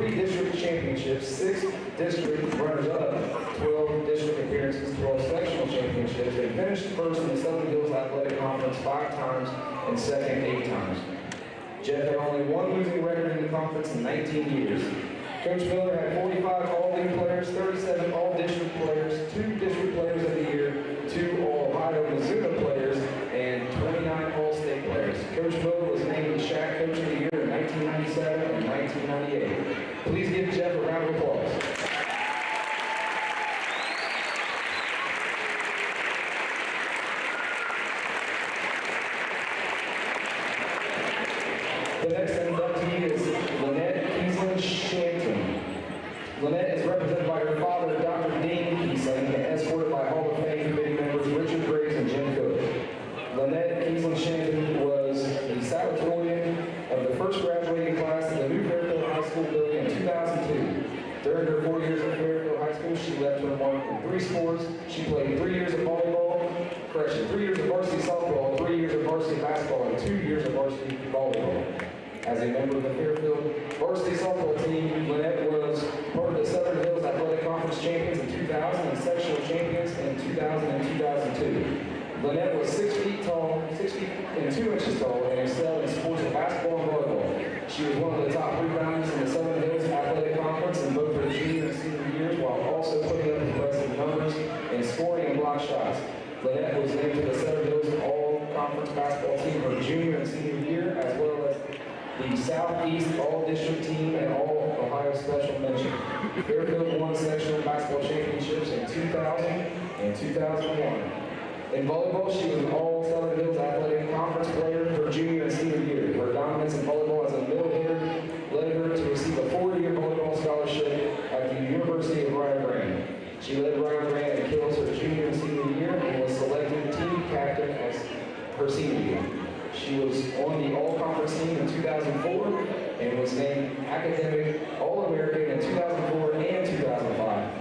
3 district championships, 6 district runners-up, 12 district appearances, 12 sectional championships, and finished first in the Southern Hills Athletic Conference 5 times and second 8 times. Jeff had only one losing record in the conference in 19 years. Coach Miller had 45 All-League players, 37 All-District players, 2 District Players of the Year, 2 All-Ohio-Missoula players, and 29 All-State players. Coach Miller was named SHAC Coach of the Year in 1997 and 1998. Please give Jeff a round of applause. The next inductee is Lynette is represented by her father, Dr. Dean Kiesling, and escorted by Hall of Fame committee members Richard Briggs and Jim Cook. Lynette Kiesling-Shanton was the salutatorian of the first graduating class of the new Fairfield High School building in 2002. During her 4 years at Fairfield High School, she left her mark in 3 sports. She played 3 years of volleyball, 3 years of varsity softball, 3 years of varsity basketball, and 2 years of varsity volleyball. As a member of the Fairfield varsity softball team, Lynette was part of the Southern Hills Athletic Conference champions in 2000 and sectional champions in 2000 and 2002. Lynette was 6 feet tall, 6 feet and 2 inches tall, and excelled in sports of basketball and volleyball. She was one of the top rebounders in the Southern Hills Athletic Conference in both her junior and senior years, while also putting up impressive numbers in scoring and block shots. Lynette was named to the Southern Hills All-Conference basketball team her junior and senior year, as well as the Southeast All-District Team and All-Ohio Special Mention. Fairfield won sectional basketball championships in 2000 and 2001. In volleyball, she was an All-Southern Hills Athletic Conference player her junior and senior year. Her dominance in volleyball as a middle hitter led her to receive a 4-year volleyball scholarship at the University of Rio Grande. She led Rio Grande in kills her junior and senior year and was selected team captain as her senior year. She was on the All-Conference team in 2004 and was named Academic All-American in 2004 and 2005.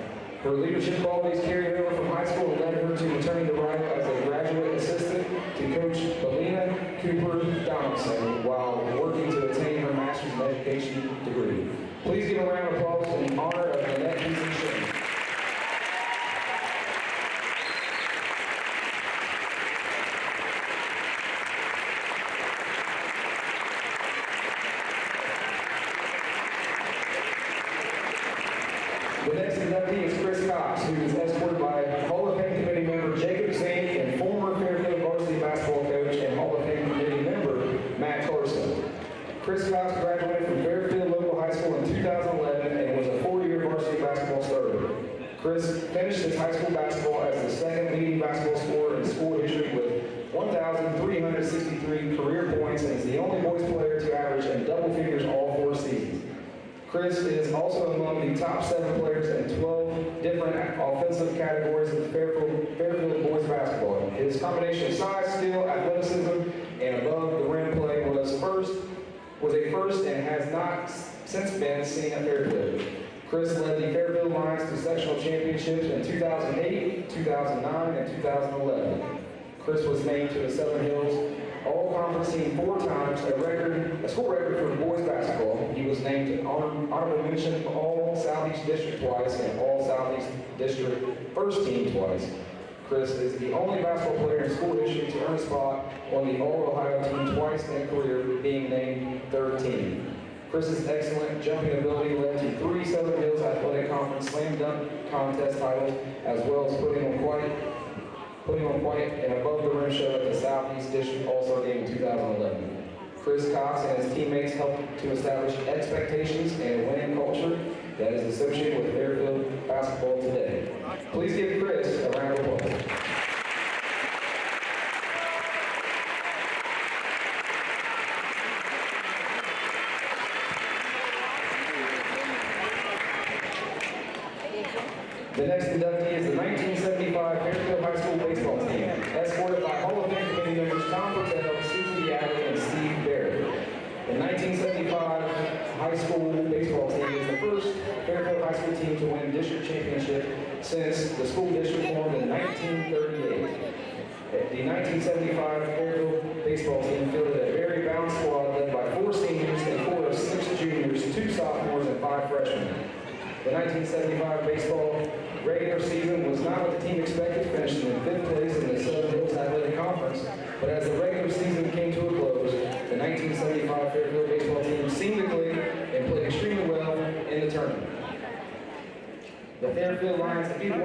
Her leadership qualities carried over from high school and led her to returning to Rio as a graduate assistant to Coach Belina Cooper Donaldson while working to attain her Master's in Education degree. Please give a round of applause in honor of Lynette Kiesling-Shanton. The next inductee is Chris Cox, who is escorted by Hall of Fame committee member Jacob Zink and former Fairfield varsity basketball coach and Hall of Fame committee member Matt Carson. Chris Cox graduated from Fairfield Local High School in 2011 and was a 4-year varsity basketball starter. Chris finished his high school basketball as the second leading basketball scorer in school history with 1,363 career points and is the only boys player to average in double figures all 4 seasons. Chris is also among the top 7 players in 12 different offensive categories of Fairfield boys basketball. His combination of size, skill, athleticism, and above the rim play was a first and has not since been seen at Fairfield. Chris led the Fairfield Lions to sectional championships in 2008, 2009, and 2011. Chris was named to the Southern Hills All-Conference team 4 times, a school record for boys basketball. He was named an honorable mention for All-Southeast District twice and All-Southeast District First Team twice. Chris is the only basketball player in school history to earn a spot on the All-Ohio team twice in a career, being named 3rd team. Chris's excellent jumping ability led to 3 Southern Hills Athletic Conference slam dunk contest titles, as well as putting on quite an above-the-rim show at the Southeast District All-Star Game in 2011. Chris Cox and his teammates helped to establish expectations and a winning culture that is associated with Fairfield basketball today. Please give Chris a round of applause. The next inductee is the 1975 Fairfield High School baseball team, escorted by Hall of Fame committee members Tom Portello, Susan Diatley, and Steve Barrett. The 1975 high school baseball team is the first Fairfield High School team to win district championship since the school district formed in 1938. The 1975 Fairfield baseball team fielded a very balanced squad led by 4 seniors and 4 of 6 juniors, 2 sophomores, and 5 5 freshmen. The 1975 baseball regular season was not what the team expected, finishing in 5th place in the Southern Hills Athletic Conference, but as the regular season came to a close, the 1975 Fairfield baseball team seemed to click and played extremely well in the tournament. The Fairfield Lions defeated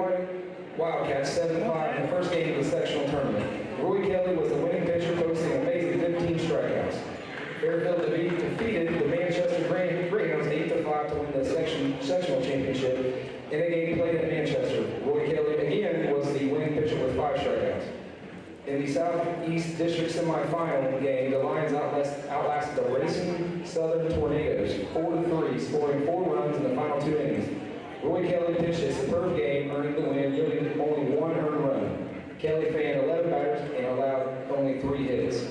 Wildcats 7-5 in the first game of the sectional tournament. Roy Kelly was the winning pitcher, posting an amazing 15 strikeouts. Fairfield defeated the Manchester Greyhounds 8-5 to win the sectional championship in a game played at Manchester. Roy Kelly again was the winning pitcher with 5 strikeouts. In the Southeast District semifinal game, the Lions outlasted the Racing Southern Tornadoes 4-3, scoring 4 runs in the final 2 innings. Roy Kelly pitched a superb game, earning the win, yielding only 1 earned run. Kelly fanned 11 batters and allowed only 3 hits.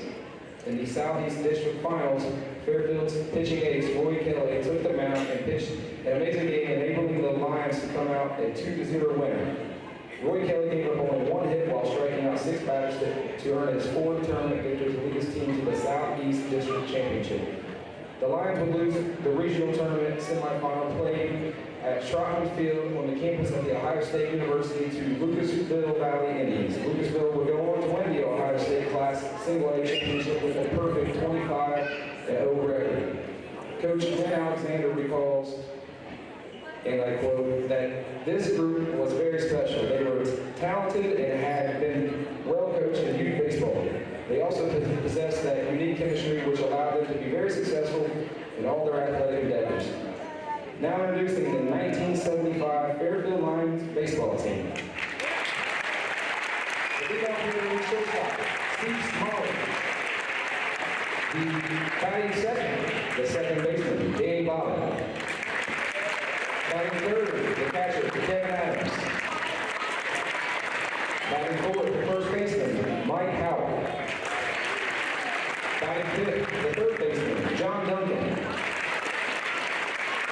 In the Southeast District Finals, Fairfield's pitching ace, Roy Kelly, took the mound and pitched an amazing game, enabling the Lions to come out a 2-0 winner. Roy Kelly gave up only 1 hit while striking out 6 batters to earn his 4th tournament victory to lead his team to the Southeast District Championship. The Lions would lose the regional tournament semifinal played at Trotman Field on the campus of the Ohio State University to Lucasville Valley Indians. Lucasville would go on to win the Ohio State Class Single A Championship with a perfect 25-0 record. Coach Glenn Alexander recalls, and I quote, that this group was very special. They were talented and had been well coached in youth baseball. They also possessed that unique chemistry which allowed them to be very successful in all their athletic endeavors. Now introducing the 1975 Fairfield Lions baseball team. The leadoff hitter, shortstop, Steve Smalley. The batting second, the second baseman, Danny Bobbin. Batting third, the catcher, Kevin Adams. Batting fourth, the first baseman, Mike Howell. Batting fifth, the third baseman, John Duncan.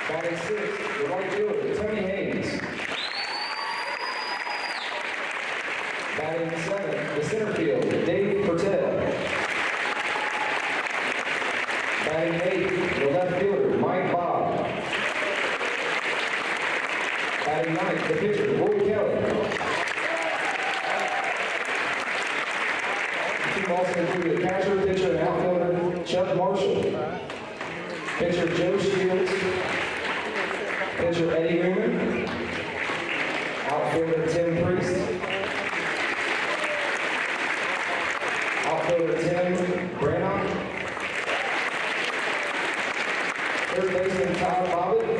Batting sixth, the right fielder, Tony Haynes. Batting seventh, the center fielder, Dave Pertell. Batting eighth, the left fielder, Mike Bob. Batting ninth, the pitcher, Roy Kelly. The team also included the catcher, pitcher, and outfielder, Chuck Marshall. Pitcher, Joe Shields. Pitcher, Eddie Newman. Outfielder, Tim Priest. Outfielder, Tim Brannock. Third baseman, Todd Bobbitt.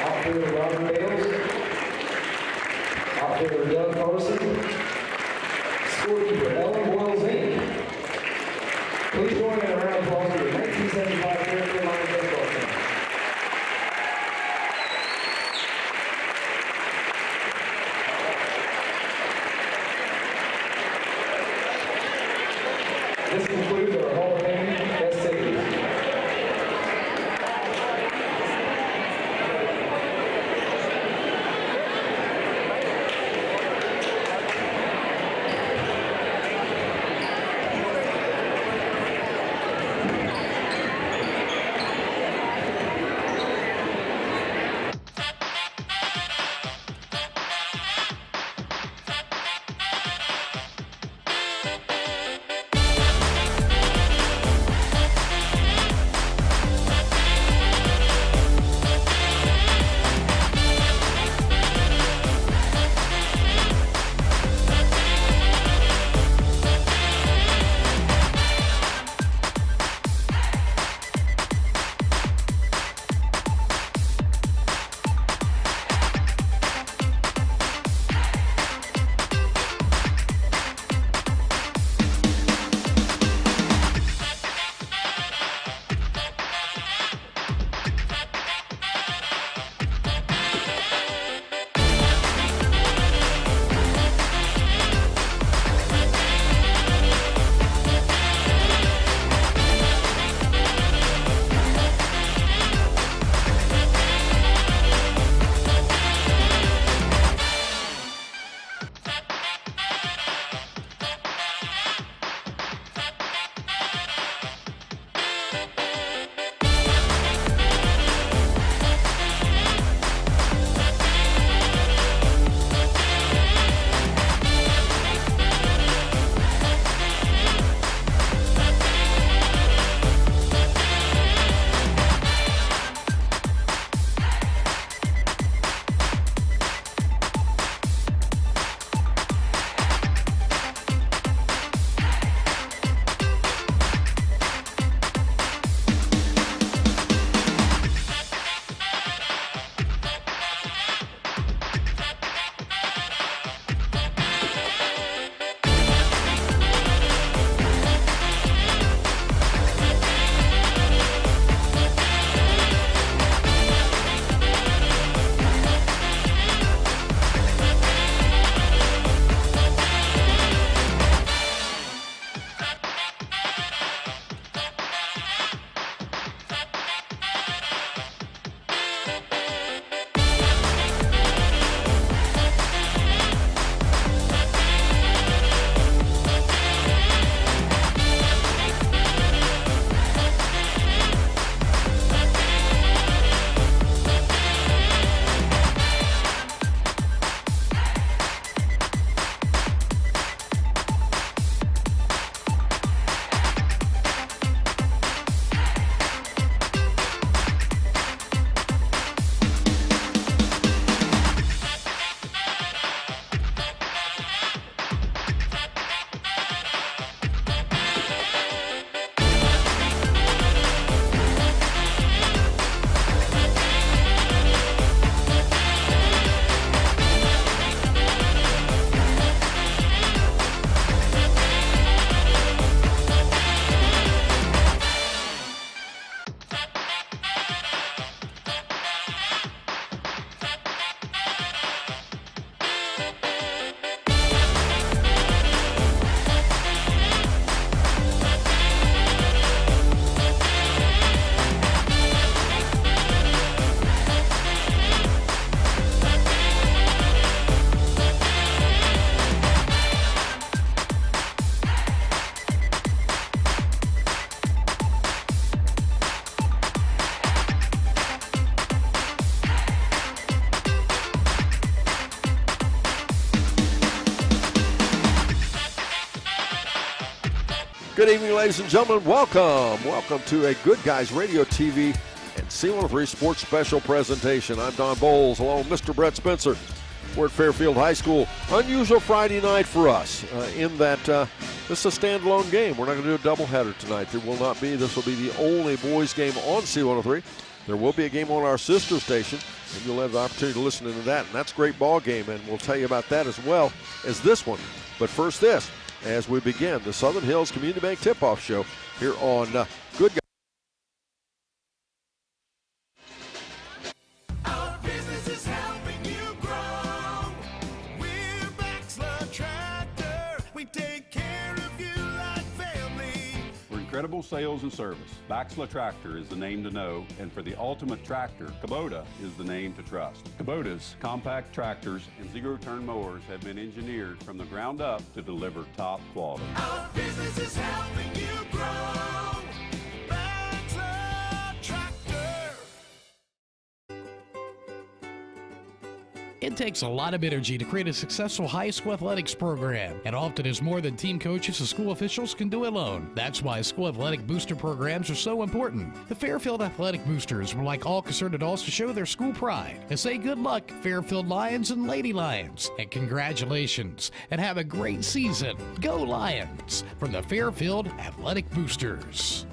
Outfielder, Robert Bales. Outfielder, Doug Carson. Scorekeeper, Ellen Boyles, Inc. Please join in a round of applause for the 1975 Fairfield Lions baseball team. This concludes our Hall of Fame festivities. Good evening, ladies and gentlemen. Welcome to a Good Guys Radio TV and C103 Sports Special presentation. I'm Don Bowles, along with Mr. Brett Spencer. We're at Fairfield High School. Unusual Friday night for us in that this is a standalone game. We're not going to do a doubleheader tonight. There will not be. This will be the only boys game on C103. There will be a game on our sister station, and you'll have the opportunity to listen to that, and that's a great ball game, and we'll tell you about that as well as this one. But first this, as we begin the Southern Hills Community Bank Tip-Off Show here on Good Guys. Our business is helping you grow. We're Baxter Tractor. We take care of you like family. For incredible sales and service, Baxter Tractor is the name to know, and for the ultimate tractor, Kubota is the name to trust. Kubota's compact tractors and zero-turn mowers have been engineered from the ground up to deliver top quality. Our business is helping you grow. Baxter Tractor. It takes a lot of energy to create a successful high school athletics program, and often is more than team coaches and school officials can do alone. That's why school athletic booster programs are so important. The Fairfield Athletic Boosters would like all concerned adults to show their school pride and say good luck, Fairfield Lions and Lady Lions, and congratulations, and have a great season. Go Lions! From the Fairfield Athletic Boosters.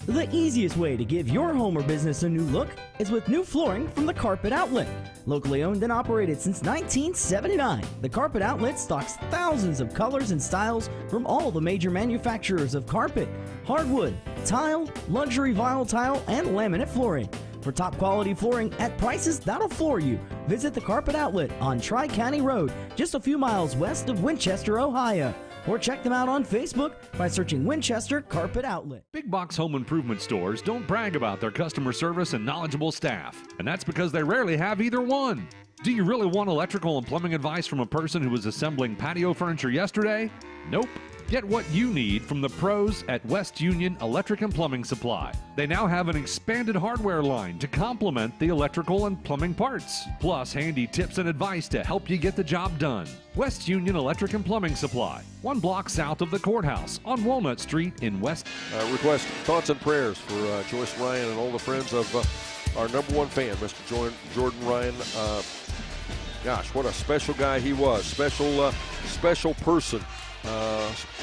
The easiest way to give your home or business a new look is with new flooring from the Carpet Outlet. Locally owned and operated since 1979, the Carpet Outlet stocks thousands of colors and styles from all the major manufacturers of carpet, hardwood, tile, luxury vinyl tile, and laminate flooring. For top quality flooring at prices that'll floor you, visit the Carpet Outlet on Tri-County Road, just a few miles west of Winchester, Ohio. Or check them out on Facebook by searching Winchester Carpet Outlet. Big box home improvement stores don't brag about their customer service and knowledgeable staff, and that's because they rarely have either one. Do you really want electrical and plumbing advice from a person who was assembling patio furniture yesterday? Nope. Get what you need from the pros at West Union Electric and Plumbing Supply. They now have an expanded hardware line to complement the electrical and plumbing parts, plus handy tips and advice to help you get the job done. West Union Electric and Plumbing Supply, 1 block south of the courthouse on Walnut Street in West. Request thoughts and prayers for Joyce Ryan and all the friends of our number one fan, Mr. Jordan Ryan. Gosh, what a special guy he was. Special person.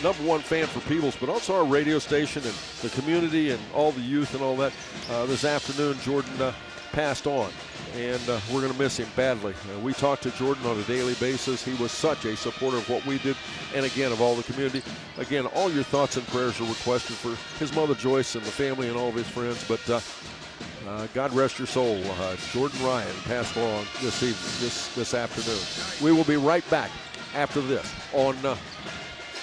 Number one fan for Peebles, but also our radio station and the community and all the youth and all that. This afternoon, Jordan passed on, and we're going to miss him badly. We talked to Jordan on a daily basis. He was such a supporter of what we did, and again, of all the community. Again, all your thoughts and prayers are requested for his mother Joyce and the family and all of his friends, but God rest your soul. Jordan Ryan passed along this evening, this afternoon. We will be right back after this on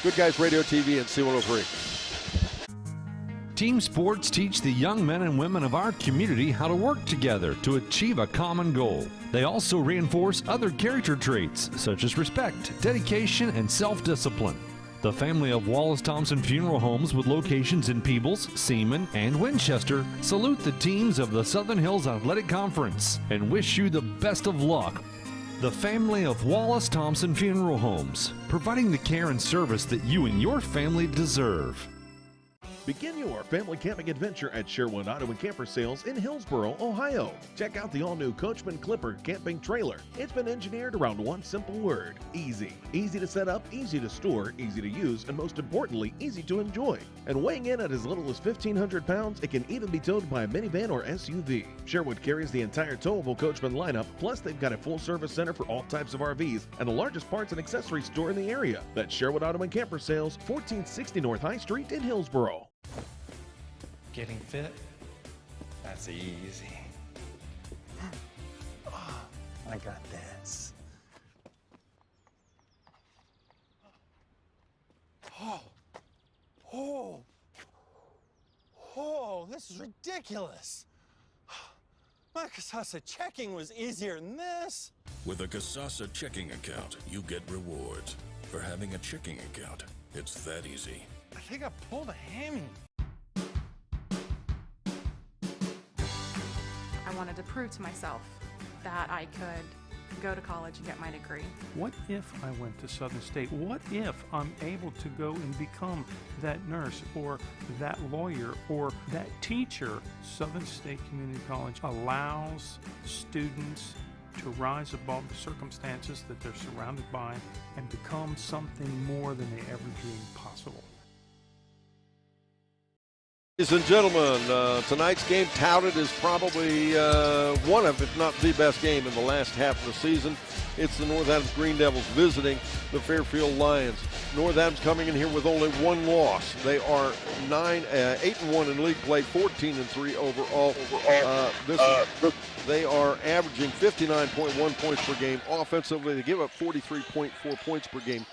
Good Guys Radio TV and C103. Team sports teach the young men and women of our community how to work together to achieve a common goal. They also reinforce other character traits such as respect, dedication, and self-discipline. The family of Wallace Thompson Funeral Homes with locations in Peebles, Seaman, and Winchester salute the teams of the Southern Hills Athletic Conference and wish you the best of luck. The family of Wallace Thompson Funeral Homes, providing the care and service that you and your family deserve. Begin your family camping adventure at Sherwood Auto and Camper Sales in Hillsboro, Ohio. Check out the all-new Coachman Clipper camping trailer. It's been engineered around one simple word: easy. Easy to set up, easy to store, easy to use, and most importantly, easy to enjoy. And weighing in at as little as 1,500 pounds, it can even be towed by a minivan or SUV. Sherwood carries the entire towable Coachman lineup, plus they've got a full-service center for all types of RVs and the largest parts and accessories store in the area. That's Sherwood Auto and Camper Sales, 1460 North High Street in Hillsboro. Getting fit? That's easy. Oh, I got this. Oh, this is ridiculous. My Kasasa checking was easier than this. With a Kasasa checking account, you get rewards. For having a checking account, it's that easy. I think I pulled a hammy. I wanted to prove to myself that I could go to college and get my degree. What if I went to Southern State? What if I'm able to go and become that nurse or that lawyer or that teacher? Southern State Community College allows students to rise above the circumstances that they're surrounded by and become something more than they ever dreamed possible. Ladies and gentlemen, tonight's game touted as probably one of, if not the best game in the last half of the season. It's the North Adams Green Devils visiting the Fairfield Lions. North Adams coming in here with only one loss. They are 8-1 in league play, 14-3 overall. They are averaging 59.1 points per game. Offensively, they give up 43.4 points per game.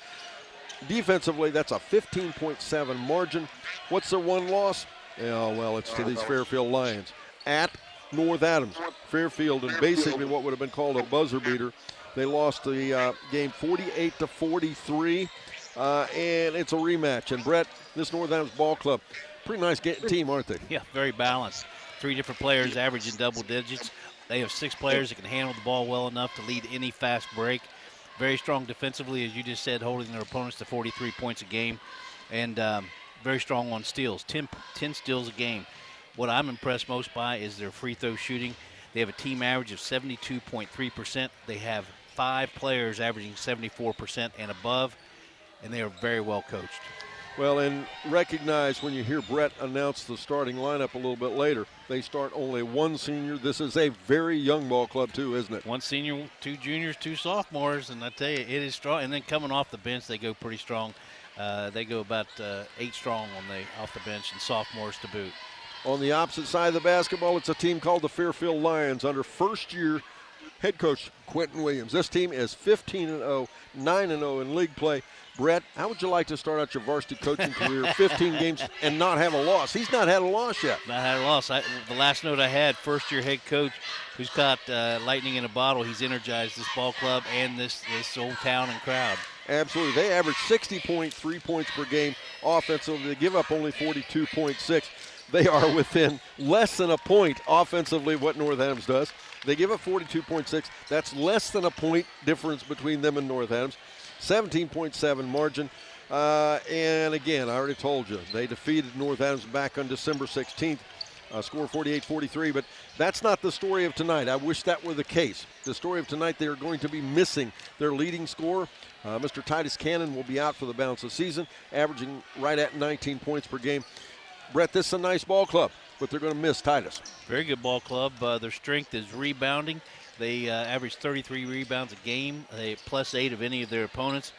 Defensively, that's a 15.7 margin. What's their one loss? Yeah, well, it's to these Fairfield Lions at North Adams. Fairfield, and basically what would have been called a buzzer beater. They lost the game 48-43, and it's a rematch. And Brett, this North Adams ball club, pretty nice team, aren't they? Yeah, very balanced. 3 different players averaging double digits. They have 6 players that can handle the ball well enough to lead any fast break. Very strong defensively, as you just said, holding their opponents to 43 points a game. And very strong on steals, 10 steals a game. What I'm impressed most by is their free throw shooting. They have a team average of 72.3%. They have 5 players averaging 74% and above, and they are very well coached. Well, and recognize when you hear Brett announce the starting lineup a little bit later, they start only 1 senior. This is a very young ball club too, isn't it? 1 senior, 2 juniors, 2 sophomores, and I tell you, it is strong. And then coming off the bench, they go pretty strong. They go about 8 strong off the bench, and sophomores to boot. On the opposite side of the basketball, it's a team called the Fairfield Lions under first-year head coach Quentin Williams. This team is 15-0, 9-0 in league play. Brett, how would you like to start out your varsity coaching career, 15 games, and not have a loss? He's not had a loss yet. Not had a loss. The last note I had, first-year head coach who's caught lightning in a bottle. He's energized this ball club and this old town and crowd. Absolutely. They average 60.3 points per game offensively. They give up only 42.6. They are within less than a point offensively what North Adams does. They give up 42.6. That's less than a point difference between them and North Adams. 17.7 margin. And again, I already told you, they defeated North Adams back on December 16th. Score 48-43, but that's not the story of tonight. I wish that were the case. The story of tonight, they are going to be missing their leading scorer. Mr. Titus Cannon will be out for the balance of the season, averaging right at 19 points per game. Brett, this is a nice ball club, but they're going to miss Titus. Very good ball club. Their strength is rebounding. They average 33 rebounds a game, they +8 of any of their opponents.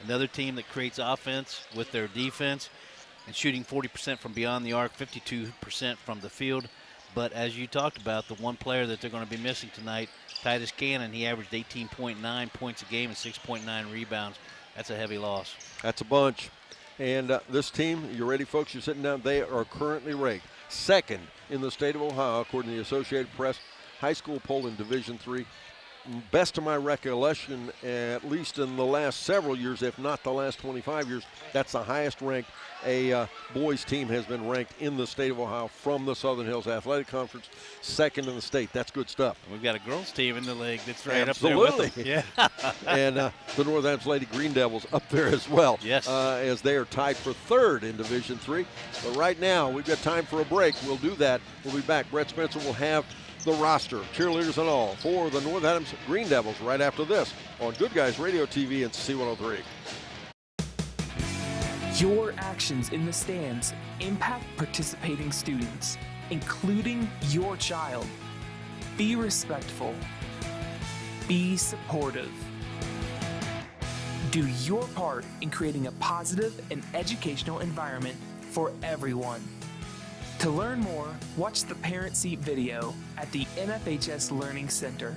Another team that creates offense with their defense and shooting 40% from beyond the arc, 52% from the field. But as you talked about, the one player that they're going to be missing tonight, Titus Cannon, he averaged 18.9 points a game and 6.9 rebounds. That's a heavy loss. That's a bunch. And this team, you ready, folks? You're sitting down. They are currently ranked 2nd in the state of Ohio, according to the Associated Press high school poll in Division III. Best of my recollection, at least in the last several years, if not the last 25 years, that's the highest ranked a boys team has been ranked in the state of Ohio from the Southern Hills Athletic Conference, 2nd in the state. That's good stuff. We've got a girls team in the league that's right Absolutely. up there with them. Yeah. And the North Adams Lady Green Devils up there as well. Yes. As they are tied for 3rd in Division III. But right now, we've got time for a break. We'll do that. We'll be back. Brett Spencer will have the roster, cheerleaders and all, for the North Adams Green Devils right after this on Good Guys Radio TV and C103. Your actions in the stands impact participating students, including your child. Be respectful. Be supportive. Do your part in creating a positive and educational environment for everyone. To learn more, watch the Parent Seat video at the NFHS Learning Center.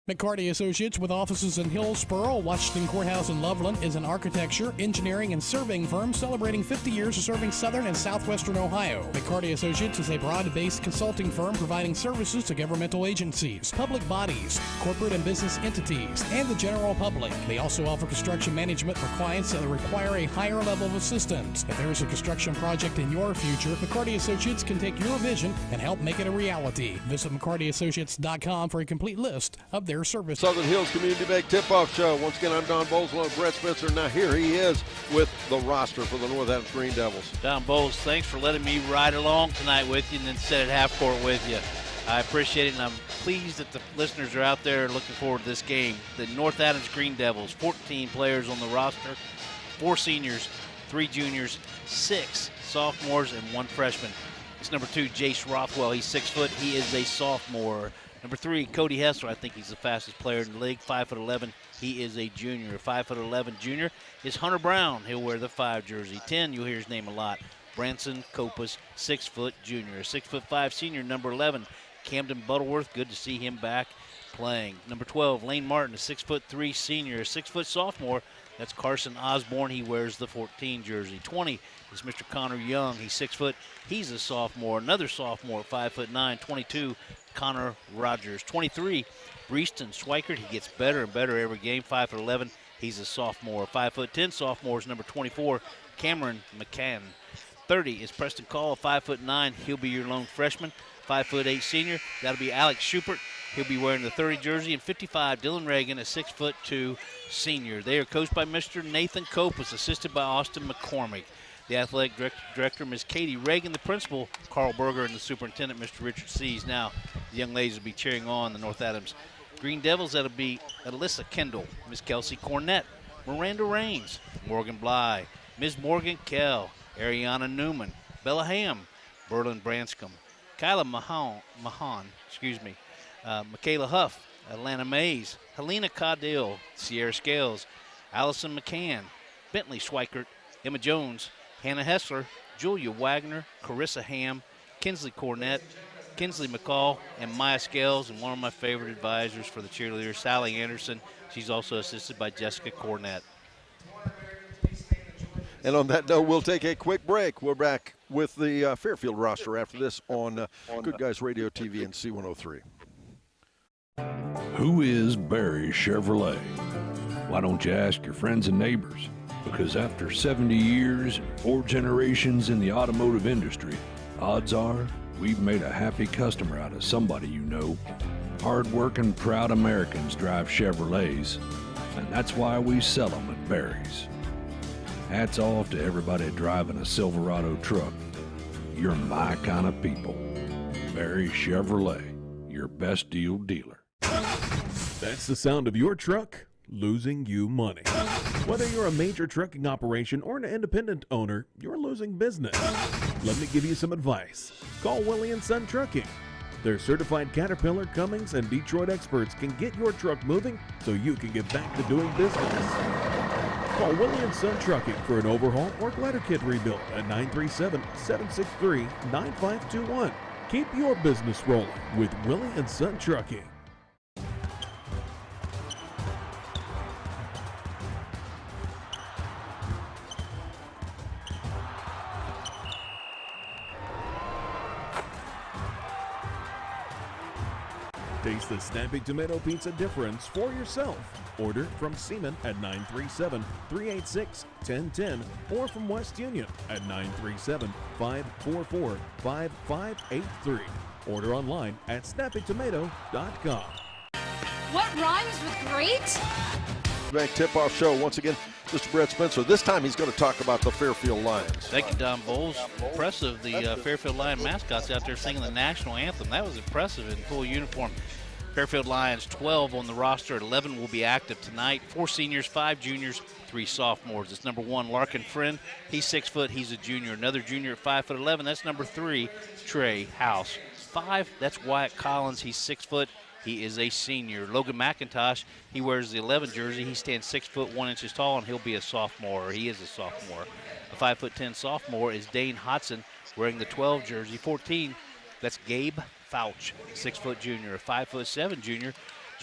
McCarty Associates, with offices in Hillsboro, Washington Courthouse, and Loveland, is an architecture, engineering, and surveying firm celebrating 50 years of serving southern and southwestern Ohio. McCarty Associates is a broad-based consulting firm providing services to governmental agencies, public bodies, corporate and business entities, and the general public. They also offer construction management for clients that require a higher level of assistance. If there is a construction project in your future, McCarty Associates can take your vision and help make it a reality. Visit McCartyAssociates.com for a complete list of their service. Southern Hills Community Bank Tip-Off Show. Once again, I'm Don Bowles along with Brett Spencer. Now here he is with the roster for the North Adams Green Devils. Don Bowles, thanks for letting me ride along tonight with you and then sit at half court with you. I appreciate it, and I'm pleased that the listeners are out there looking forward to this game. The North Adams Green Devils, 14 players on the roster, 4 seniors, 3 juniors, 6 sophomores, and 1 freshman. It's number 2, Jace Rothwell. He's 6 foot. He is a sophomore. Number 3, Cody Hessler. I think he's the fastest player in the league, 5'11". He is a junior. 5'11" junior is Hunter Brown. He'll wear the 5 jersey. 10, you'll hear his name a lot. Branson Copas, 6 foot junior. 6'5" senior, number 11, Camden Butterworth. Good to see him back playing. Number 12, Lane Martin, a 6'3" senior. A 6 foot sophomore, that's Carson Osborne. He wears the 14 jersey. 20 is Mr. Connor Young. He's 6 foot. He's a sophomore. Another sophomore, 5'9". 22, Connor Rogers. 23, Breeston Schweikert. He gets better and better every game. 5'11". He's a sophomore. 5'10" sophomore is number 24, Cameron McCann. 30 is Preston Call, 5'9". He'll be your lone freshman. 5'8" senior. That'll be Alex Schubert. He'll be wearing the 30 jersey. And 55, Dylan Reagan, a 6'2" senior. They are coached by Mr. Nathan Copas, assisted by Austin McCormick. The athletic director, Ms. Katie Reagan, the principal, Carl Berger, and the superintendent, Mr. Richard Sees. Now, the young ladies will be cheering on the North Adams Green Devils. That'll be Alyssa Kendall, Ms. Kelsey Cornett, Miranda Raines, Morgan Bly, Ms. Morgan Kell, Ariana Newman, Bella Ham, Berlin Branscombe, Kyla Mahan, Michaela Huff, Atlanta Mays, Helena Caudill, Sierra Scales, Allison McCann, Bentley Schweikert, Emma Jones, Hannah Hessler, Julia Wagner, Carissa Ham, Kinsley Cornett, Kinsley McCall, and Maya Scales, and one of my favorite advisors for the cheerleaders, Sally Anderson. She's also assisted by Jessica Cornett. And on that note, we'll take a quick break. We're back with the Fairfield roster after this on Good Guys Radio TV and C103. Who is Barry Chevrolet? Why don't you ask your friends and neighbors? Because after 70 years and 4 generations in the automotive industry, odds are we've made a happy customer out of somebody you know. Hard-working, proud Americans drive Chevrolets, and that's why we sell them at Barry's. Hats off to everybody driving a Silverado truck. You're my kind of people. Barry Chevrolet, your best deal dealer. That's the sound of your truck losing you money. Whether you're a major trucking operation or an independent owner, you're losing business. Let me give you some advice. Call Willie & Son Trucking. Their certified Caterpillar, Cummins, and Detroit experts can get your truck moving so you can get back to doing business. Call Willie & Son Trucking for an overhaul or glider kit rebuild at 937-763-9521. Keep your business rolling with Willie & Son Trucking. Taste the Snappy Tomato Pizza difference for yourself. Order from Seaman at 937-386-1010 or from West Union at 937-544-5583. Order online at snappytomato.com. What rhymes with great? Bank Tip-Off Show. Once again, Mr. Brett Spencer. This time he's going to talk about the Fairfield Lions. Thank you, Don Bowles. Impressive, the Fairfield Lion mascots out there singing the national anthem. That was impressive in full uniform. Fairfield Lions, 12 on the roster. 11 will be active tonight. 4 seniors, 5 juniors, 3 sophomores. It's number 1, Larkin Friend. He's 6 foot. He's a junior. Another junior at 5'11". That's number 3, Trey House. 5, that's Wyatt Collins. He's 6 foot. He is a senior. Logan McIntosh, he wears the 11 jersey. He stands 6 foot 1 inches tall, and he'll be a sophomore, or he is a sophomore. A 5'10" sophomore is Dane Hodson, wearing the 12 jersey. 14, that's Gabe Fouch, 6 foot junior. A 5'7" junior,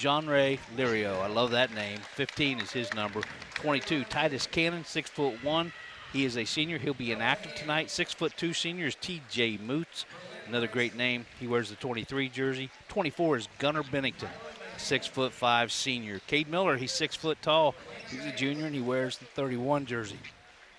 John Ray Lirio. I love that name. 15 is his number. 22, Titus Cannon, 6'1". He is a senior. He'll be inactive tonight. 6'2" senior is T.J. Moots. Another great name. He wears the 23 jersey. 24 is Gunnar Bennington, 6'5" senior. Cade Miller, he's 6 foot tall. He's a junior, and he wears the 31 jersey.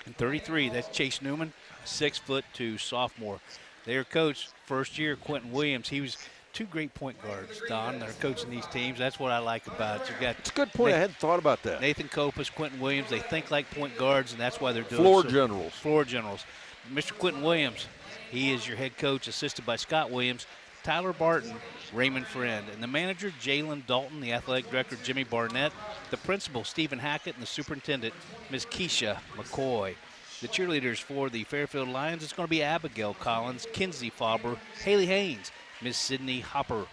And 33, that's Chase Newman, 6'2" sophomore. Their coach, first year, Quentin Williams. He was 2 great point guards, Don. They're coaching these teams. That's what I like about it. You got it's a good point. I hadn't thought about that. Nathan Copas, Quentin Williams. They think like point guards, and that's why they're doing floor generals. Floor generals. Mr. Quentin Williams, he is your head coach, assisted by Scott Williams, Tyler Barton, Raymond Friend, and the manager, Jalen Dalton, the athletic director, Jimmy Barnett, the principal, Stephen Hackett, and the superintendent, Ms. Keisha McCoy. The cheerleaders for the Fairfield Lions, it's going to be Abigail Collins, Kinsey Faber, Haley Haynes, Ms. Sydney Hopper,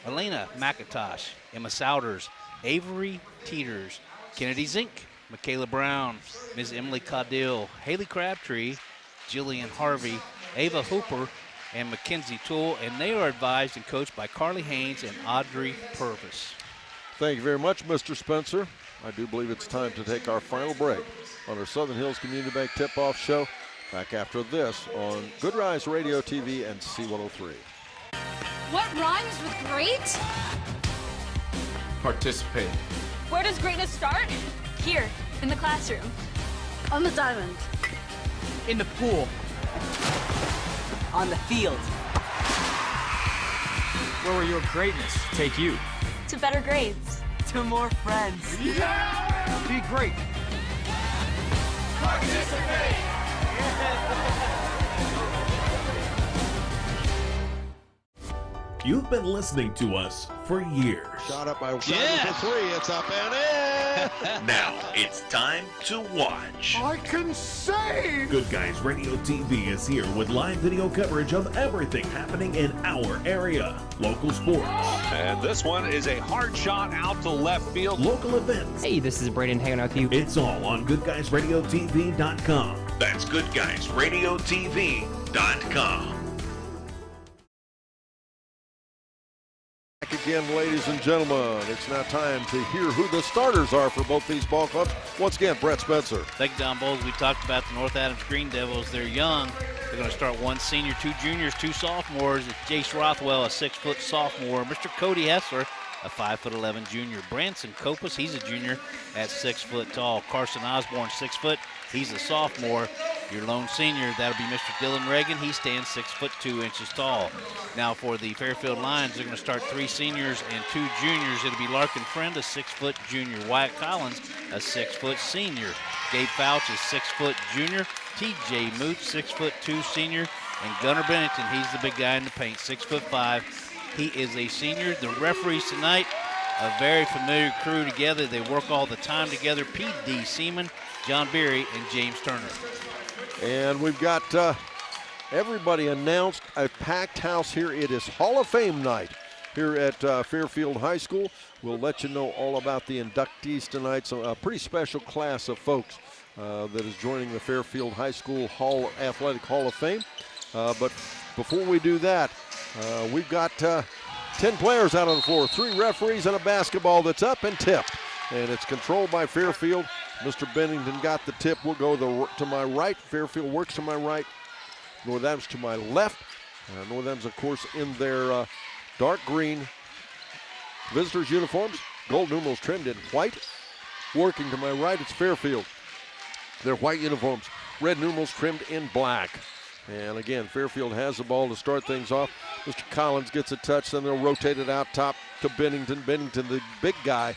Elena McIntosh, Emma Souders, Avery Teeters, Kennedy Zink, Michaela Brown, Ms. Emily Caudill, Haley Crabtree, Jillian Harvey, Ava Hooper, and Mackenzie Toole, and they are advised and coached by Carly Haynes and Audrey Purvis. Thank you very much, Mr. Spencer. I do believe it's time to take our final break on our Southern Hills Community Bank Tip-Off Show. Back after this on Goodguysradiotv and C103. What rhymes with great? Participate. Where does greatness start? Here, in the classroom. On the diamond. In the pool. On the field. Where will your greatness take you? To better grades. To more friends. Yeah! Be great. Participate! You've been listening to us for years. Shot up by for 3. It's up and in. Now it's time to watch. I can save. Good Guys Radio TV is here with live video coverage of everything happening in our area. Local sports. And this one is a hard shot out to left field. Local events. Hey, this is Braden hanging out with you. It's all on GoodGuysRadioTV.com. That's GoodGuysRadioTV.com. Back again, ladies and gentlemen. It's now time to hear who the starters are for both these ball clubs. Once again, Brett Spencer. Thank you, Don Bowles. We talked about the North Adams Green Devils. They're young. They're going to start 1 senior, 2 juniors, 2 sophomores. It's Jace Rothwell, a 6-foot sophomore. Mr. Cody Hessler, a 5'11" junior. Branson Copas, he's a junior at 6 foot tall. Carson Osborne, 6 foot. He's a sophomore. Your lone senior, that'll be Mr. Dylan Reagan. He stands 6'2" tall. Now for the Fairfield Lions, they're going to start 3 seniors and 2 juniors. It'll be Larkin Friend, a 6-foot junior. Wyatt Collins, a 6-foot senior. Gabe Fouch is 6-foot junior. T.J. Moots, 6'2" senior. And Gunnar Bennington, he's the big guy in the paint, 6'5". He is a senior. The referees tonight, a very familiar crew together. They work all the time together. P.D. Seaman, John Beery, and James Turner. And we've got everybody announced, a packed house here. It is Hall of Fame night here at Fairfield High School. We'll let you know all about the inductees tonight. So a pretty special class of folks that is joining the Fairfield High School Athletic Hall of Fame. But before we do that, we've got 10 players out on the floor, 3 referees and a basketball that's up and tipped. And it's controlled by Fairfield. Mr. Bennington got the tip. We'll go to my right. Fairfield works to my right. North Adams to my left. North Adams, of course, in their dark green visitors' uniforms. Gold numerals trimmed in white. Working to my right, it's Fairfield. Their white uniforms, red numerals trimmed in black. And again, Fairfield has the ball to start things off. Mr. Collins gets a touch, then they'll rotate it out top to Bennington. Bennington, the big guy.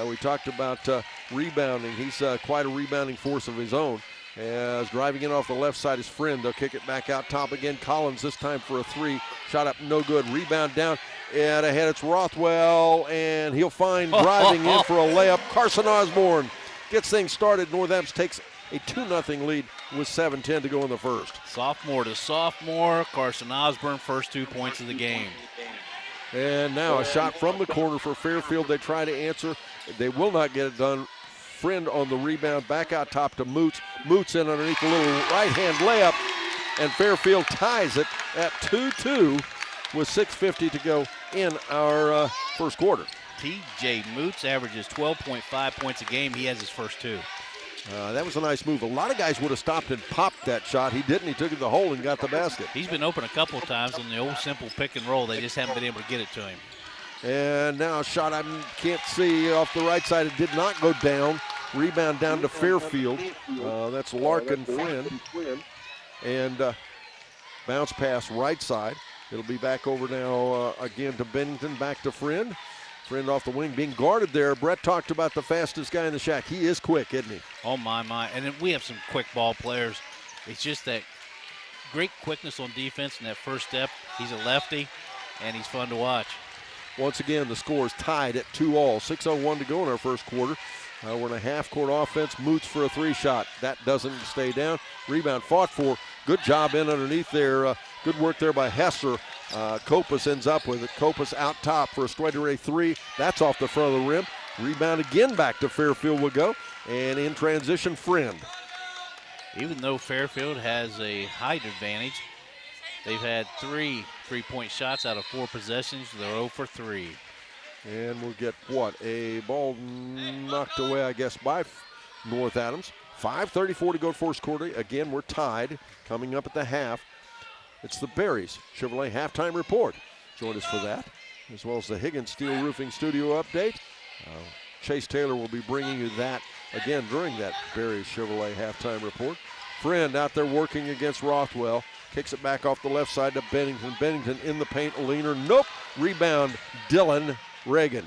We talked about rebounding. He's quite a rebounding force of his own. As driving in off the left side is Friend. They'll kick it back out top again. Collins this time for a 3. Shot up, no good. Rebound down. And ahead it's Rothwell, and he'll find driving in for a layup. Carson Osborne gets things started. North Adams takes a 2-0 lead with 7:10 to go in the first. Sophomore to sophomore. Carson Osborne, first 2 points of the game. And now a shot from the corner for Fairfield. They try to answer. They will not get it done. Friend on the rebound. Back out top to Moots. Moots in underneath a little right-hand layup. And Fairfield ties it at 2-2 with 6:50 to go in our first quarter. T.J. Moots averages 12.5 points a game. He has his first 2. That was a nice move. A lot of guys would have stopped and popped that shot. He didn't. He took it to the hole and got the basket. He's been open a couple of times on the old simple pick and roll. They just haven't been able to get it to him. And now a shot I can't see off the right side. It did not go down. Rebound down to Fairfield. That's Larkin Friend. And bounce pass right side. It'll be back over now again to Bennington, back to Friend. Friend off the wing, being guarded there. Brett talked about the fastest guy in the shack. He is quick, isn't he? Oh, my. And then we have some quick ball players. It's just that great quickness on defense in that first step. He's a lefty, and he's fun to watch. Once again, the score is tied at 2-all. 6:01 to go in our first quarter. We're in a half-court offense. Moots for a 3-shot. That doesn't stay down. Rebound fought for. Good job in underneath there. Good work there by Hessler. Kopus ends up with it. Kopus out top for a straight-away 3. That's off the front of the rim. Rebound again back to Fairfield will go. And in transition, Friend. Even though Fairfield has a height advantage, they've had 3 3-point shots out of 4 possessions. They're 0 for 3. And we'll get, a ball knocked away, I guess, by North Adams. 5:34 to go first quarter. Again, we're tied coming up at the half. It's the Berries Chevrolet halftime report. Join us for that, as well as the Higgins Steel Roofing Studio update. Chase Taylor will be bringing you that again during that Berries Chevrolet halftime report. Friend out there working against Rothwell. Kicks it back off the left side to Bennington. Bennington in the paint, a leaner. Nope. Rebound, Dylan Reagan.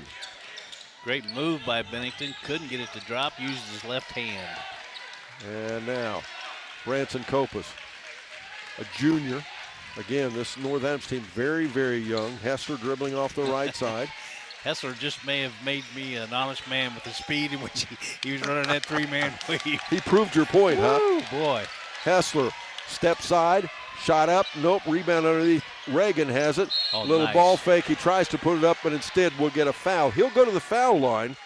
Great move by Bennington. Couldn't get it to drop. Uses his left hand. And now, Branson Kopus, a junior. Again, this North Adams team very, very young. Hessler dribbling off the right side. Hessler just may have made me an honest man with the speed in which he was running that 3-man weave. He proved your point, huh? Oh, boy. Hessler, step side, shot up, nope, rebound underneath. Reagan has it. Little nice. ball fake. He tries to put it up, but instead will get a foul. He'll go to the foul line.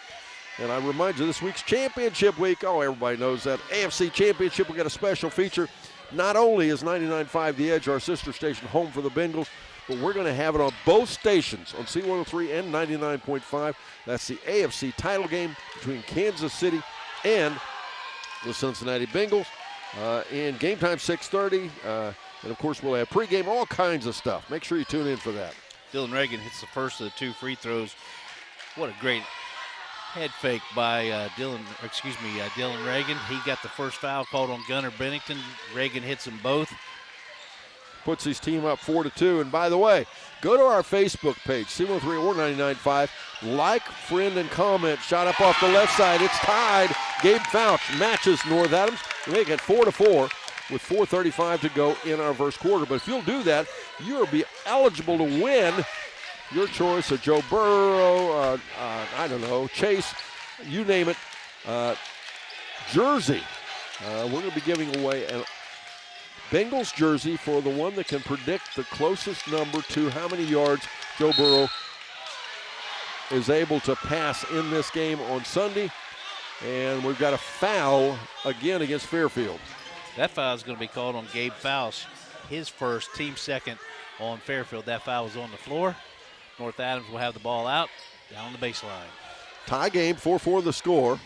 And I remind you, this week's championship week, everybody knows that. AFC Championship, we got a special feature. Not only is 99.5 The Edge, our sister station, home for the Bengals, but we're going to have it on both stations, on C103 and 99.5. That's the AFC title game between Kansas City and the Cincinnati Bengals. And game time 6:30. And, of course, we'll have pregame, all kinds of stuff. Make sure you tune in for that. Dylan Reagan hits the first of the 2 free throws. What a great head fake by Dylan Reagan. He got the first foul called on Gunnar Bennington. Reagan hits them both. Puts his team up 4-2. And by the way, go to our Facebook page, C103 or 99.5. Like, friend, and comment. Shot up off the left side. It's tied. Gabe Fouch matches North Adams. We make it 4-4 with 4:35 to go in our first quarter. But if you'll do that, you'll be eligible to win your choice of Joe Burrow, Chase, you name it, jersey. We're going to be giving away a Bengals jersey for the one that can predict the closest number to how many yards Joe Burrow is able to pass in this game on Sunday. And we've got a foul again against Fairfield. That foul is going to be called on Gabe Fouch, his first, team second on Fairfield. That foul was on the floor. North Adams will have the ball out, down the baseline. Tie game, 4-4 the score,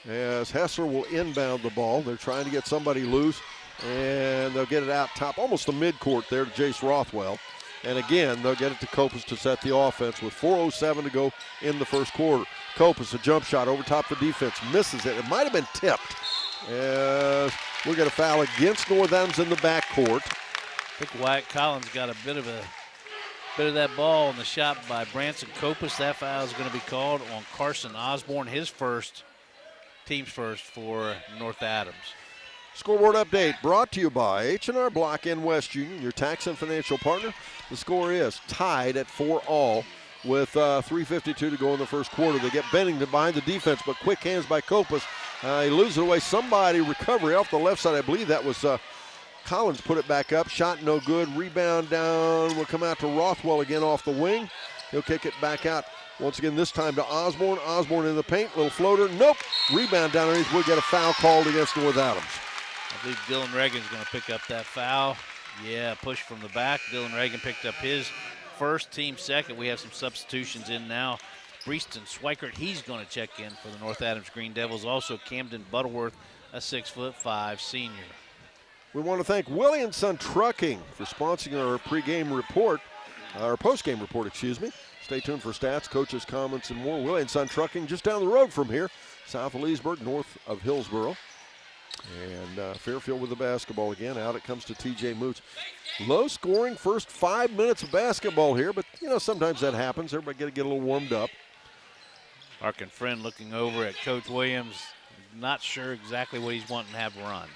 as Hessler will inbound the ball. They're trying to get somebody loose, and they'll get it out top, almost the midcourt there to Jace Rothwell. And again, they'll get it to Kopus to set the offense with 4:07 to go in the first quarter. Kopus, a jump shot over top the defense, misses it. It might have been tipped. As we'll get a foul against North Adams in the backcourt. I think Wyatt Collins got a bit of that ball on the shot by Branson Kopus. That foul is going to be called on Carson Osborne, his first, team's first for North Adams. Scoreboard update brought to you by H&R Block in West Union, your tax and financial partner. The score is tied at 4-all with 3:52 to go in the first quarter. They get Bennington behind the defense, but quick hands by Kopus. He loses it away. Somebody recovery off the left side. I believe that was Collins put it back up. Shot no good. Rebound down. Will come out to Rothwell again off the wing. He'll kick it back out once again, this time to Osborne. Osborne in the paint. Little floater. Nope. Rebound down underneath. We'll get a foul called against North Adams. I believe Dylan Reagan's going to pick up that foul. Yeah, push from the back. Dylan Reagan picked up his first, team second. We have some substitutions in now. Breaston Schweikert, he's going to check in for the North Adams Green Devils. Also Camden Butterworth, a 6'5" senior. We want to thank Willie & Son Trucking for sponsoring our pregame report, our postgame report, excuse me. Stay tuned for stats, coaches, comments, and more. Willie & Son Trucking just down the road from here, south of Leesburg, north of Hillsboro. And Fairfield with the basketball again. Out it comes to TJ Moots. Low scoring first 5 minutes of basketball here, but you know, sometimes that happens. Everybody got to get a little warmed up. Larkin Friend looking over at Coach Williams, not sure exactly what he's wanting to have run.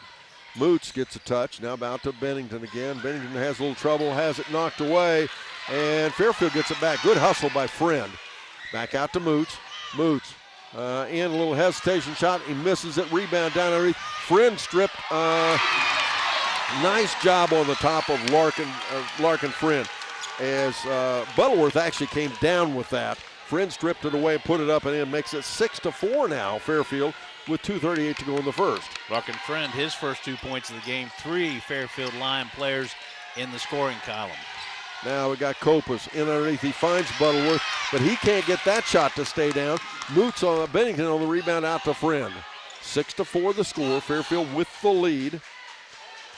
Moots gets a touch, now about to Bennington again. Bennington has a little trouble, has it knocked away, and Fairfield gets it back. Good hustle by Friend. Back out to Moots. Moots in a little hesitation shot. He misses it, rebound down underneath. Friend stripped. Nice job on the top of Larkin Friend, as Butterworth actually came down with that. Friend stripped it away, put it up and in, makes it 6-4 now, Fairfield, with 2:38 to go in the first. Larkin Friend, his first 2 points of the game, 3 Fairfield Lion players in the scoring column. Now we got Copas in underneath. He finds Butterworth, but he can't get that shot to stay down. Moots on Bennington on the rebound out to Friend. 6-4 the score. Fairfield with the lead.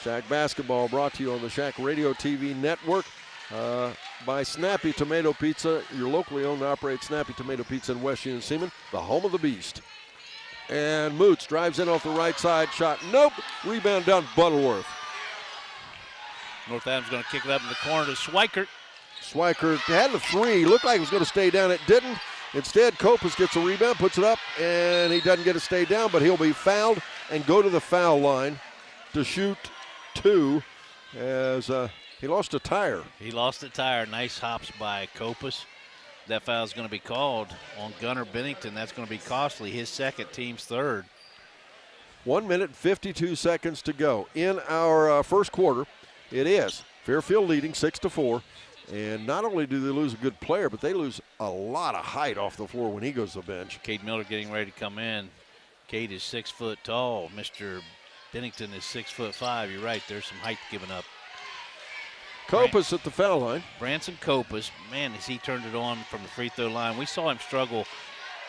Shack Basketball brought to you on the Shack Radio TV network by Snappy Tomato Pizza, your locally owned and operated Snappy Tomato Pizza in West Union Seaman, the home of the Beast. And Moots drives in off the right side, shot, nope, rebound down Butterworth. North Adams going to kick it up in the corner to Schweikert. Schweikert had the three, looked like it was going to stay down, it didn't. Instead, Copas gets a rebound, puts it up, and he doesn't get to stay down, but he'll be fouled and go to the foul line to shoot 2 as he lost a tire. He lost a tire. Nice hops by Copas. That foul is going to be called on Gunnar Bennington. That's going to be costly. His second, team's third. 1 minute and 52 seconds to go in our first quarter. It is Fairfield leading 6-4. And not only do they lose a good player, but they lose a lot of height off the floor when he goes to the bench. Cade Miller getting ready to come in. Cade is 6 foot tall. Mr. Bennington is 6'5". You're right, there's some height given up. Copas at the foul line. Branson Copas, man, as he turned it on from the free throw line. We saw him struggle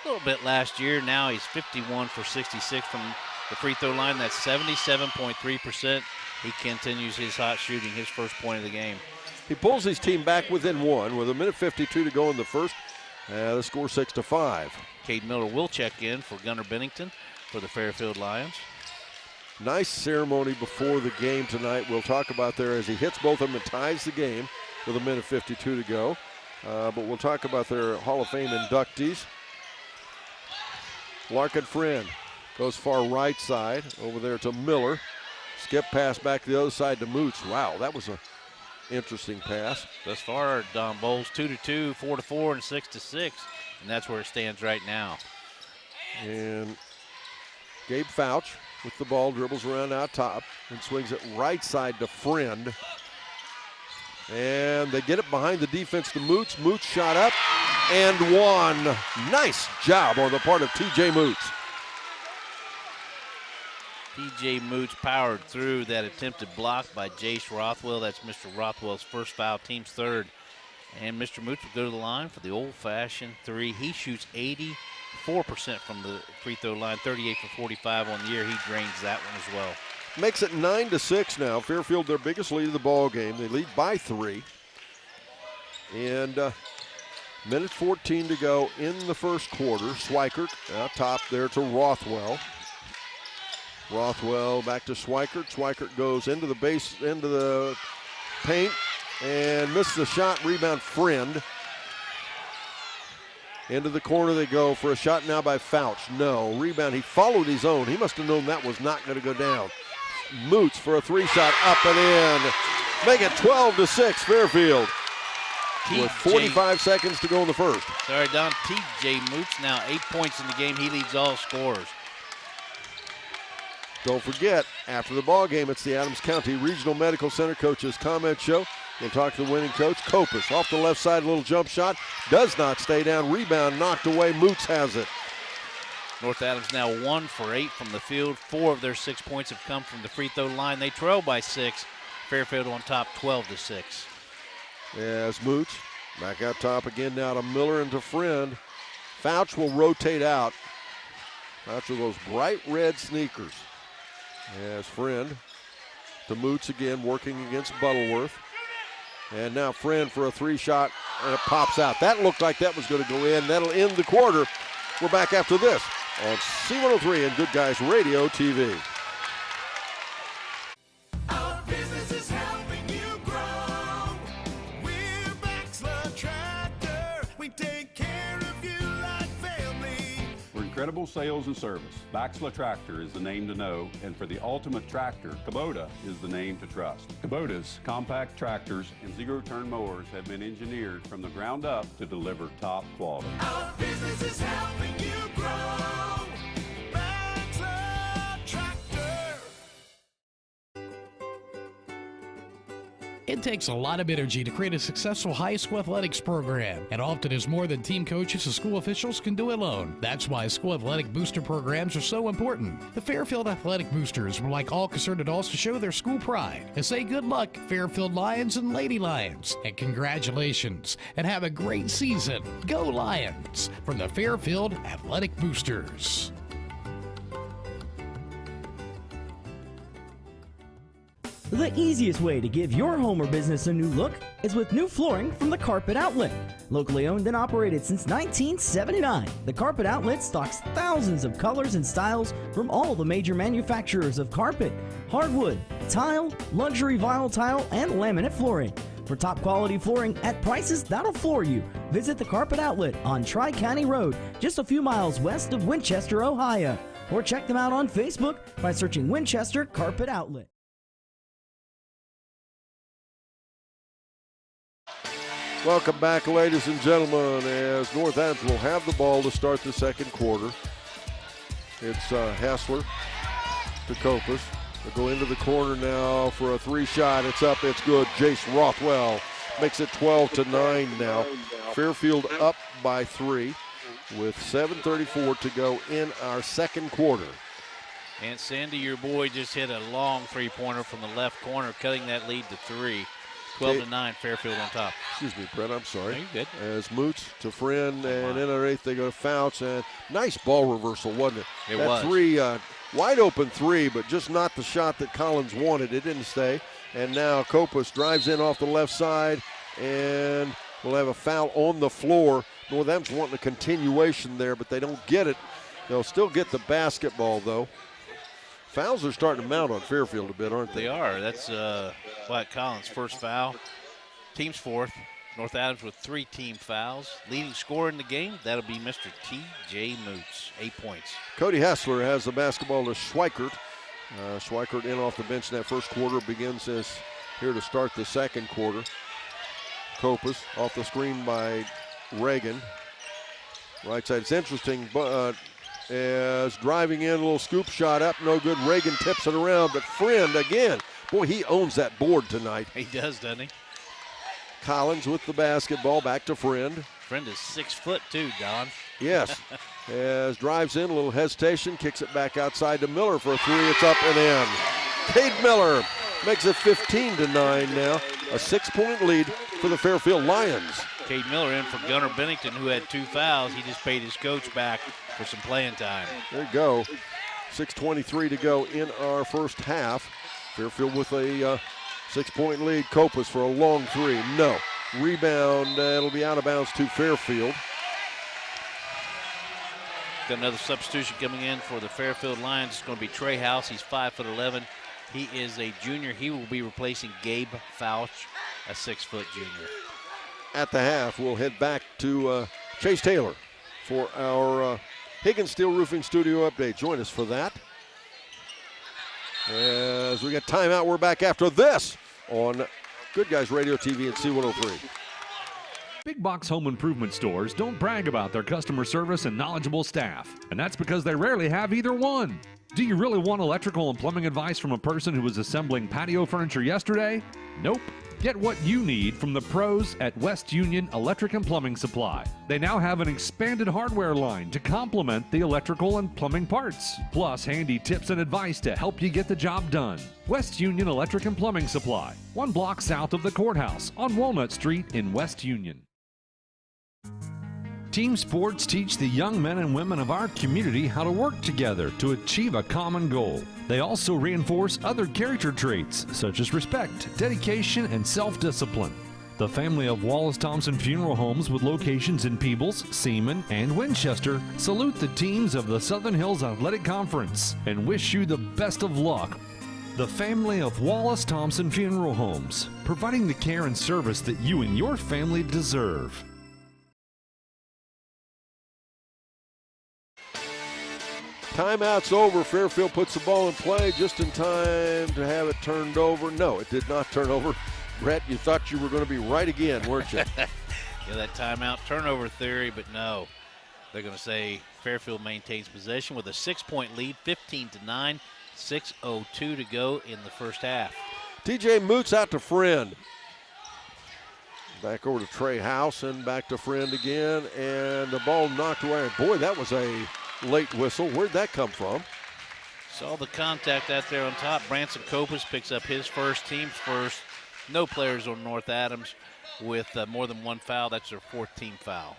a little bit last year. Now he's 51 for 66 from the free throw line. That's 77.3%. He continues his hot shooting, his first point of the game. He pulls his team back within 1 with 1:52 to go in the first. The score 6-5. Cade Miller will check in for Gunnar Bennington for the Fairfield Lions. Nice ceremony before the game tonight. We'll talk about there as he hits both of them and ties the game with 1:52 to go. But we'll talk about their Hall of Fame inductees. Larkin Friend goes far right side over there to Miller. Skip pass back to the other side to Moots. Wow, that was a interesting pass. Thus far, Don Bowles 2-2, 4-4, and 6-6, and that's where it stands right now. And Gabe Fouch with the ball, dribbles around out top and swings it right side to Friend. And they get it behind the defense to Moots. Moots shot up and one. Nice job on the part of TJ Moots. TJ Moots powered through that attempted block by Jace Rothwell. That's Mr. Rothwell's first foul, team's third. And Mr. Moots will go to the line for the old-fashioned 3. He shoots 84% from the free throw line, 38 for 45 on the year. He drains that one as well. Makes it 9-6 now. Fairfield, their biggest lead of the ball game. They lead by 3. And minute 14 to go in the first quarter. Schweikert out top there to Rothwell. Rothwell back to Schweikert. Schweikert goes into the base, into the paint, and misses the shot. Rebound Friend. Into the corner they go for a shot now by Fouch. No, rebound. He followed his own. He must have known that was not going to go down. Moots for a 3-shot up and in. Make it 12-6 Fairfield. With 45 seconds to go in the first. Sorry, Don. TJ Moots now 8 points in the game. He leads all scorers. Don't forget, after the ball game, it's the Adams County Regional Medical Center Coaches Comment Show. We'll talk to the winning coach, Copas. Off the left side, a little jump shot. Does not stay down. Rebound knocked away. Moots has it. North Adams now 1 for 8 from the field. 4 of their 6 points have come from the free throw line. They trail by 6. Fairfield on top 12-6. As Moots Back out top again now to Miller and to Friend. Fouch will rotate out. Fouch with those bright red sneakers. As Friend to Moots again, working against Butterworth. And now Friend for a three-shot, and it pops out. That looked like that was going to go in. That'll end the quarter. We're back after this on C103 and Good Guys Radio TV. Our business is helping you grow. We're Baxler Tractor. We take care of you like family. For incredible sales and service, Baxla Tractor is the name to know, and for the ultimate tractor, Kubota is the name to trust. Kubota's compact tractors and zero-turn mowers have been engineered from the ground up to deliver top quality. Our business is helping you grow. Baxler Tractor. It takes a lot of energy to create a successful high school athletics program, and often is more than team coaches and school officials can do alone. That's why school athletic booster programs are so important. The Fairfield Athletic Boosters would like all concerned adults to show their school pride and say good luck, Fairfield Lions and Lady Lions, and congratulations, and have a great season. Go Lions from the Fairfield Athletic Boosters. The easiest way to give your home or business a new look is with new flooring from the Carpet Outlet. Locally owned and operated since 1979, the Carpet Outlet stocks thousands of colors and styles from all the major manufacturers of carpet, hardwood, tile, luxury vinyl tile, and laminate flooring. For top quality flooring at prices that'll floor you, visit the Carpet Outlet on Tri-County Road, just a few miles west of Winchester, Ohio. Or check them out on Facebook by searching Winchester Carpet Outlet. Welcome back, ladies and gentlemen, as North Adams will have the ball to start the second quarter. It's Hassler to Copas. They'll go into the corner now for a three-shot. It's up, it's good. Jace Rothwell makes it 12-9 now. Fairfield up by 3 with 7:34 to go in our second quarter. And Sandy, your boy, just hit a long three-pointer from the left corner, cutting that lead to 3. 12-9, Fairfield on top. Excuse me, Brett, I'm sorry. No, you're good. As Moots to Friend, and in our eighth they go to Fouts, and nice ball reversal, wasn't it? It that was. Three, wide open three, but just not the shot that Collins wanted. It didn't stay. And now Copas drives in off the left side, and we'll have a foul on the floor. North Adams wanting a continuation there, but they don't get it. They'll still get the basketball, though. Fouls are starting to mount on Fairfield a bit, aren't they? They are. That's Wyatt Collins' first foul. Team's fourth. North Adams with 3 team fouls. Leading scorer in the game, that'll be Mr. T.J. Moots, 8 points. Cody Hassler has the basketball to Schweikert. Schweikert in off the bench in that first quarter, begins as here to start the second quarter. Copas off the screen by Reagan. Right side. It's interesting, but as driving in, a little scoop shot up, no good. Reagan tips it around, but Friend again. Boy, he owns that board tonight. He does, doesn't he? Collins with the basketball, back to Friend. Friend is 6 foot too, Don. Yes. As drives in, a little hesitation, kicks it back outside to Miller for a 3. It's up and in. Cade Miller makes it 15-9 now. A 6-point lead for the Fairfield Lions. Cade Miller in for Gunnar Bennington, who had 2 fouls. He just paid his coach back for some playing time. There you go. 6:23 to go in our first half. Fairfield with a 6-point lead. Copas for a long 3. No. Rebound. It'll be out of bounds to Fairfield. Got another substitution coming in for the Fairfield Lions. It's going to be Trey House. He's 5'11". He is a junior. He will be replacing Gabe Fouch, a 6-foot junior. At the half, we'll head back to Chase Taylor for our Higgins Steel Roofing Studio update. Join us for that. As we get timeout, we're back after this on Good Guys Radio TV and C103. Big box home improvement stores don't brag about their customer service and knowledgeable staff, and that's because they rarely have either one. Do you really want electrical and plumbing advice from a person who was assembling patio furniture yesterday? Nope. Get what you need from the pros at West Union Electric and Plumbing Supply. They now have an expanded hardware line to complement the electrical and plumbing parts, plus handy tips and advice to help you get the job done. West Union Electric and Plumbing Supply, 1 block south of the courthouse on Walnut Street in West Union. Team sports teach the young men and women of our community how to work together to achieve a common goal. They also reinforce other character traits such as respect, dedication, and self-discipline. The family of Wallace Thompson Funeral Homes with locations in Peebles, Seaman, and Winchester salute the teams of the Southern Hills Athletic Conference and wish you the best of luck. The family of Wallace Thompson Funeral Homes, providing the care and service that you and your family deserve. Timeout's over. Fairfield puts the ball in play just in time to have it turned over. No, it did not turn over. Brett, you thought you were going to be right again, weren't you? Yeah, that timeout turnover theory, but no. They're going to say Fairfield maintains possession with a 6-point lead, 15-9, 6:02 to go in the first half. TJ Moots out to Friend. Back over to Trey House and back to Friend again, and the ball knocked away. Boy, that was a late whistle. Where'd that come from? Saw the contact out there on top. Branson Copas picks up his first, team's first. No players on North Adams with more than one foul. That's their 4th team foul.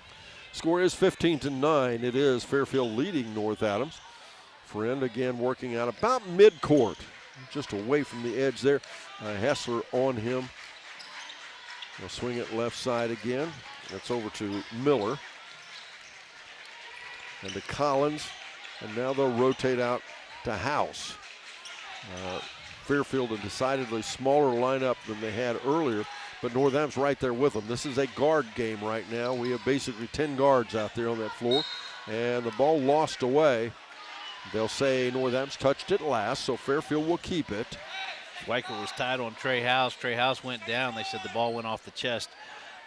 Score is 15-9. It is Fairfield leading North Adams. Friend again working out about midcourt, just away from the edge there. Hessler on him. They'll swing it left side again. That's over to Miller. And to Collins. And now they'll rotate out to House. Fairfield a decidedly smaller lineup than they had earlier, but North Adams right there with them. This is a guard game right now. We have basically 10 guards out there on that floor, and the ball lost away. They'll say North Adams touched it last, so Fairfield will keep it. Schweikert was tied on Trey House. Trey House went down. They said the ball went off the chest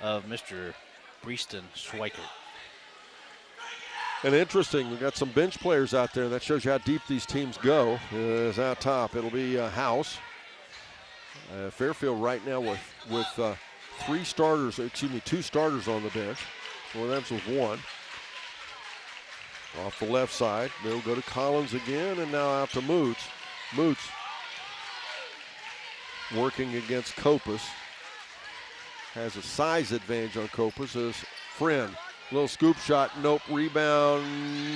of Mr. Breaston Schweikert. And interesting, we've got some bench players out there. That shows you how deep these teams go. Is out top. It'll be House. Fairfield right now with 2 starters on the bench. North Adams with 1. Off the left side, they'll go to Collins again, and now out to Moots. Moots working against Copas. Has a size advantage on Copas as Friend. Little scoop shot, nope, rebound,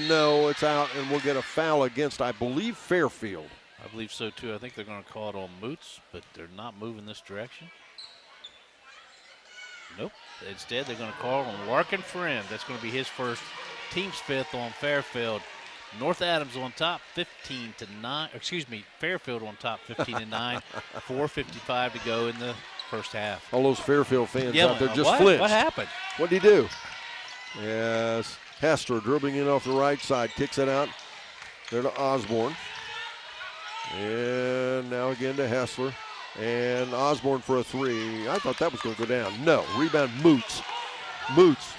no, it's out, and we'll get a foul against, I believe, Fairfield. I believe so, too. I think they're going to call it on Moots, but they're not moving this direction. Nope. Instead, they're going to call it on Larkin Friend. That's going to be his first, team's 5th on Fairfield. North Adams on top, 15-9. Excuse me, Fairfield on top, 15-9. 4:55 to go in the first half. All those Fairfield fans out there just what? flinched. What happened? What did he do? Yes, Hester dribbling in off the right side, kicks it out there to Osborne. And now again to Hessler. And Osborne for a 3. I thought that was going to go down. No, rebound Moots. Moots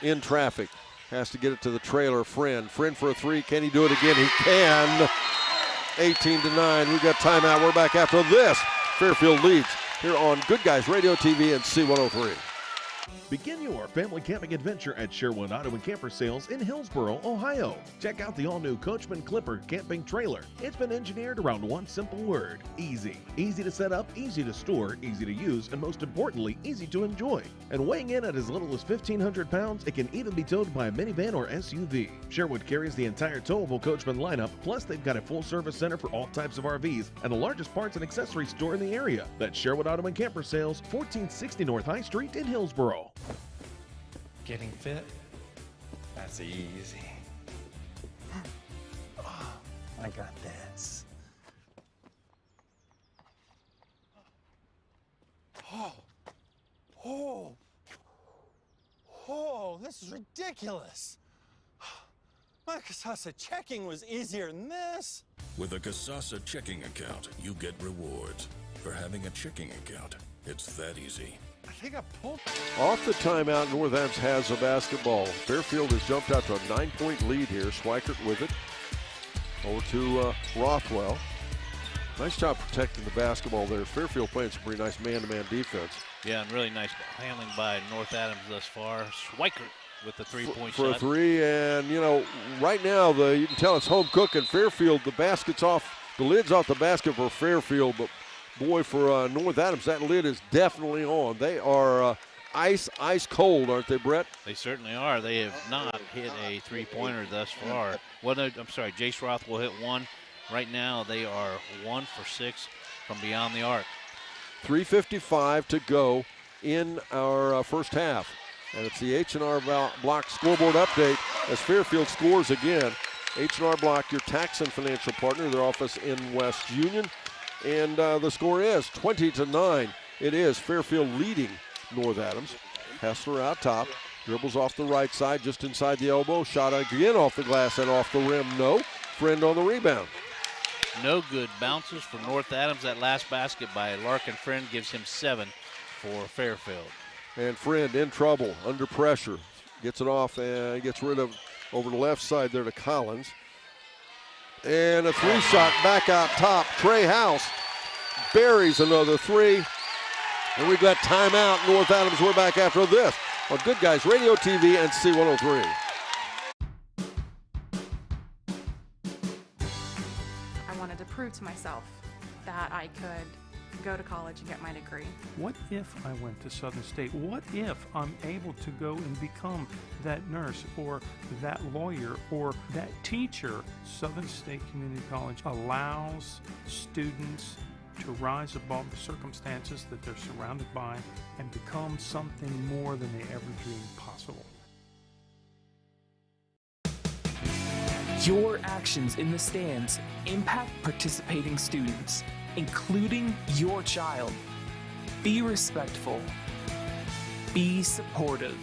in traffic. Has to get it to the trailer, Friend. Friend for a 3. Can he do it again? He can. 18-9. We've got timeout. We're back after this. Fairfield leads here on Good Guys Radio TV and C103. Begin your family camping adventure at Sherwood Auto and Camper Sales in Hillsboro, Ohio. Check out the all-new Coachman Clipper camping trailer. It's been engineered around one simple word: easy. Easy to set up, easy to store, easy to use, and most importantly, easy to enjoy. And weighing in at as little as 1,500 pounds, it can even be towed by a minivan or SUV. Sherwood carries the entire towable Coachman lineup, plus they've got a full-service center for all types of RVs and the largest parts and accessory store in the area. That's Sherwood Auto and Camper Sales, 1460 North High Street in Hillsboro. Getting fit? That's easy. Oh, I got this. Oh, this is ridiculous. My Casasa checking was easier than this. With a Casasa checking account, you get rewards. For having a checking account, it's that easy. I think I pulled. Off the timeout, North Adams has the basketball. Fairfield has jumped out to a 9-point lead here. Schweikert with it. Over to Rothwell. Nice job protecting the basketball there. Fairfield playing some pretty nice man-to-man defense. Yeah, and really nice handling by North Adams thus far. Schweikert with the 3-point for shot. A 3, and you know, right now you can tell it's home cooking. Fairfield, the basket's off, the lid's off the basket for Fairfield, but boy, for North Adams, that lid is definitely on. They are ice cold, aren't they, Brett? They certainly are. They have not hit a three-pointer thus far. Well, no, I'm sorry, Jace Roth will hit one. Right now, they are 1 for 6 from beyond the arc. 3:55 to go in our first half. And it's the H&R Block scoreboard update as Fairfield scores again. H&R Block, your tax and financial partner, their office in West Union. And the score is 20-9. It is Fairfield leading North Adams. Hessler out top, dribbles off the right side, just inside the elbow. Shot again off the glass and off the rim. No. Friend on the rebound. No good. Bounces for North Adams. That last basket by Larkin Friend gives him 7 for Fairfield. And Friend in trouble, under pressure. Gets it off and gets rid of over the left side there to Collins. And a three-shot back out top. Trey House buries another three. And we've got timeout. North Adams, we're back after this on Good Guys Radio TV and C103. I wanted to prove to myself that I could go to college and get my degree. What if I went to Southern State? What if I'm able to go and become that nurse or that lawyer or that teacher? Southern State Community College allows students to rise above the circumstances that they're surrounded by and become something more than they ever dreamed possible. Your actions in the stands impact participating students, including your child. Be respectful. Be supportive.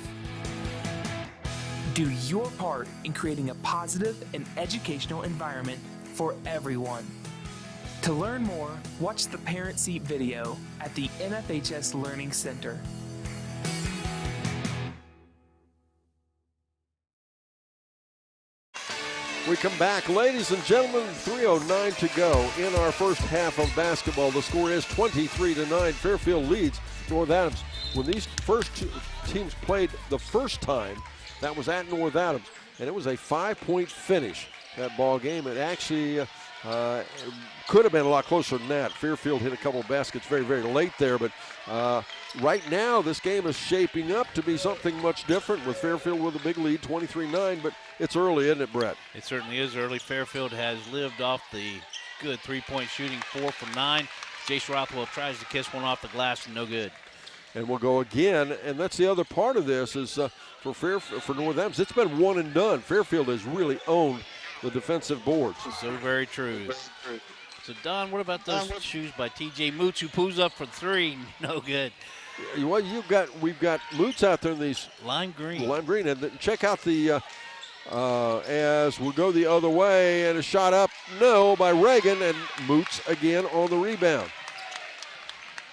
Do your part in creating a positive and educational environment for everyone. To learn more, watch the Parent Seat video at the NFHS Learning Center. We come back, ladies and gentlemen, 3:09 to go in our first half of basketball. The score is 23-9. Fairfield leads North Adams. When these first two teams played the first time, that was at North Adams, and it was a 5-point finish, that ball game. It actually could have been a lot closer than that. Fairfield hit a couple of baskets very, very late there, but right now this game is shaping up to be something much different with Fairfield with a big lead, 23-9, but it's early, isn't it, Brett? It certainly is early. Fairfield has lived off the good three-point shooting, 4 from 9. Jace Rothwell tries to kiss one off the glass and no good. And we'll go again, and that's the other part of this is for North Adams, it's been one and done. Fairfield has really owned the defensive boards. So very true. So, Don, what about those shoes by T.J. Moots, who pulls up for 3? No good. Well, we've got Moots out there in these lime green. And check out the as we go the other way, and a shot up, no, by Reagan, and Moots again on the rebound.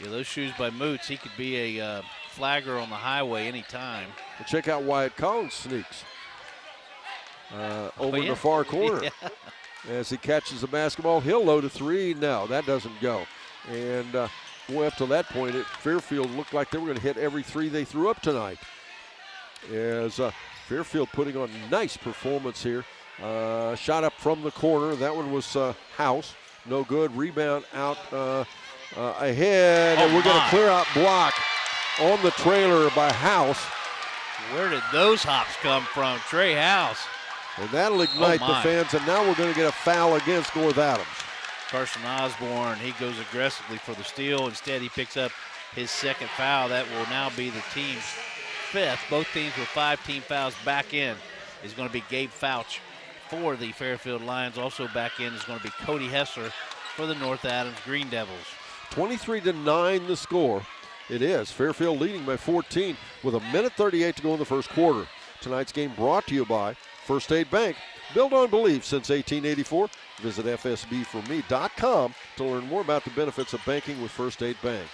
Yeah, those shoes by Moots, he could be a flagger on the highway anytime. And check out Wyatt Collins sneaks over in the far corner. Yeah. As he catches the basketball, he'll load a 3. No, that doesn't go. And boy, up to that point, Fairfield looked like they were going to hit every 3 they threw up tonight. As Fairfield putting on a nice performance here. Shot up from the corner. That one was House. No good. Rebound out ahead. And we're going to clear out block on the trailer by House. Where did those hops come from? Trey House. And that'll ignite the fans, and now we're going to get a foul against North Adams. Carson Osborne, he goes aggressively for the steal. Instead, he picks up his second foul. That will now be the team's 5th. Both teams with 5 team fouls. Back in is going to be Gabe Fouch for the Fairfield Lions. Also back in is going to be Cody Hessler for the North Adams Green Devils. 23-9 the score. It is Fairfield leading by 14 with 1:38 to go in the first quarter. Tonight's game brought to you by First Aid Bank. Built on belief since 1884. Visit fsbforme.com to learn more about the benefits of banking with First Aid Bank.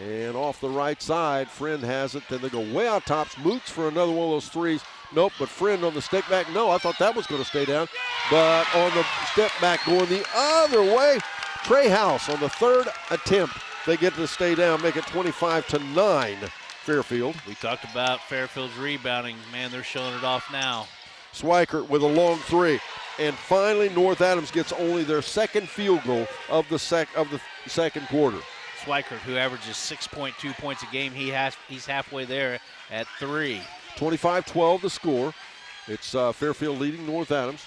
And off the right side, Friend has it. Then they go way out tops. Moots for another one of those 3s. Nope, but Friend on the step back. No, I thought that was going to stay down. But on the step back going the other way, Trey House on the 3rd attempt. They get to stay down, make it 25-9 Fairfield. We talked about Fairfield's rebounding. Man, they're showing it off now. Swikert with a long 3. And finally, North Adams gets only their second field goal of the second quarter. Swikert, who averages 6.2 points a game. He's halfway there at 3. 25-12 the score. It's Fairfield leading North Adams.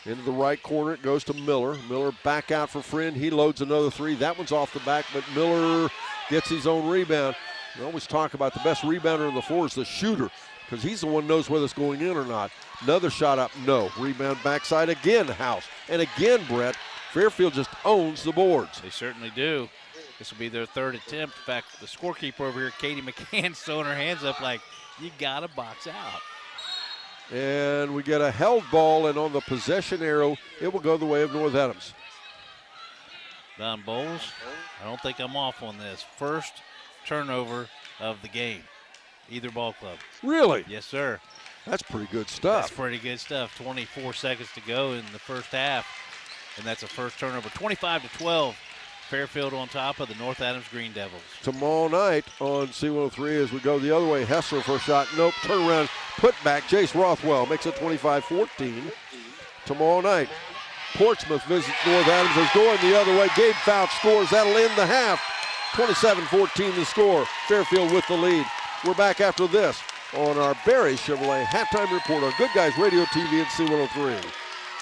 Into the right corner, it goes to Miller. Miller back out for Friend. He loads another 3. That one's off the back, but Miller gets his own rebound. We always talk about the best rebounder on the floor is the shooter, because he's the one who knows whether it's going in or not. Another shot up, no. Rebound backside again, House. And again, Brett, Fairfield just owns the boards. They certainly do. This will be their 3rd attempt. In fact, the scorekeeper over here, Katie McCann's throwing her hands up like, you got to box out. And we get a held ball, and on the possession arrow, it will go the way of North Adams. Don Bowles, I don't think I'm off on this. First turnover of the game, either ball club. Really? Yes, sir. That's pretty good stuff. That's pretty good stuff. 24 seconds to go in the first half, and that's a first turnover. 25-12, Fairfield on top of the North Adams Green Devils. Tomorrow night on C103 as we go the other way, Hessler for a shot. Nope, turn around, put back. Jace Rothwell makes it 25-14. Tomorrow night, Portsmouth visits North Adams. Is going the other way. Gabe Fouch scores. That'll end the half. 27-14 the score. Fairfield with the lead. We're back after this on our Barry Chevrolet halftime report on Good Guys Radio TV and C103.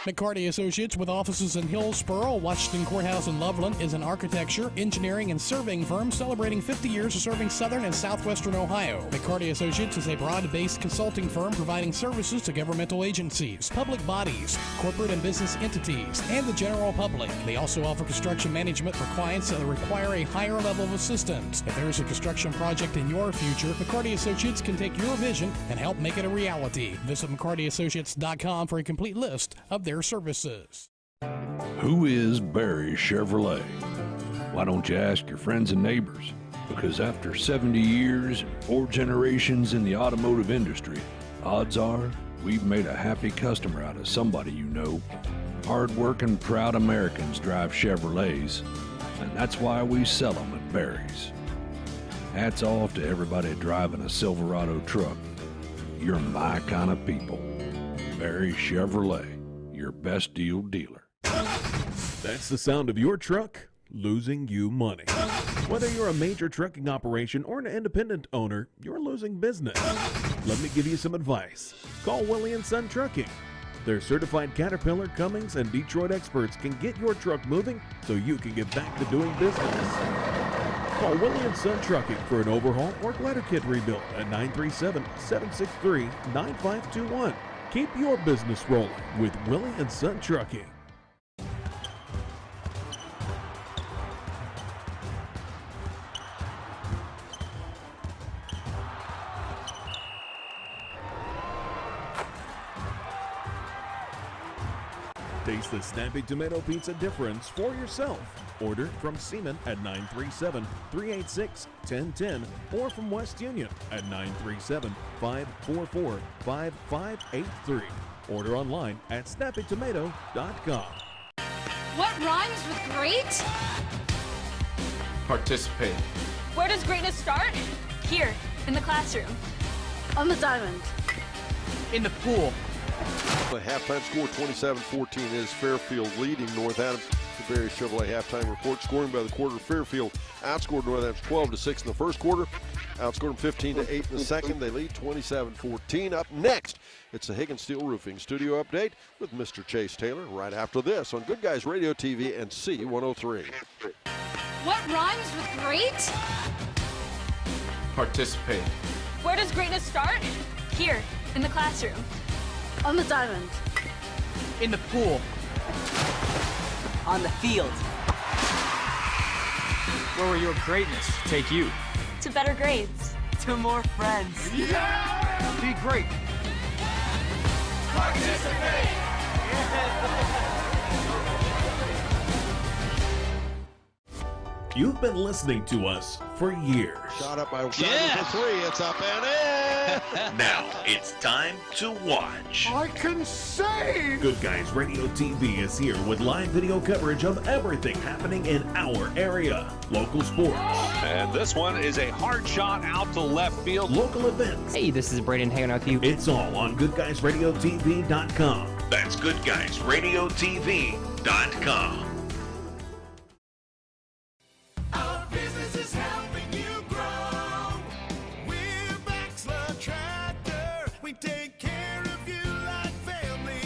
McCarty Associates, with offices in Hillsboro, Washington Courthouse, and Loveland, is an architecture, engineering, and surveying firm celebrating 50 years of serving southern and southwestern Ohio. McCarty Associates is a broad-based consulting firm providing services to governmental agencies, public bodies, corporate and business entities, and the general public. They also offer construction management for clients that require a higher level of assistance. If there is a construction project in your future, McCarty Associates can take your vision and help make it a reality. Visit McCartyAssociates.com for a complete list of their services. Who is Barry Chevrolet? Why don't you ask your friends and neighbors? Because after 70 years, 4 generations in the automotive industry, odds are we've made a happy customer out of somebody you know. Hard-working, proud Americans drive Chevrolets, and that's why we sell them at Barry's. Hats off to everybody driving a Silverado truck. You're my kind of people. Barry Chevrolet, your best deal dealer. That's the sound of your truck losing you money. Whether you're a major trucking operation or an independent owner, you're losing business. Let me give you some advice. Call Willie & Son Trucking. Their certified Caterpillar, Cummins, and Detroit experts can get your truck moving so you can get back to doing business. Call Willie & Son Trucking for an overhaul or glider kit rebuild at 937-763-9521. Keep your business rolling with Willie & Son Trucking. Taste the snappy tomato pizza difference for yourself. Order from Seaman at 937-386-1010 or from West Union at 937-544-5583. Order online at snappytomato.com. What rhymes with great? Participate. Where does greatness start? Here, in the classroom. On the diamond. In the pool. The halftime score 27-14 is Fairfield leading North Adams. The Barry Chevrolet halftime report. Scoring by the quarter, Fairfield outscored North Adams 12-6 in the first quarter. Outscored them 15-8 in the second. They lead 27-14. Up next, it's the Higgins Steel Roofing Studio Update with Mr. Chase Taylor right after this on Good Guys Radio TV and C103. What rhymes with great? Participate. Where does greatness start? Here, in the classroom. On the diamond. In the pool. On the field. Where will your greatness take you? To better grades. To more friends. Yeah! Be great. Participate! You've been listening to us for years. Shot up by O'Connor for 3. It's up and in. Now it's time to watch. I can save! Good Guys Radio TV is here with live video coverage of everything happening in our area. Local sports. And this one is a hard shot out to left field. Local events. Hey, this is Braden hanging out with you. It's all on GoodGuysRadioTV.com. That's GoodGuysRadiotv.com. Our business is We take care of you like family.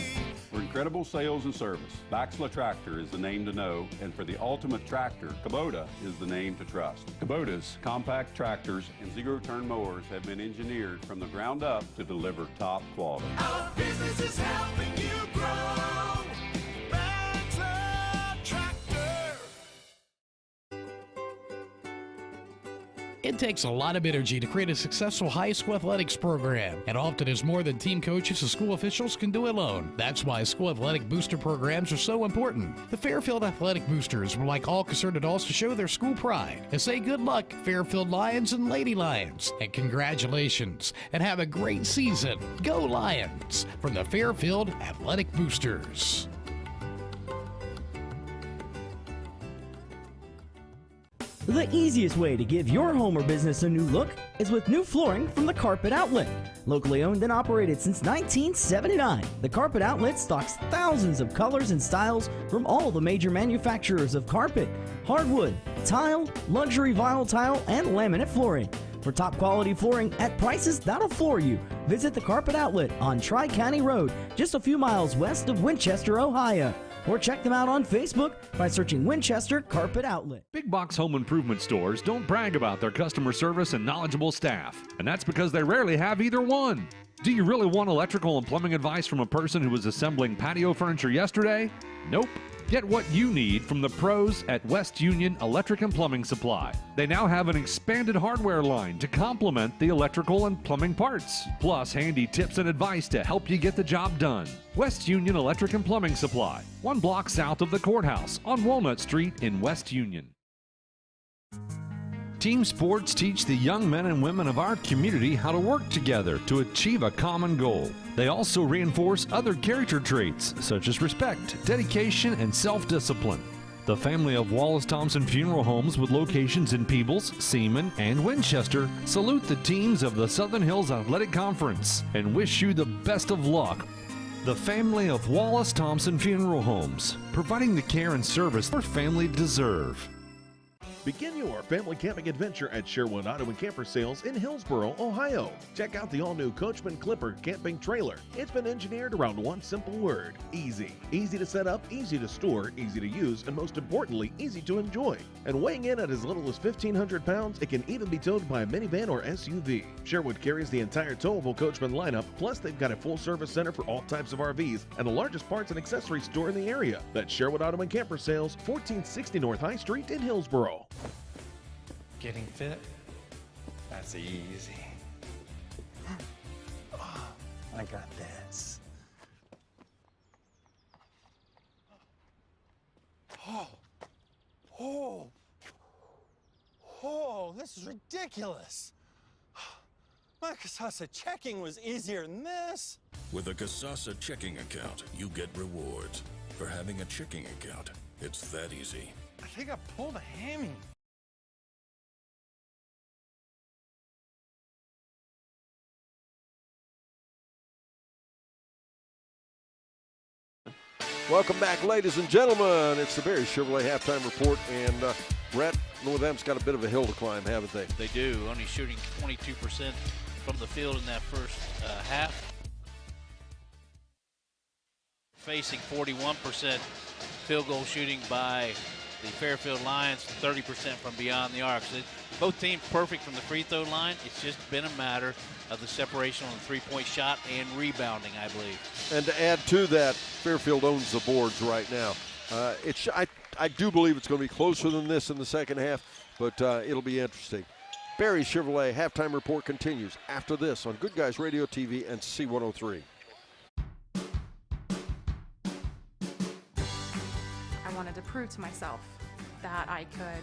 For incredible sales and service, Baxla Tractor is the name to know, and for the ultimate tractor, Kubota is the name to trust. Kubota's compact tractors and zero-turn mowers have been engineered from the ground up to deliver top quality. Our business is helping you grow. Baxla Tractor. It takes a lot of energy to create a successful high school athletics program, and often is more than team coaches and school officials can do alone. That's why school athletic booster programs are so important. The Fairfield Athletic Boosters would like all concerned adults to show their school pride and say good luck, Fairfield Lions and Lady Lions, and congratulations, and have a great season. Go Lions! From the Fairfield Athletic Boosters. The easiest way to give your home or business a new look is with new flooring from the Carpet Outlet. Locally owned and operated since 1979, the Carpet Outlet stocks thousands of colors and styles from all the major manufacturers of carpet, hardwood, tile, luxury vinyl tile, and laminate flooring. For top quality flooring at prices that'll floor you, visit the Carpet Outlet on Tri-County Road, just a few miles west of Winchester, Ohio. Or check them out on Facebook by searching Winchester Carpet Outlet. Big box home improvement stores don't brag about their customer service and knowledgeable staff, and that's because they rarely have either one. Do you really want electrical and plumbing advice from a person who was assembling patio furniture yesterday? Nope. Get what you need from the pros at West Union Electric and Plumbing Supply. They now have an expanded hardware line to complement the electrical and plumbing parts, plus handy tips and advice to help you get the job done. West Union Electric and Plumbing Supply, 1 block south of the courthouse on Walnut Street in West Union. Team sports teach the young men and women of our community how to work together to achieve a common goal. They also reinforce other character traits such as respect, dedication, and self-discipline. The family of Wallace Thompson Funeral Homes with locations in Peebles, Seaman, and Winchester salute the teams of the Southern Hills Athletic Conference and wish you the best of luck. The family of Wallace Thompson Funeral Homes, providing the care and service your family deserve. Begin your family camping adventure at Sherwood Auto and Camper Sales in Hillsboro, Ohio. Check out the all-new Coachman Clipper camping trailer. It's been engineered around one simple word: easy. Easy to set up, easy to store, easy to use, and most importantly, easy to enjoy. And weighing in at as little as 1,500 pounds, it can even be towed by a minivan or SUV. Sherwood carries the entire towable Coachman lineup, plus they've got a full-service center for all types of RVs and the largest parts and accessories store in the area. That's Sherwood Auto and Camper Sales, 1460 North High Street in Hillsboro. Getting fit? That's easy. Oh, I got this. Oh, this is ridiculous. My Casasa checking was easier than this. With a Casasa checking account, you get rewards. For having a checking account, it's that easy. I think I pulled a hammy. Welcome back, ladies and gentlemen. It's the Barry Chevrolet halftime report, and Brett, North M's got a bit of a hill to climb, haven't they? They do, only shooting 22% from the field in that first half. Facing 41% field goal shooting by the Fairfield Lions, 30% from beyond the arc. So both teams perfect from the free throw line. It's just been a matter of the separation on the three-point shot and rebounding, I believe. And to add to that, Fairfield owns the boards right now. I do believe it's going to be closer than this in the second half, but it'll be interesting. Barry Chevrolet halftime report continues after this on Good Guys Radio TV and C103. I wanted to prove to myself that I could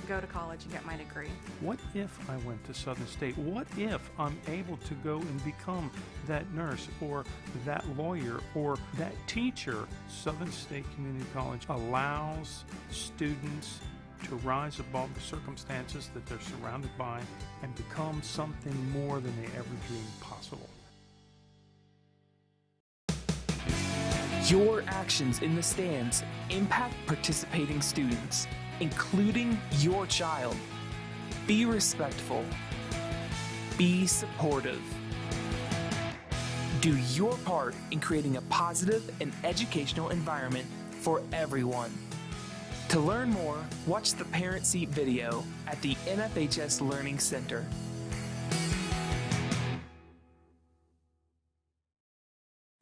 go to college and get my degree. What if I went to Southern State? What if I'm able to go and become that nurse or that lawyer or that teacher? Southern State Community College allows students to rise above the circumstances that they're surrounded by and become something more than they ever dreamed possible. Your actions in the stands impact participating students, including your child. Be respectful. Be supportive. Do your part in creating a positive and educational environment for everyone. To learn more, watch the Parent Seat video at the NFHS Learning Center.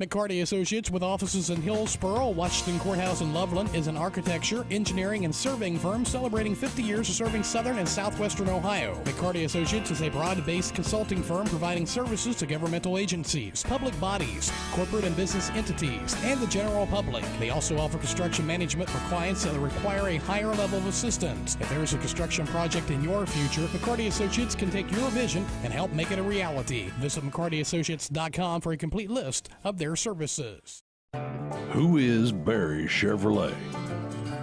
McCarty Associates, with offices in Hillsboro, Washington Courthouse, and Loveland, is an architecture, engineering, and surveying firm celebrating 50 years of serving southern and southwestern Ohio. McCarty Associates is a broad-based consulting firm providing services to governmental agencies, public bodies, corporate and business entities, and the general public. They also offer construction management for clients that require a higher level of assistance. If there is a construction project in your future, McCarty Associates can take your vision and help make it a reality. Visit McCartyAssociates.com for a complete list of their services. Who is Barry Chevrolet?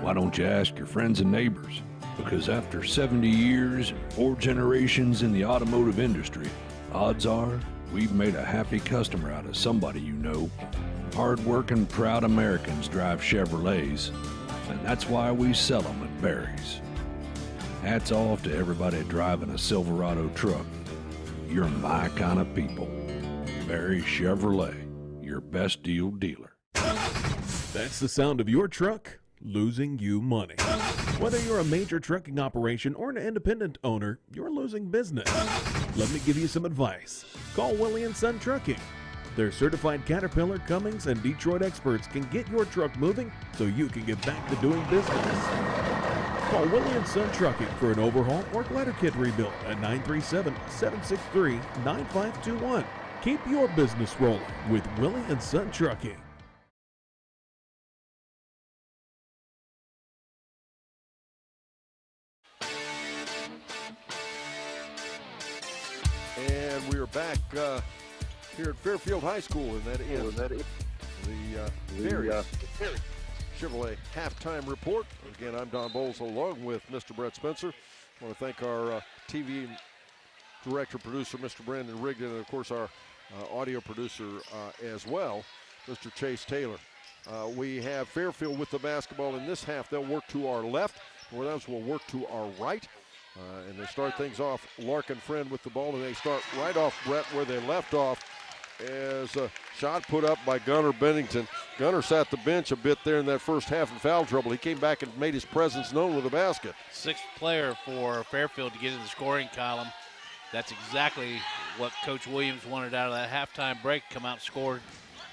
Why don't you ask your friends and neighbors? Because after 70 years and 4 generations in the automotive industry, odds are we've made a happy customer out of somebody you know. Hard-working, proud Americans drive Chevrolets, and that's why we sell them at Barry's. Hats off to everybody driving a Silverado truck. You're my kind of people. Barry Chevrolet, your best deal dealer. That's the sound of your truck losing you money. Whether you're a major trucking operation or an independent owner, you're losing business. Let me give you some advice. Call Willie & Son Trucking. Their certified Caterpillar, Cummins, and Detroit experts can get your truck moving so you can get back to doing business. Call Willie & Son Trucking for an overhaul or glider kit rebuild at 937-763-9521. Keep your business rolling with Willie & Son Trucking. And we are back here at Fairfield High School, and that is the Barry's Chevrolet halftime report. Again, I'm Don Bowles along with Mr. Brett Spencer. I want to thank our TV director, producer, Mr. Brandon Rigdon, and of course our audio producer as well, Mr. Chase Taylor. We have Fairfield with the basketball in this half. They'll work to our left. North Adams will work to our right. And they start things off, Larkin Friend with the ball, and they start right off, Brett, where they left off as a shot put up by Gunnar Bennington. Gunnar sat the bench a bit there in that first half in foul trouble. He came back and made his presence known with a basket. Sixth player for Fairfield to get in the scoring column. That's exactly what Coach Williams wanted out of that halftime break. Come out, scored,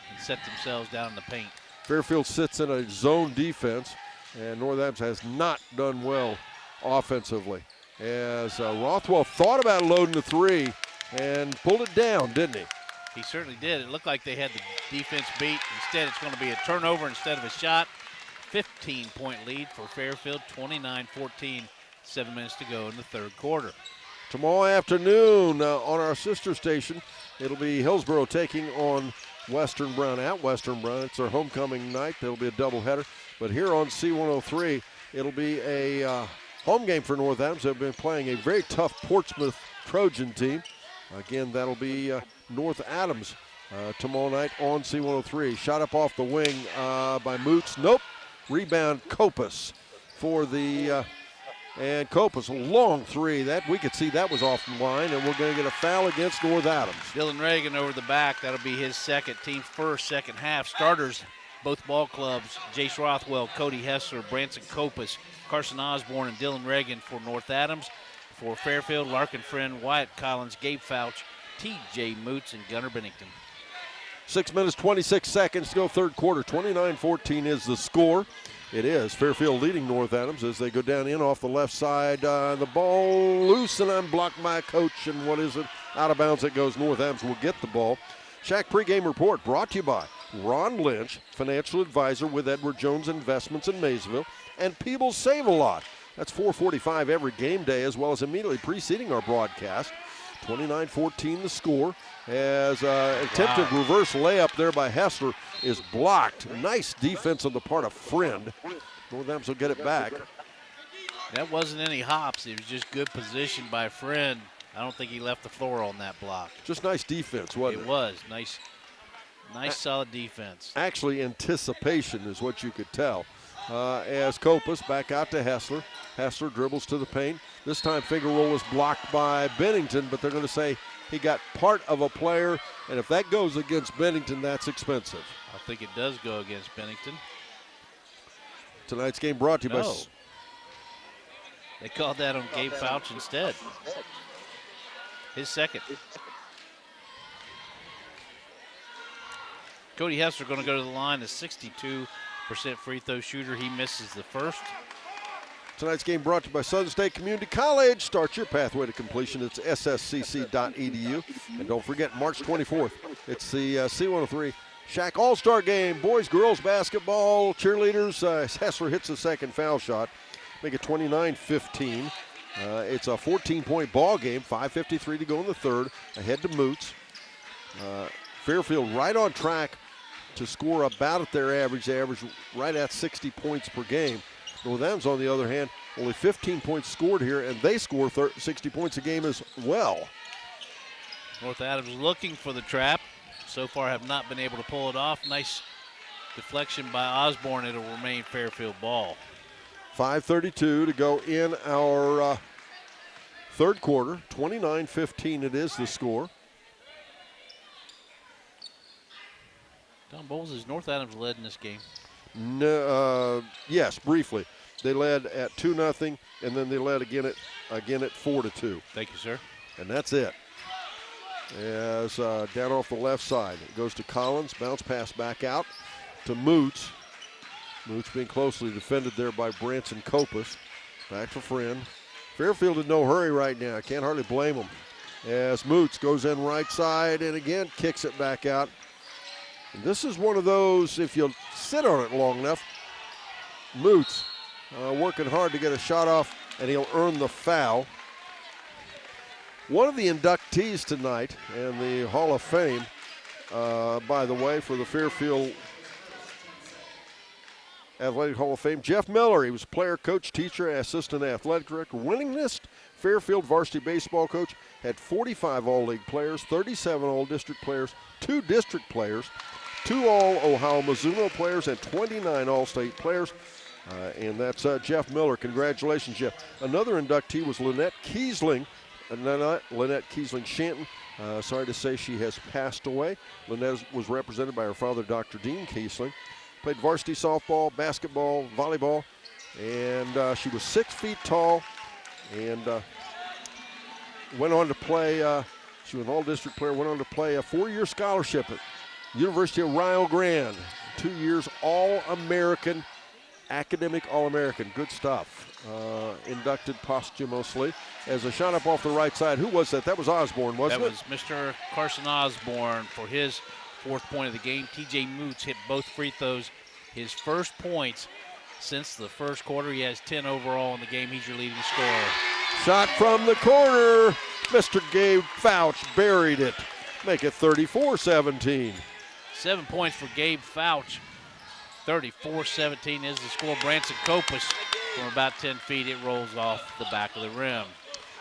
and set themselves down in the paint. Fairfield sits in a zone defense, and North Adams has not done well offensively. As Rothwell thought about loading the three and pulled it down, didn't he? He certainly did. It looked like they had the defense beat. Instead, it's going to be a turnover instead of a shot. 15-point lead for Fairfield, 29-14, 7 minutes to go in the third quarter. Tomorrow afternoon on our sister station, it'll be Hillsboro taking on Western Brown at Western Brown. It's their homecoming night. It'll be a doubleheader. But here on C103, it'll be a home game for North Adams. They've been playing a very tough Portsmouth Trojan team. Again, that'll be North Adams tomorrow night on C103. Shot up off the wing by Moots. Nope. Rebound Kopus for the and Kopus, a long three. That we could see that was off the line, and we're going to get a foul against North Adams. Dylan Reagan over the back. That'll be his second, team first, second half. Starters, both ball clubs, Jace Rothwell, Cody Hessler, Branson Kopus, Carson Osborne, and Dylan Reagan for North Adams. For Fairfield, Larkin Friend, Wyatt Collins, Gabe Fouch, T.J. Moots, and Gunnar Bennington. 6 minutes, 26 seconds to go third quarter. 29-14 is the score. It is Fairfield leading North Adams as they go down in off the left side. The ball loose and unblocked by a coach. And what is it? Out of bounds it goes. North Adams will get the ball. Shack pregame report brought to you by Ron Lynch, financial advisor with Edward Jones Investments in Maysville, and Peebles Save-A-Lot. That's 4:45 every game day, as well as immediately preceding our broadcast. 29-14 the score, as attempted reverse layup there by Hessler is blocked. Nice defense on the part of Friend. North Adams will get it back. That wasn't any hops. It was just good position by Friend. I don't think he left the floor on that block. Just nice defense, wasn't it? It was. Nice solid defense. Actually, anticipation is what you could tell. as Kopus back out to Hessler. Hessler dribbles to the paint. This time finger roll is blocked by Bennington, but they're going to say he got part of a player, and if that goes against Bennington, that's expensive. I think it does go against Bennington. Tonight's game brought to you by... They called that on Gabe Fouch instead. His second. Cody Hessler going to go to the line, a 62% free throw shooter. He misses the first. Tonight's game brought to you by Southern State Community College. Start your pathway to completion. It's sscc.edu. And don't forget, March 24th, it's the C103 Shack All-Star Game. Boys, girls, basketball, cheerleaders. Hessler hits the second foul shot. Make it 29-15. It's a 14-point ball game. 5:53 to go in the third. Ahead to Moots. Fairfield right on track to score about at their average. They average right at 60 points per game. North Adams, on the other hand, only 15 points scored here, and they score 60 points a game as well. North Adams looking for the trap. So far have not been able to pull it off. Nice deflection by Osborne. It'll remain Fairfield ball. 5:32 to go in our third quarter. 29-15 it is the score. Don Bowles, is North Adams led in this game? No, yes, briefly. They led at 2-0, and then they led again at 4-2. Thank you, sir. And that's it. As down off the left side, it goes to Collins, bounce pass back out to Moots. Moots being closely defended there by Branson Kopus. Back to Friend. Fairfield in no hurry right now. Can't hardly blame them. As Moots goes in right side and again kicks it back out. And this is one of those, if you sit on it long enough, Moots working hard to get a shot off, and he'll earn the foul. One of the inductees tonight in the Hall of Fame, by the way, for the Fairfield Athletic Hall of Fame, Jeff Miller. He was player, coach, teacher, assistant athletic director, winningest Fairfield varsity baseball coach, had 45 all-league players, 37 all-district players, 2 district players, 2 all-Ohio Mizuno players, and 29 all-state players. And that's Jeff Miller. Congratulations, Jeff. Another inductee was Lynette Kiesling. Lynette Kiesling Shanton. Sorry to say she has passed away. Lynette was represented by her father, Dr. Dean Kiesling. Played varsity softball, basketball, volleyball, and she was 6 feet tall and went on to play, she was an all-district player, went on to play a 4-year scholarship at University of Rio Grande. 2 years All-American, academic All-American. Good stuff. Inducted posthumously. As a shot up off the right side, who was that? That was Osborne, wasn't it? That was Mr. Carson Osborne for his 4th point of the game. TJ Moots hit both free throws. His first points since the first quarter. He has 10 overall in the game. He's your leading scorer. Shot from the corner. Mr. Gabe Fouch buried it. Make it 34-17. 7 points for Gabe Fouch. 34-17 is the score. Branson Kopus from about 10 feet. It rolls off the back of the rim.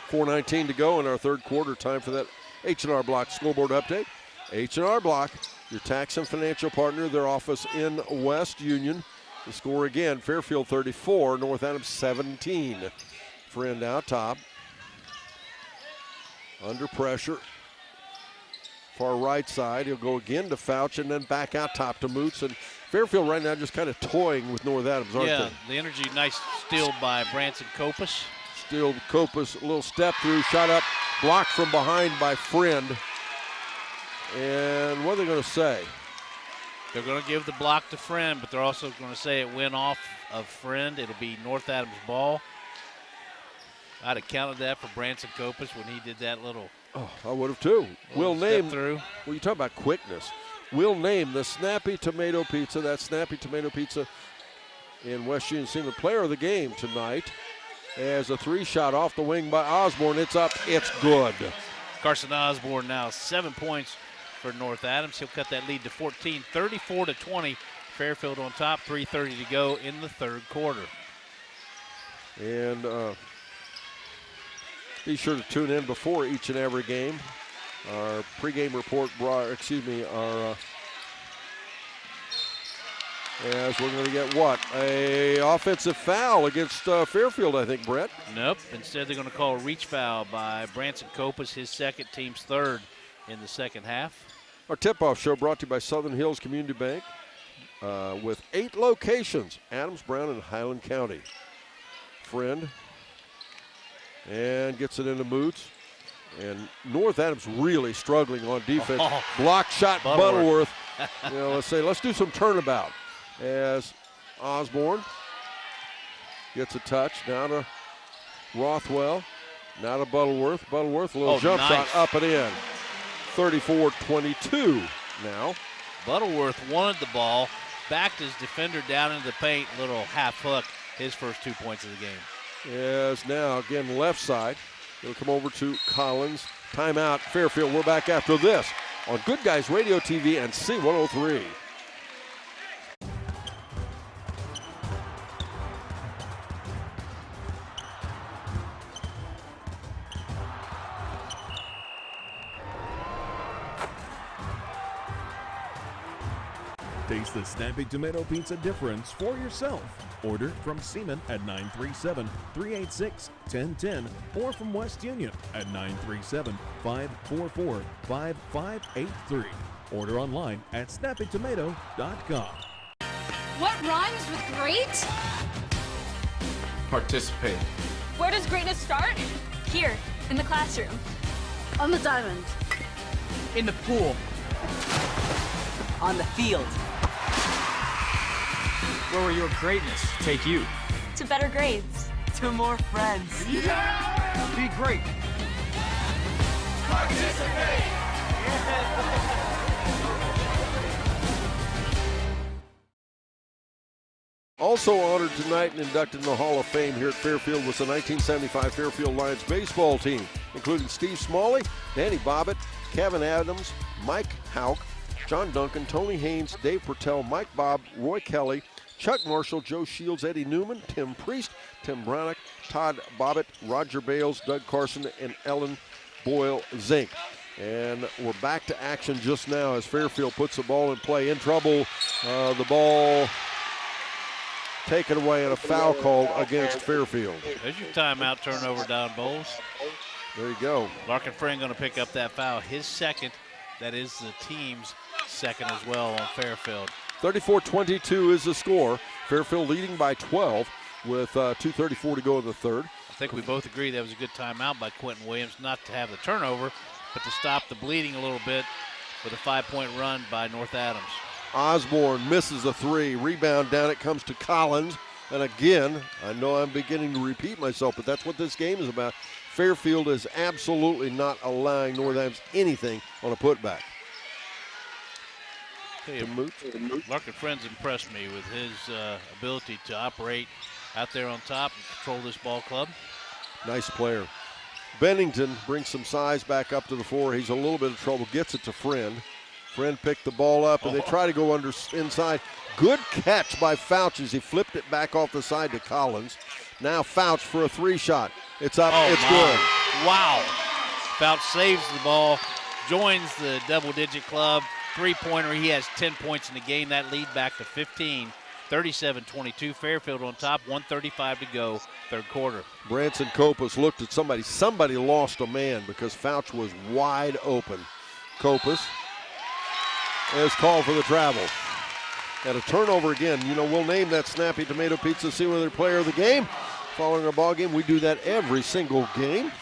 4:19 to go in our third quarter. Time for that H&R Block scoreboard update. H&R Block, your tax and financial partner, their office in West Union. The score again, Fairfield 34, North Adams 17. Friend out top. Under pressure. Far right side, he'll go again to Fouch and then back out top to Moots. And Fairfield right now just kind of toying with North Adams, aren't they? Yeah, the energy, nice steal by Branson Kopus. Steal Kopus, a little step through, shot up, blocked from behind by Friend. And what are they going to say? They're going to give the block to Friend, but they're also going to say it went off of Friend. It'll be North Adams ball. I'd have counted that for Branson Kopus when he did that little. Oh, I would have too. We'll name through. Well, you talk about quickness. We'll name the Snappy Tomato Pizza. That Snappy Tomato Pizza in West Union Senior Player of the Game tonight. As a 3-shot off the wing by Osborne. It's up. It's good. Carson Osborne now 7 points for North Adams. He'll cut that lead to 14, 34-20. Fairfield on top, 3:30 to go in the third quarter. And be sure to tune in before each and every game. Our pregame report brought, our As we're going to get what? A offensive foul against Fairfield, I think, Brett. Nope. Instead, they're going to call a reach foul by Branson Copas, his second, team's third in the second half. Our tip-off show brought to you by Southern Hills Community Bank with 8 locations, Adams, Brown, and Highland County. Friend. And gets it into Moots. And North Adams really struggling on defense. Block shot, Butterworth. Let's do some turnabout. As Osborne gets a touch. Now to Rothwell. Now to Butterworth. Butterworth, a little jump shot up and in. 34-22 now. Butterworth wanted the ball, backed his defender down into the paint, little half hook, his first 2 points of the game. As now, again, left side. It'll come over to Collins. Timeout, Fairfield. We're back after this on Good Guys Radio TV and C103. Taste the Snappy Tomato Pizza difference for yourself. Order from Seaman at 937-386-1010 or from West Union at 937-544-5583. Order online at snappytomato.com. What rhymes with great? Participate. Where does greatness start? Here, in the classroom. On the diamond. In the pool. On the field. Where will your greatness take you? To better grades. To more friends. Yeah! Be great. Participate! Also honored tonight and inducted in the Hall of Fame here at Fairfield was the 1975 Fairfield Lions baseball team, including Steve Smalley, Danny Bobbitt, Kevin Adams, Mike Hauk, John Duncan, Tony Haynes, Dave Pertell, Mike Bobb, Roy Kelly, Chuck Marshall, Joe Shields, Eddie Newman, Tim Priest, Tim Bronick, Todd Bobbitt, Roger Bales, Doug Carson, and Ellen Boyle Zink. And we're back to action just now as Fairfield puts the ball in play. In trouble, the ball taken away and a foul called against Fairfield. There's your timeout turnover, Don Bowles. There you go. Larkin Friend going to pick up that foul, his second. That is the team's second as well on Fairfield. 34-22 is the score. Fairfield leading by 12 with 2:34 to go in the third. I think we both agree that was a good timeout by Quentin Williams, not to have the turnover, but to stop the bleeding a little bit with a 5-point run by North Adams. Osborne misses a three. Rebound down, it comes to Collins. And again, I know I'm beginning to repeat myself, but that's what this game is about. Fairfield is absolutely not allowing North Adams anything on a putback. Larkin Friends impressed me with his ability to operate out there on top and control this ball club. Nice player. Bennington brings some size back up to the floor. He's a little bit of trouble, gets it to Friend. Friend picked the ball up, and they try to go inside. Good catch by Fouch as he flipped it back off the side to Collins. Now Fouch for a three shot. It's up, it's good. Wow. Fouch saves the ball, joins the double-digit club. Three-pointer, he has 10 points in the game. That lead back to 15, 37-22. Fairfield on top, 1:35 to go, third quarter. Branson Copas looked at somebody. Somebody lost a man because Fouch was wide open. Copas is called for the travel. At a turnover again. You know, we'll name that Snappy Tomato Pizza See-Whether Player of the Game. Following our ball game, we do that every single game.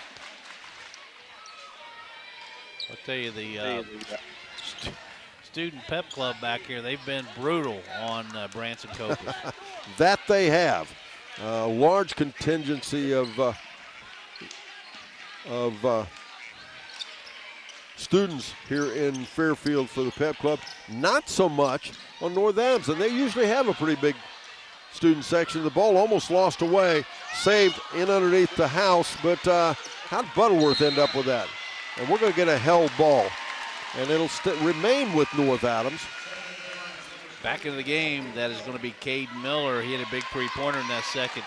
I'll tell you, the student pep club back here, they've been brutal on Branson Copas. That they have. A large contingency of students here in Fairfield for the pep club. Not so much on North Adams, and they usually have a pretty big student section. The ball almost lost away, saved in underneath the house, but how'd Butterworth end up with that? And we're going to get a held ball, and it'll remain with North Adams. Back into the game, that is going to be Cade Miller. He had a big three-pointer in that second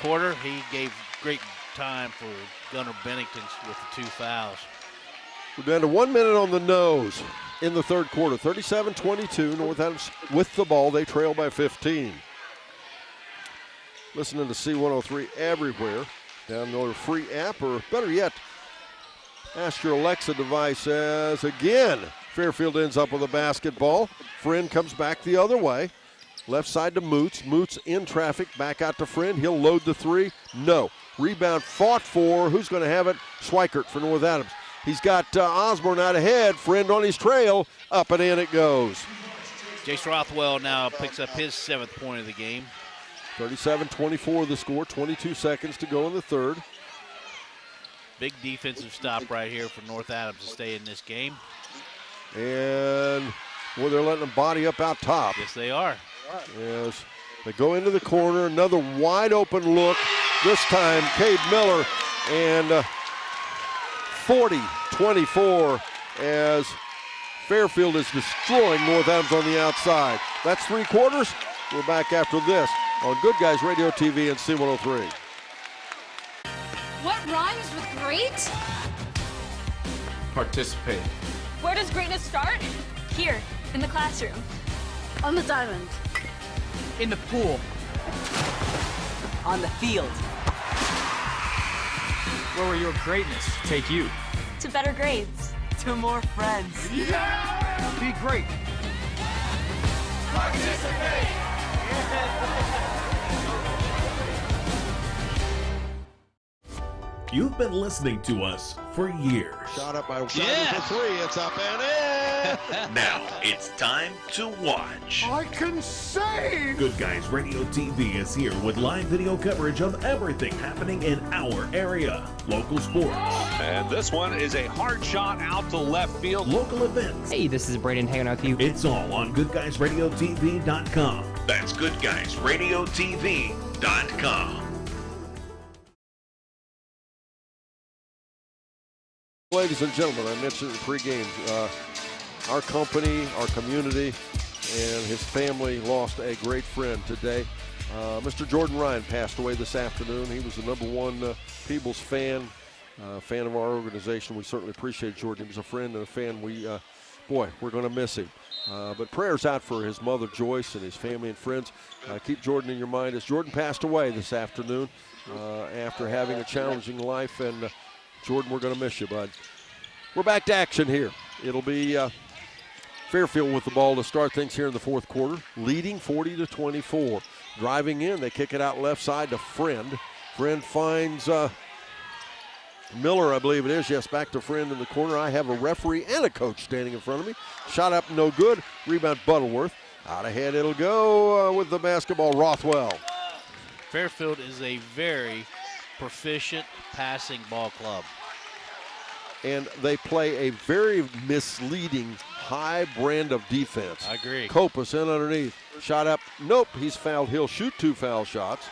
quarter. He gave great time for Gunnar Bennington with the two fouls. We're down to 1 minute on the nose. in the third quarter. 37-22, North Adams with the ball. They trail by 15. Listening to C103 everywhere. Download a free app, or better yet, ask your Alexa device. As again, Fairfield ends up with a basketball. Friend comes back the other way. Left side to Moots. Moots in traffic, back out to Friend. He'll load the three. No. Rebound fought for. Who's going to have it? Schweikert for North Adams. He's got Osborne out ahead. Friend on his trail. Up and in it goes. Jace Rothwell now picks up his 7th point of the game. 37-24 the score. 22 seconds to go in the third. Big defensive stop right here for North Adams to stay in this game. And, boy, they're letting them body up out top. Yes, they are. Yes. They go into the corner. Another wide open look. This time, Cade Miller. And 40-24 as Fairfield is destroying North Adams on the outside. That's 3 quarters. We're back after this on Good Guys Radio TV and C103. What rhymes with great? Participate. Where does greatness start? Here, in the classroom. On the diamond. In the pool. On the field. Where will your greatness take you? To better grades. To more friends. Yeah! Be great. Participate! You've been listening to us for years. Shot up by for 3. It's up and in. Now it's time to watch. I can save! Good Guys Radio TV is here with live video coverage of everything happening in our area. Local sports. And this one is a hard shot out to left field. Local events. Hey, this is Braden hanging out with you. It's all on GoodGuysRadioTV.com. That's GoodGuysRadiotv.com. Ladies and gentlemen, I mentioned in pregame, our company, our community, and his family lost a great friend today. Mr. Jordan Ryan passed away this afternoon. He was the #1 Peebles fan, fan of our organization. We certainly appreciate Jordan. He was a friend and a fan. Boy, we're going to miss him. But prayers out for his mother, Joyce, and his family and friends. Keep Jordan in your mind as Jordan passed away this afternoon after having a challenging life. And Jordan, we're going to miss you, bud. We're back to action here. It'll be Fairfield with the ball to start things here in the fourth quarter, leading 40-24. Driving in, they kick it out left side to Friend. Friend finds Miller, I believe it is. Yes, back to Friend in the corner. I have a referee and a coach standing in front of me. Shot up, no good. Rebound, Butterworth. Out ahead it'll go with the basketball, Rothwell. Fairfield is a very proficient passing ball club. And they play a very misleading high brand of defense. I agree. Kopus in underneath. Shot up. Nope, he's fouled. He'll shoot 2 foul shots.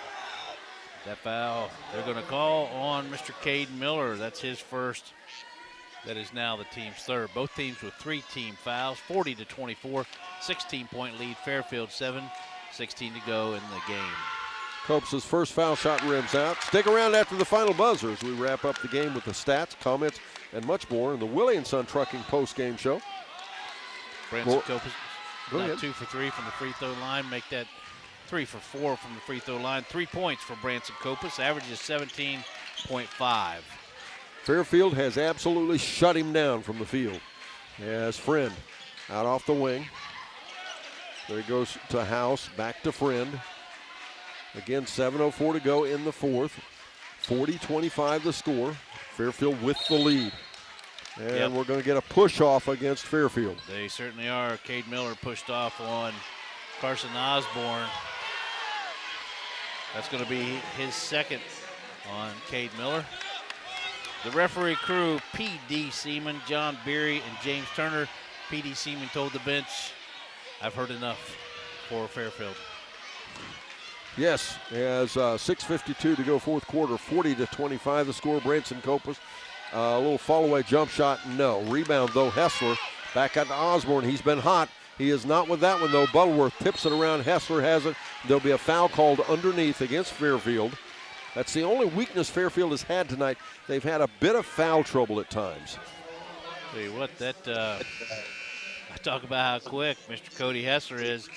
That foul, they're going to call on Mr. Cade Miller. That's his first. That is now the team's third. Both teams with 3 team fouls, 40-24, 16-point lead. Fairfield 7, 16 to go in the game. Kopus' first foul shot rims out. Stick around after the final buzzer as we wrap up the game with the stats, comments, and much more in the Willie & Son Trucking post-game show. Branson Kopus now 2 for 3 from the free throw line. Make that 3 for 4 from the free throw line. 3 points for Branson Kopus. Average is 17.5. Fairfield has absolutely shut him down from the field. As Friend out off the wing. There he goes to House, back to Friend. Again, 7:04 to go in the fourth. 40-25 the score. Fairfield with the lead. And we're going to get a push-off against Fairfield. They certainly are. Cade Miller pushed off on Carson Osborne. That's going to be his second on Cade Miller. The referee crew, P.D. Seaman, John Beery, and James Turner. P.D. Seaman told the bench, I've heard enough for Fairfield. Yes, as 6:52 to go fourth quarter, 40-25 the score. Branson Kopus, a little fall-away jump shot, no. Rebound, though, Hessler. Back out to Osborne. He's been hot. He is not with that one, though. Butterworth tips it around. Hessler has it. There'll be a foul called underneath against Fairfield. That's the only weakness Fairfield has had tonight. They've had a bit of foul trouble at times. Tell you what, I talk about how quick Mr. Cody Hessler is.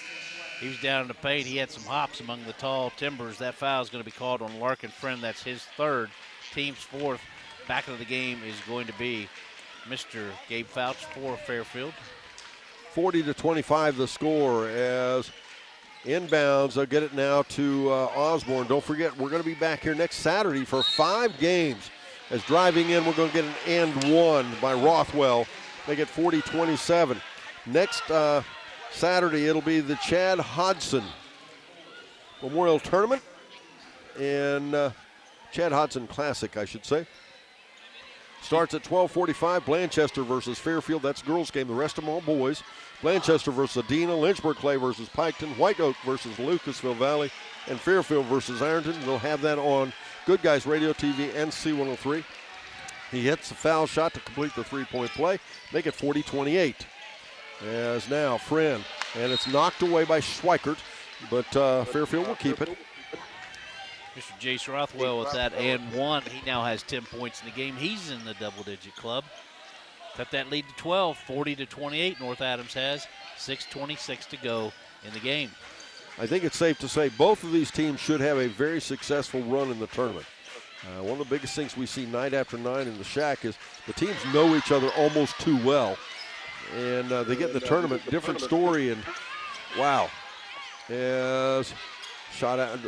He was down in the paint. He had some hops among the tall timbers. That foul is going to be called on Larkin Friend. That's his third, team's fourth. Back of the game is going to be Mr. Gabe Fouch for Fairfield. 40-25 the score as inbounds. They'll get it now to Osborne. Don't forget, we're going to be back here next Saturday for 5 games. As driving in, we're going to get an and one by Rothwell. Make it 40-27. Next Saturday, it'll be the Chad Hodson Memorial Tournament and Chad Hodson Classic, I should say. Starts at 12:45. Blanchester versus Fairfield. That's girls' game. The rest of them all boys. Blanchester versus Adena. Lynchburg Clay versus Piketon. White Oak versus Lucasville Valley. And Fairfield versus Ironton. We'll have that on Good Guys Radio TV and C103. He hits the foul shot to complete the three-point play. Make it 40-28. As now Friend. And it's knocked away by Schweikert. But Fairfield will keep it. Mr. Jace Rothwell with that and one. He now has 10 points in the game. He's in the double-digit club. Cut that lead to 12, 40-28. North Adams has 6:26 to go in the game. I think it's safe to say both of these teams should have a very successful run in the tournament. One of the biggest things we see night after night in the Shack is the teams know each other almost too well. And they get in the tournament, different story, and wow. As shot out,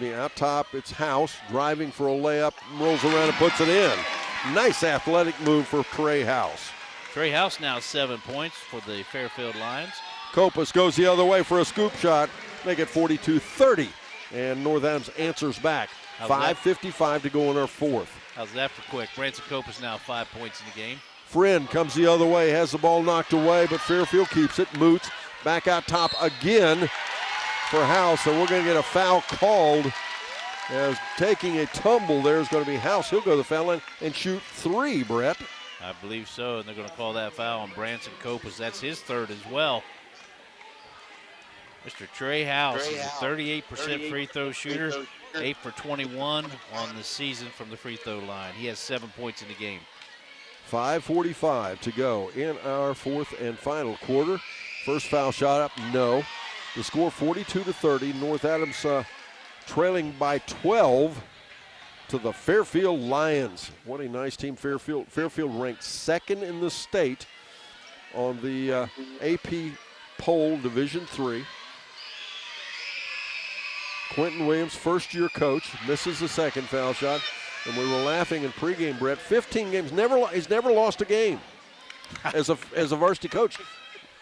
out top, it's House driving for a layup, rolls around and puts it in. Nice athletic move for Trey House. Trey House now 7 points for the Fairfield Lions. Kopus goes the other way for a scoop shot, make it 42-30. And North Adams answers back. 5:55 to go in our fourth. How's that for quick? Branson Kopus now 5 points in the game. Friend comes the other way, has the ball knocked away, but Fairfield keeps it. Moots back out top again for House, so we're going to get a foul called. As taking a tumble there is going to be House. He'll go to the foul line and shoot 3, Brett. I believe so, and they're going to call that foul on Branson Kopus. That's his third as well. Mr. Trey House is a 38% free throw shooter, 8 for 21 on the season from the free throw line. He has 7 points in the game. 5:45 to go in our fourth and final quarter. First foul shot up, no. The score 42-30. North Adams trailing by 12 to the Fairfield Lions. What a nice team, Fairfield. Fairfield ranked second in the state on the AP poll, Division III. Quentin Williams, first-year coach, misses the second foul shot. And we were laughing in pregame, Brett. 15 games, he's never lost a game as a varsity coach.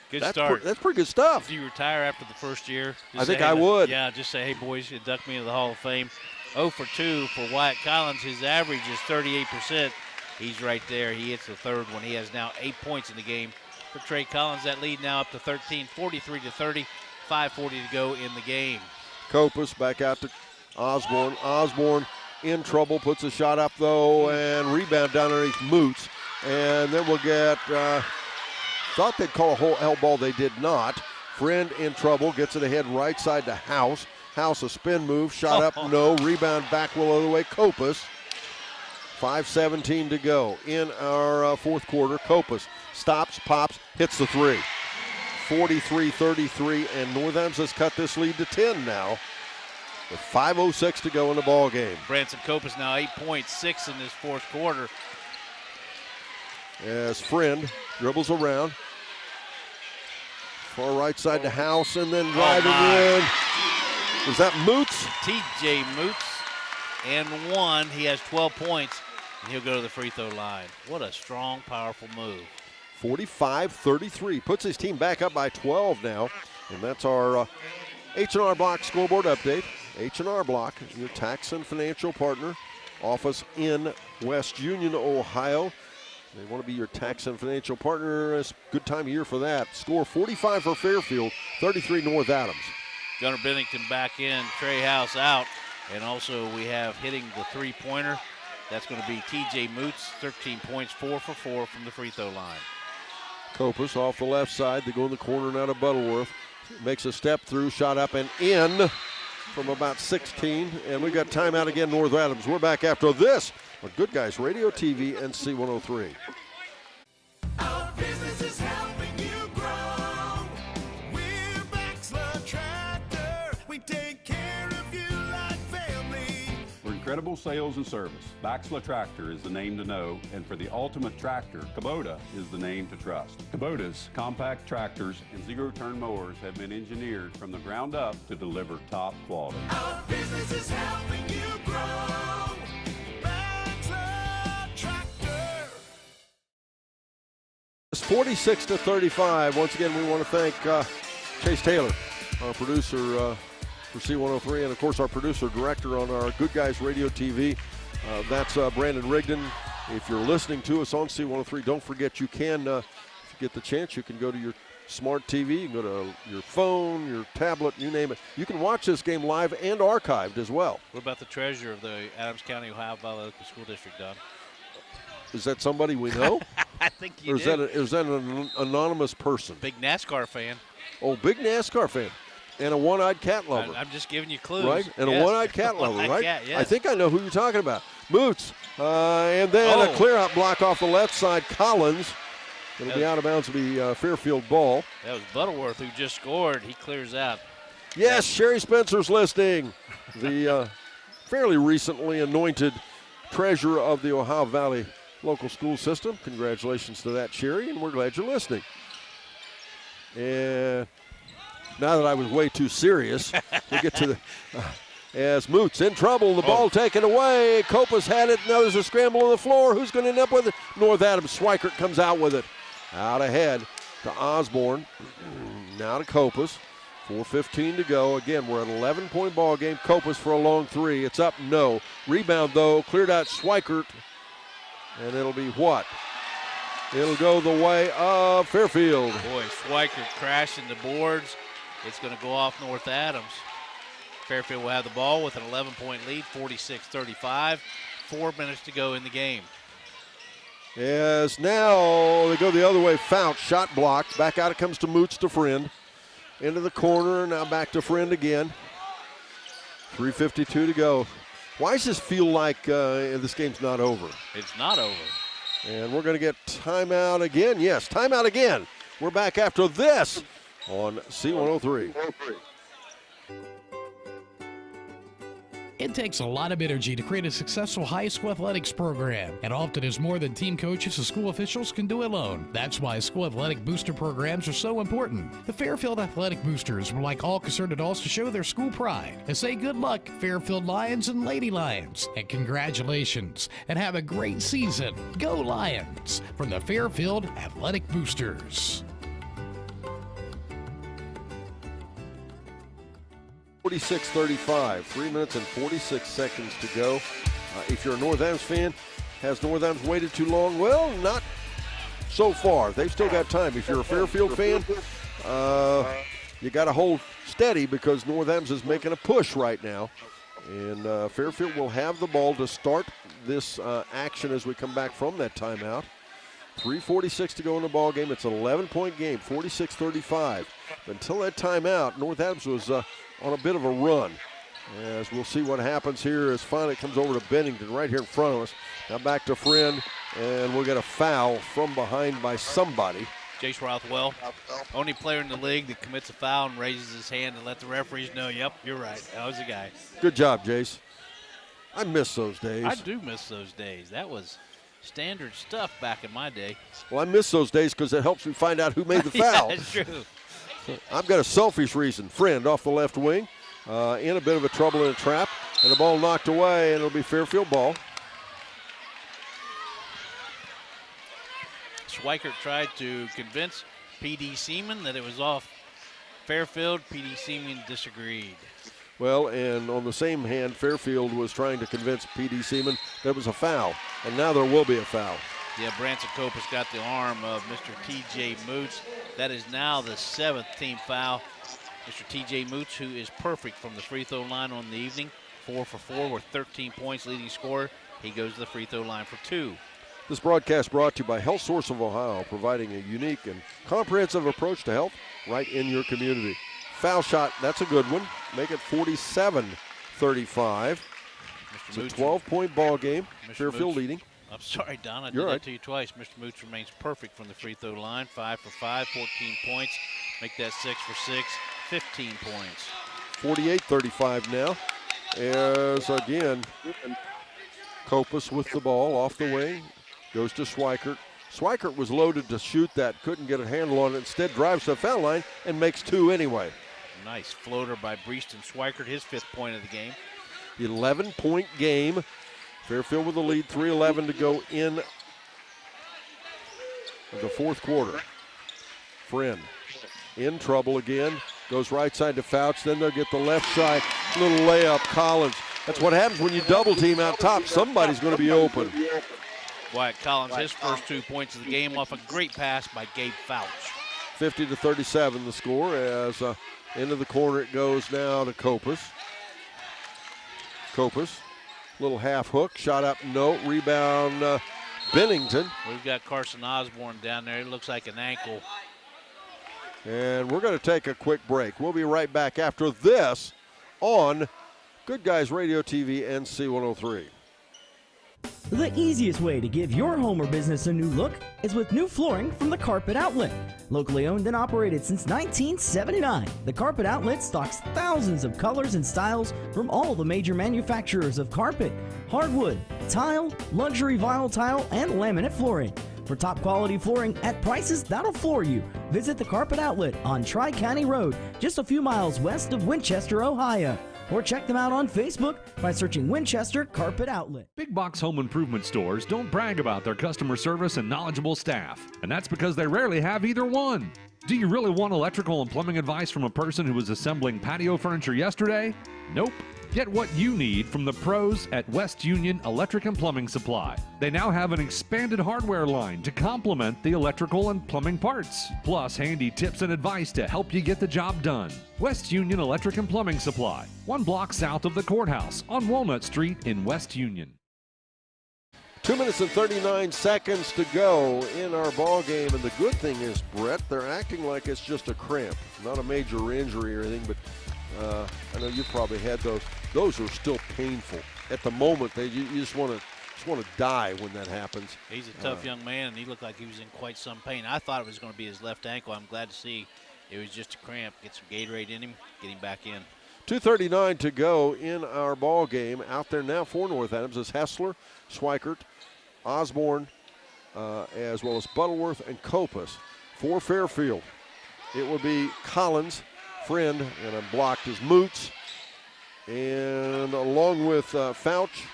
Good start. That's pretty good stuff. Do you retire after the first year? I think I would. Yeah, just say, hey, boys, induct me into the Hall of Fame. 0 for 2 for Wyatt Collins. His average is 38%. He's right there. He hits the third one. He has now 8 points in the game. For Trey Collins, that lead now up to 13, 43-30, 5:40 to go in the game. Kopus back out to Osborne. Osborne in trouble, puts a shot up, though, and rebound down underneath Moots. And then we'll get, thought they'd call a whole hell ball. They did not. Friend in trouble, gets it ahead right side to House. House a spin move, shot up, no. Rebound back the other way, Kopus. 5:17 to go in our fourth quarter. Kopus stops, pops, hits the three. 43-33, and North Adams has cut this lead to 10 now with 5:06 to go in the ball game. Branson Kopus now 8 points, 6 in this fourth quarter. As Friend dribbles around. Far right side to House, and then driving in. Is that Moots? TJ Moots, and one. He has 12 points, and he'll go to the free throw line. What a strong, powerful move. 45-33, puts his team back up by 12 now, and that's our H&R Block scoreboard update. H&R Block, your tax and financial partner, office in West Union, Ohio. They want to be your tax and financial partner. It's a good time of year for that. Score 45 for Fairfield, 33 North Adams. Gunnar Bennington back in, Trey House out, and also we have hitting the three-pointer. That's going to be TJ Moots, 13 points, 4 for 4 from the free throw line. Kopus off the left side. They go in the corner now to Butterworth. Makes a step through, shot up and in from about 16. And we got timeout again, North Adams. We're back after this on Good Guys Radio TV and C103. Our business is helping you grow. Incredible sales and service. Baxla Tractor is the name to know, and for the ultimate tractor, Kubota is the name to trust. Kubota's compact tractors and zero-turn mowers have been engineered from the ground up to deliver top quality. Our business is helping you grow. Baxla Tractor. It's 46-35. Once again, we want to thank Chase Taylor, our producer for C103, and of course our producer-director on our Good Guys Radio TV. That's Brandon Rigdon. If you're listening to us on C103, don't forget you can, if you get the chance, you can go to your smart TV, you can go to your phone, your tablet, you name it. You can watch this game live and archived as well. What about the treasurer of the Adams County, Ohio Valley Local School District, Don? Is that somebody we know? I think you or do. Is that an anonymous person? Big NASCAR fan. Oh, big NASCAR fan. And a one-eyed cat lover. I'm just giving you clues. Right? And yes. a one-eyed cat lover, One-eyed right? cat, yes. I think I know who you're talking about. Moots. And then a clear-out block off the left side. Collins. It'll be out of bounds. It'll be Fairfield ball. That was Butterworth who just scored. He clears out. Yes, Sherry Spencer's listening. The fairly recently anointed treasurer of the Ohio Valley local school system. Congratulations to that, Sherry, and we're glad you're listening. And now that I was way too serious, we get to the as Moots in trouble, the ball taken away. Copas had it. Now there's a scramble on the floor. Who's going to end up with it? North Adams. Schweikert comes out with it. Out ahead to Osborne. Now to Copas. 4:15 to go. Again, we're at an 11-point ball game. Copas for a long three. It's up, no. Rebound, though, cleared out Schweikert. And it'll be what? It'll go the way of Fairfield. Boy, Schweikert crashing the boards. It's going to go off North Adams. Fairfield will have the ball with an 11-point lead, 46-35. 4 minutes to go in the game. As now they go the other way. Fouch, shot blocked. Back out it comes to Moots to Friend. Into the corner, now back to Friend again. 3:52 to go. Why does this feel like this game's not over? It's not over. And we're going to get timeout again. Yes, timeout again. We're back after this on C103. It takes a lot of energy to create a successful high school athletics program, and often is more than team coaches and school officials can do alone. That's why school athletic booster programs are so important. The Fairfield Athletic Boosters would like all concerned adults to show their school pride and say good luck, Fairfield Lions and Lady Lions, and congratulations, and have a great season. Go Lions from the Fairfield Athletic Boosters. 46-35, 3 minutes and 46 seconds to go. If you're a North Adams fan, has North Adams waited too long? Well, not so far. They've still got time. If you're a Fairfield fan, you got to hold steady because North Adams is making a push right now. And Fairfield will have the ball to start this action as we come back from that timeout. 3:46 to go in the ball game. It's an 11-point game, 46-35. Until that timeout, North Adams was on a bit of a run. As we'll see what happens here as finally it comes over to Bennington right here in front of us. Now back to Friend, and we'll get a foul from behind by somebody. Jace Rothwell, only player in the league that commits a foul and raises his hand and let the referees know, yep, you're right, that was the guy. Good job, Jace. I miss those days. I do miss those days. That was standard stuff back in my day. Well, I miss those days because it helps me find out who made the foul. Yeah, that's true. I've got a selfish reason. Friend off the left wing, in a bit of a trouble in a trap, and the ball knocked away, and it'll be Fairfield ball. Schweikert tried to convince P.D. Seaman that it was off Fairfield. P.D. Seaman disagreed. Well, and on the same hand, Fairfield was trying to convince P.D. Seaman there was a foul, and now there will be a foul. Yeah, Branson Cope has got the arm of Mr. T.J. Moots. That is now the 7th team foul. Mr. T.J. Moots, who is perfect from the free throw line on the evening, 4 for 4 with 13 points, leading scorer. He goes to the free throw line for 2. This broadcast brought to you by Health Source of Ohio, providing a unique and comprehensive approach to health right in your community. Foul shot, that's a good one. Make it 47-35. It's a 12-point ball game. Fairfield leading. I'm sorry, Don, I did that to you twice. Mr. Moots remains perfect from the free throw line. 5 for 5, 14 points. Make that 6 for 6, 15 points. 48-35 now. As again, Kopus with the ball off the wing. Goes to Schweikert. Schweikert was loaded to shoot that, couldn't get a handle on it. Instead drives to the foul line and makes 2 anyway. Nice floater by Breaston Schweikert, his 5th point of the game. 11-point game. Fairfield with the lead, 3:11 to go in the 4th quarter. Friend in trouble again. Goes right side to Fouch. Then they'll get the left side. Little layup, Collins. That's what happens when you double team out top. Somebody's going to be open. Wyatt Collins, his first 2 points of the game off a great pass by Gabe Fouch. 50-37 the score as into the corner it goes now to Kopus. Kopus, little half hook, shot up, no, rebound Bennington. We've got Carson Osborne down there. It looks like an ankle. And we're going to take a quick break. We'll be right back after this on Good Guys Radio TV NC 103. The easiest way to give your home or business a new look is with new flooring from the Carpet Outlet. Locally owned and operated since 1979, the Carpet Outlet stocks thousands of colors and styles from all the major manufacturers of carpet, hardwood, tile, luxury vinyl tile, and laminate flooring. For top quality flooring at prices that'll floor you, visit the Carpet Outlet on Tri-County Road, just a few miles west of Winchester, Ohio. Or check them out on Facebook by searching Winchester Carpet Outlet. Big box home improvement stores don't brag about their customer service and knowledgeable staff, and that's because they rarely have either one. Do you really want electrical and plumbing advice from a person who was assembling patio furniture yesterday? Nope. Get what you need from the pros at West Union Electric and Plumbing Supply. They now have an expanded hardware line to complement the electrical and plumbing parts, plus handy tips and advice to help you get the job done. West Union Electric and Plumbing Supply, 1 block south of the courthouse on Walnut Street in West Union. 2 minutes and 39 seconds to go in our ball game, and the good thing is, Brett, they're acting like it's just a cramp, not a major injury or anything, but I know you probably had those. Those are still painful. At the moment, you just want to die when that happens. He's a tough young man, and he looked like he was in quite some pain. I thought it was going to be his left ankle. I'm glad to see it was just a cramp. Get some Gatorade in him, get him back in. 2:39 to go in our ball game. Out there now for North Adams is Hessler, Schweikert, Osborne, as well as Butterworth and Kopus. For Fairfield, it will be Collins, Friend, and I'm blocked as Moots. And along with Fouch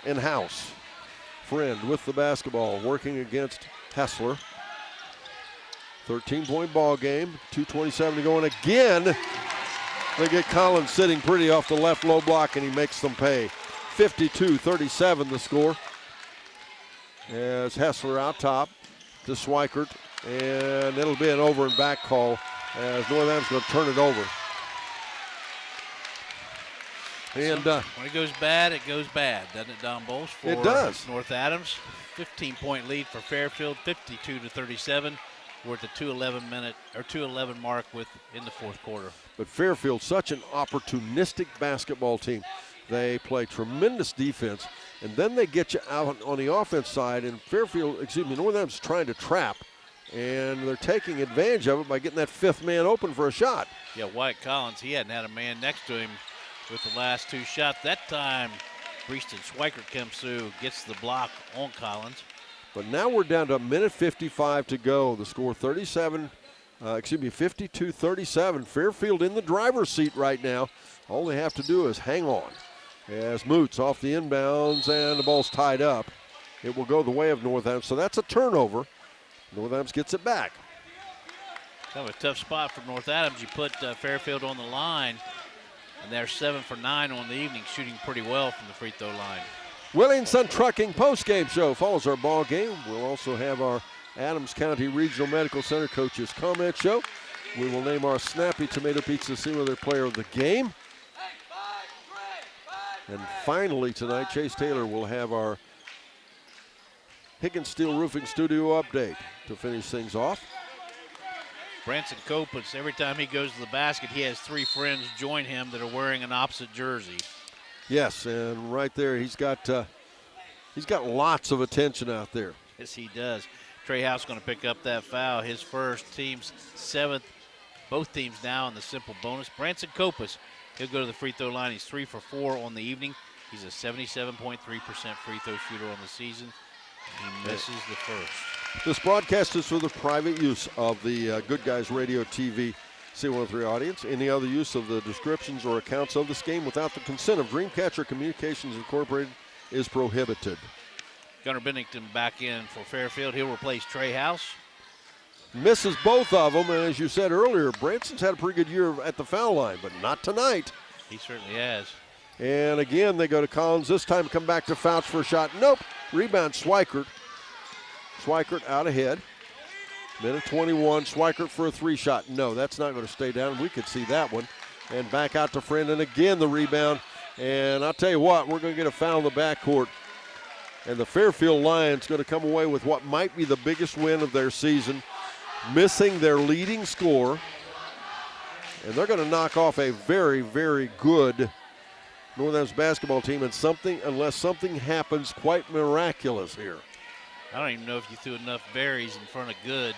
and House. Friend with the basketball, working against Hessler. 13-point ball game, 2:27 to go, and again, they get Collins sitting pretty off the left low block, and he makes them pay. 52-37 the score. As Hessler out top to Schweikert, and it'll be an over and back call as North Adams going to turn it over. And when it goes bad, doesn't it, Don Bolsh? It does. North Adams, 15-point lead for Fairfield, 52-37. We're at the 2:11 mark in the 4th quarter. But Fairfield, such an opportunistic basketball team. They play tremendous defense, and then they get you out on the offense side. And North Adams is trying to trap, and they're taking advantage of it by getting that 5th man open for a shot. Yeah, Wyatt Collins, he hadn't had a man next to him with the last 2 shots. That time, Breaston Schweikert comes through, gets the block on Collins. But now we're down to a minute 55 to go. The score 52-37. Fairfield in the driver's seat right now. All they have to do is hang on. As Moots off the inbounds, and the ball's tied up. It will go the way of North Adams, so that's a turnover. North Adams gets it back. Kind of a tough spot for North Adams. You put Fairfield on the line, and they're 7 for 9 on the evening, shooting pretty well from the free throw line. Williamson Trucking postgame show follows our ball game. We'll also have our Adams County Regional Medical Center coaches comment show. We will name our Snappy Tomato Pizza Seaweather player of the game. And finally tonight, Chase Taylor will have our Higgins Steel Roofing Studio update to finish things off. Branson Kopus, every time he goes to the basket, he has 3 friends join him that are wearing an opposite jersey. Yes, and right there, he's got lots of attention out there. Yes, he does. Trey House going to pick up that foul, his first, team's 7th. Both teams now in the simple bonus. Branson Kopus, he'll go to the free throw line. He's 3 for 4 on the evening. He's a 77.3% free throw shooter on the season. He misses the first. This broadcast is for the private use of the Good Guys Radio TV C103 audience. Any other use of the descriptions or accounts of this game without the consent of Dreamcatcher Communications Incorporated is prohibited. Gunnar Bennington back in for Fairfield. He'll replace Trey House. Misses both of them, and as you said earlier, Branson's had a pretty good year at the foul line, but not tonight. He certainly has. And again, they go to Collins. This time come back to Fouch for a shot. Nope. Rebound, Schweikert. Schweikert out ahead. Minute 21, Schweikert for a three-shot. No, that's not going to stay down. We could see that one. And back out to Friend, and again the rebound. And I'll tell you what, we're going to get a foul in the backcourt. And the Fairfield Lions going to come away with what might be the biggest win of their season, missing their leading scorer. And they're going to knock off a very, very good North Adams basketball team, and unless something happens quite miraculous here. I don't even know if you threw enough berries in front of Good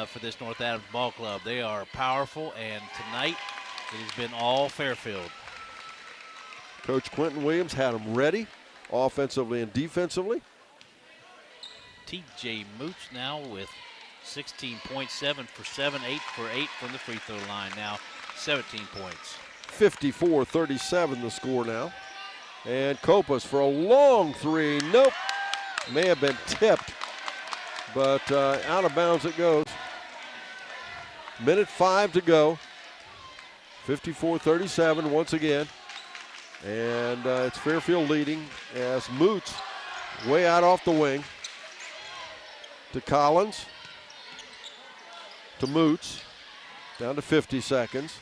for this North Adams ball club. They are powerful, and tonight it has been all Fairfield. Coach Quentin Williams had them ready, offensively and defensively. TJ Mooch now with 16.7 for 7, 8 for 8 from the free throw line. Now 17 points. 54-37 the score now. And Copas for a long three. Nope. May have been tipped, but out of bounds it goes. Minute 5 to go. 54-37 once again. And it's Fairfield leading as Moots way out off the wing. To Collins. To Moots. Down to 50 seconds.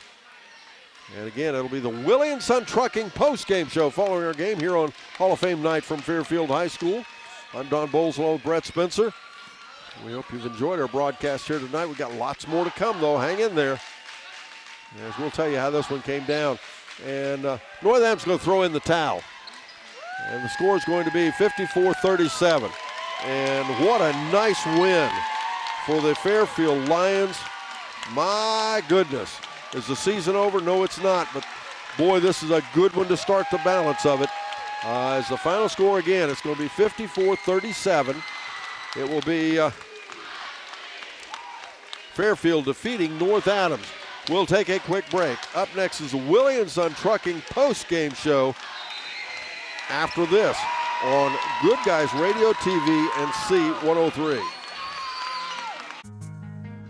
And again, it'll be the Willie & Son Trucking post-game show following our game here on Hall of Fame night from Fairfield High School. I'm Don Bowles along with Brett Spencer. We hope you've enjoyed our broadcast here tonight. We've got lots more to come, though. Hang in there, as we'll tell you how this one came down. And North Adams going to throw in the towel. And the score is going to be 54-37. And what a nice win for the Fairfield Lions. My goodness. Is the season over? No, it's not. But, boy, this is a good one to start the balance of it. As the final score again, it's going to be 54-37. It will be Fairfield defeating North Adams. We'll take a quick break. Up next is the Willie & Son Trucking post-game show after this on Good Guys Radio TV and C103.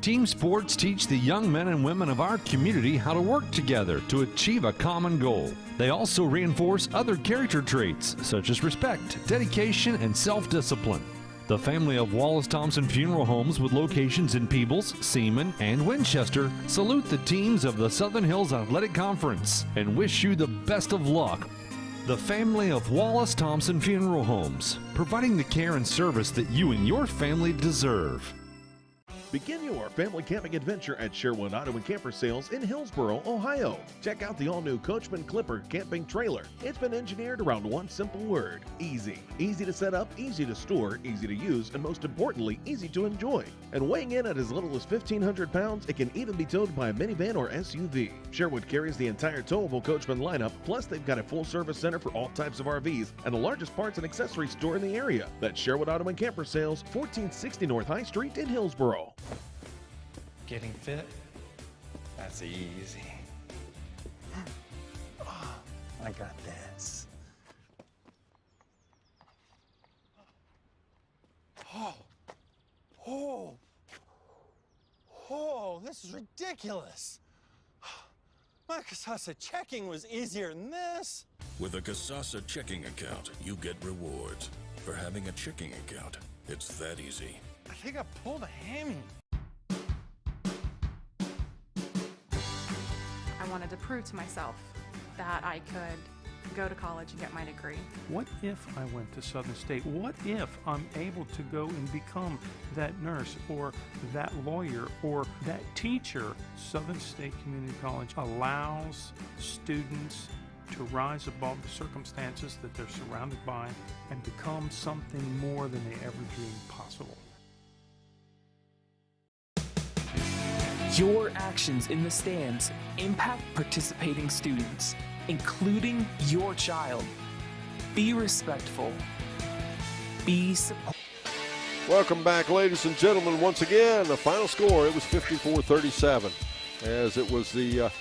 Team sports teach the young men and women of our community how to work together to achieve a common goal. They also reinforce other character traits such as respect, dedication, and self-discipline. The family of Wallace Thompson Funeral Homes with locations in Peebles, Seaman, and Winchester salute the teams of the Southern Hills Athletic Conference and wish you the best of luck. The family of Wallace Thompson Funeral Homes, providing the care and service that you and your family deserve. Begin your family camping adventure at Sherwood Auto and Camper Sales in Hillsboro, Ohio. Check out the all-new Coachman Clipper camping trailer. It's been engineered around one simple word: easy. Easy to set up, easy to store, easy to use, and most importantly, easy to enjoy. And weighing in at as little as 1,500 pounds, it can even be towed by a minivan or SUV. Sherwood carries the entire towable Coachman lineup, plus they've got a full-service center for all types of RVs and the largest parts and accessory store in the area. That's Sherwood Auto and Camper Sales, 1460 North High Street in Hillsboro. Getting fit? That's easy. Oh, I got this. Oh, this is ridiculous. My Casasa checking was easier than this. With a Casasa checking account, you get rewards. For having a checking account, it's that easy. I think I pulled a hammy. I wanted to prove to myself that I could go to college and get my degree. What if I went to Southern State? What if I'm able to go and become that nurse or that lawyer or that teacher? Southern State Community College allows students to rise above the circumstances that they're surrounded by and become something more than they ever dreamed possible. Your actions in the stands impact participating students, including your child. Be respectful. Be supportive. Welcome back, ladies and gentlemen. Once again, the final score, it was 54-37, as it was the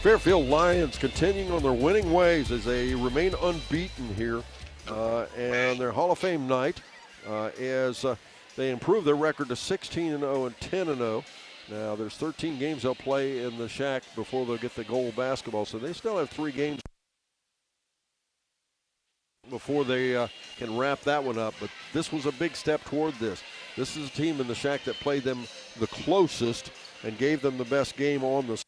Fairfield Lions continuing on their winning ways as they remain unbeaten here and their Hall of Fame night as they improve their record to 16-0 and 10-0. Now, there's 13 games they'll play in the Shack before they'll get the gold basketball, so they still have 3 games before they can wrap that one up. But this was a big step toward this. This is a team in the Shack that played them the closest and gave them the best game on the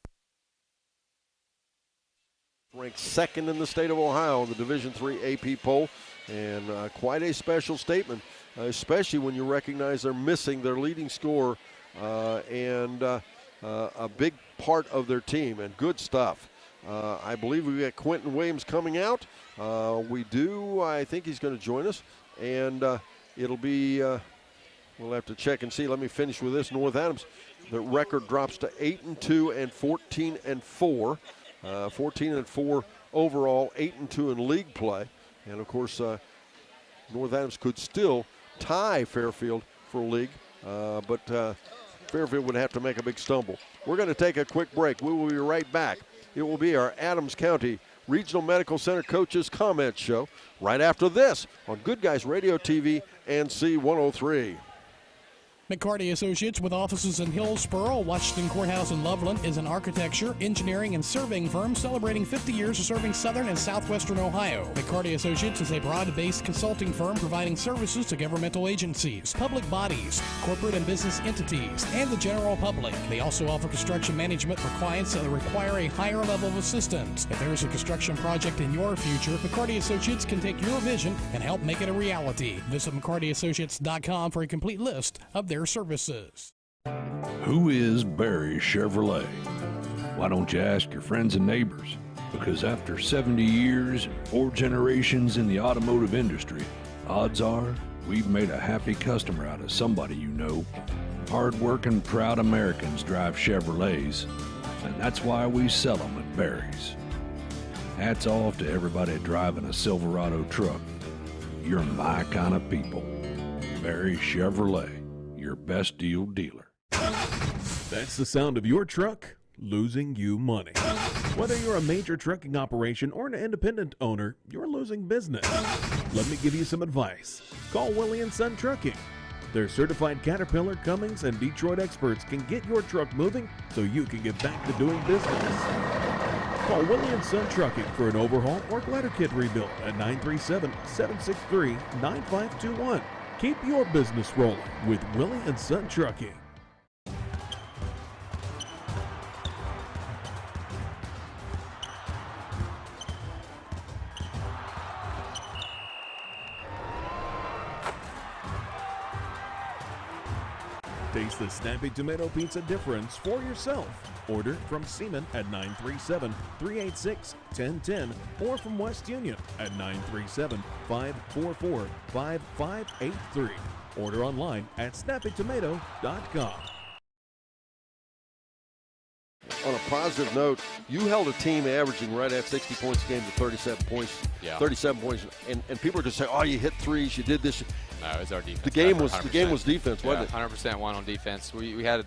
ranked second in the state of Ohio in the Division III AP poll, and quite a special statement, especially when you recognize they're missing their leading scorer and a big part of their team, and good stuff. I believe we got Quentin Williams coming out. We do. I think he's going to join us, and it'll be, we'll have to check and see. Let me finish with this. North Adams, the record drops to 8-2 and 14-4. 14-4 overall, 8-2 in league play. And of course, North Adams could still tie Fairfield for league, but Fairfield would have to make a big stumble. We're going to take a quick break. We will be right back. It will be our Adams County Regional Medical Center Coaches Comment Show right after this on Good Guys Radio TV and C103. McCarty Associates, with offices in Hillsboro, Washington Courthouse, and Loveland, is an architecture, engineering, and surveying firm celebrating 50 years of serving southern and southwestern Ohio. McCarty Associates is a broad-based consulting firm providing services to governmental agencies, public bodies, corporate and business entities, and the general public. They also offer construction management for clients that require a higher level of assistance. If there is a construction project in your future, McCarty Associates can take your vision and help make it a reality. Visit McCartyAssociates.com for a complete list of their services. Who is Barry Chevrolet? Why don't you ask your friends and neighbors? Because after 70 years and 4 generations in the automotive industry, odds are we've made a happy customer out of somebody you know. Hard-working, proud Americans drive Chevrolets, and that's why we sell them at Barry's. Hats off to everybody driving a Silverado truck. You're my kind of people. Barry Chevrolet, your best deal dealer. That's the sound of your truck losing you money. Whether you're a major trucking operation or an independent owner, you're losing business. Let me give you some advice. Call Willie & Son Trucking. Their certified Caterpillar, Cummins, and Detroit experts can get your truck moving so you can get back to doing business. Call Willie & Son Trucking for an overhaul or glider kit rebuild at 937-763-9521. Keep your business rolling with Willie & Son Trucking. Taste the snappy tomato pizza difference for yourself. Order from Seaman at 937-386-1010 or from West Union at 937-544-5583. Order online at snappytomato.com. On a positive note, you held a team averaging right at 60 points a game to 37 points. Yeah. 37 points, and people are just saying, "Oh, you hit threes, you did this." No, it was our defense. The game was defense, wasn't it? 100% won on defense. We had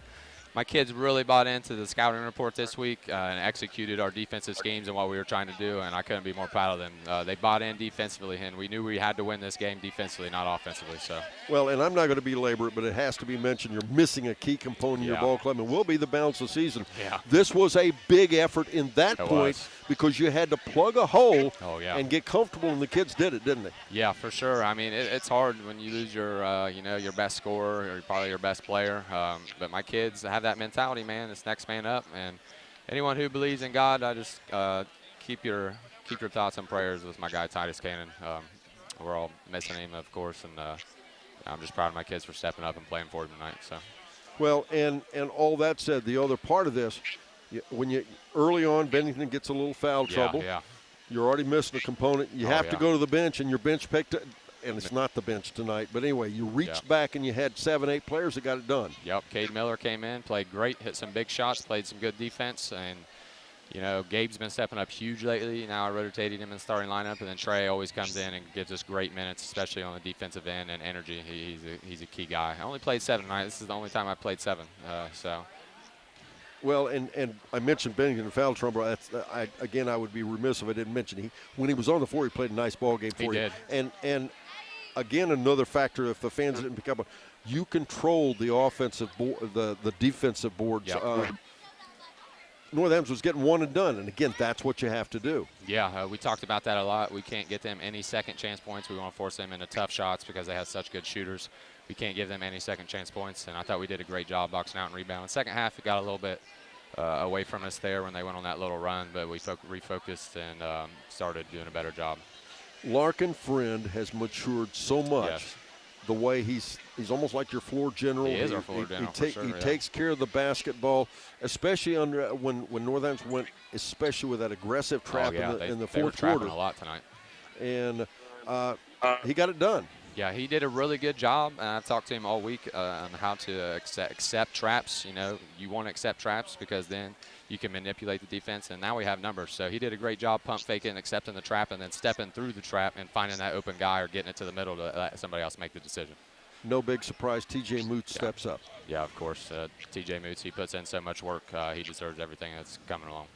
my kids really bought into the scouting report this week and executed our defensive schemes and what we were trying to do, and I couldn't be more proud of them. They bought in defensively, and we knew we had to win this game defensively, not offensively. So. Well, and I'm not going to belabor it, but it has to be mentioned. You're missing a key component of your ball club, and will be the balance of the season. Yeah. This was a big effort in that point because you had to plug a hole and get comfortable, and the kids did it, didn't they? Yeah, for sure. I mean, it's hard when you lose your, your best scorer or probably your best player. But my kids have that mentality, man. It's next man up, and anyone who believes in God, I just keep your thoughts and prayers with my guy Titus Cannon. We're all missing him, of course, and I'm just proud of my kids for stepping up and playing for him tonight. So. Well, and all that said, the other part of this, when you early on, Bennington gets a little foul trouble. Yeah. You're already missing a component. You have to go to the bench, and your bench picked it. And it's not the bench tonight. But anyway, you reached back, and you had 7-8 players that got it done. Yep, Cade Miller came in, played great, hit some big shots, played some good defense. And, You know, Gabe's been stepping up huge lately. Now I rotated him in the starting lineup, and then Trey always comes in and gives us great minutes, especially on the defensive end and energy. He's a key guy. I only played 7 tonight. This is the only time I played 7. Well, and I mentioned Bennington and foul trouble. Again, I would be remiss if I didn't mention when he was on the floor, he played a nice ball game for you. And again, another factor, if the fans didn't pick up on, you controlled the offensive board, the defensive boards. Yep. Northampton was getting one and done, and again, that's what you have to do. Yeah, we talked about that a lot. We can't get them any second chance points. We want to force them into tough shots because they have such good shooters. We can't give them any second chance points, and I thought we did a great job boxing out and rebounding. Second half, it got a little bit away from us there when they went on that little run, but we refocused and started doing a better job. Larkin Friend has matured so much. Yes. The way he's almost like your floor general. He is our floor general, for sure, He takes care of the basketball, especially under when Northampton went, especially with that aggressive trap in the fourth quarter. A lot tonight. And he got it done. Yeah, he did a really good job, and I've talked to him all week on how to accept traps. You know, you want to accept traps because then you can manipulate the defense, and now we have numbers. So he did a great job pump faking, accepting the trap, and then stepping through the trap and finding that open guy or getting it to the middle to let somebody else make the decision. No big surprise, T.J. Moots steps up. Yeah, of course. T.J. Moots, he puts in so much work. He deserves everything that's coming along.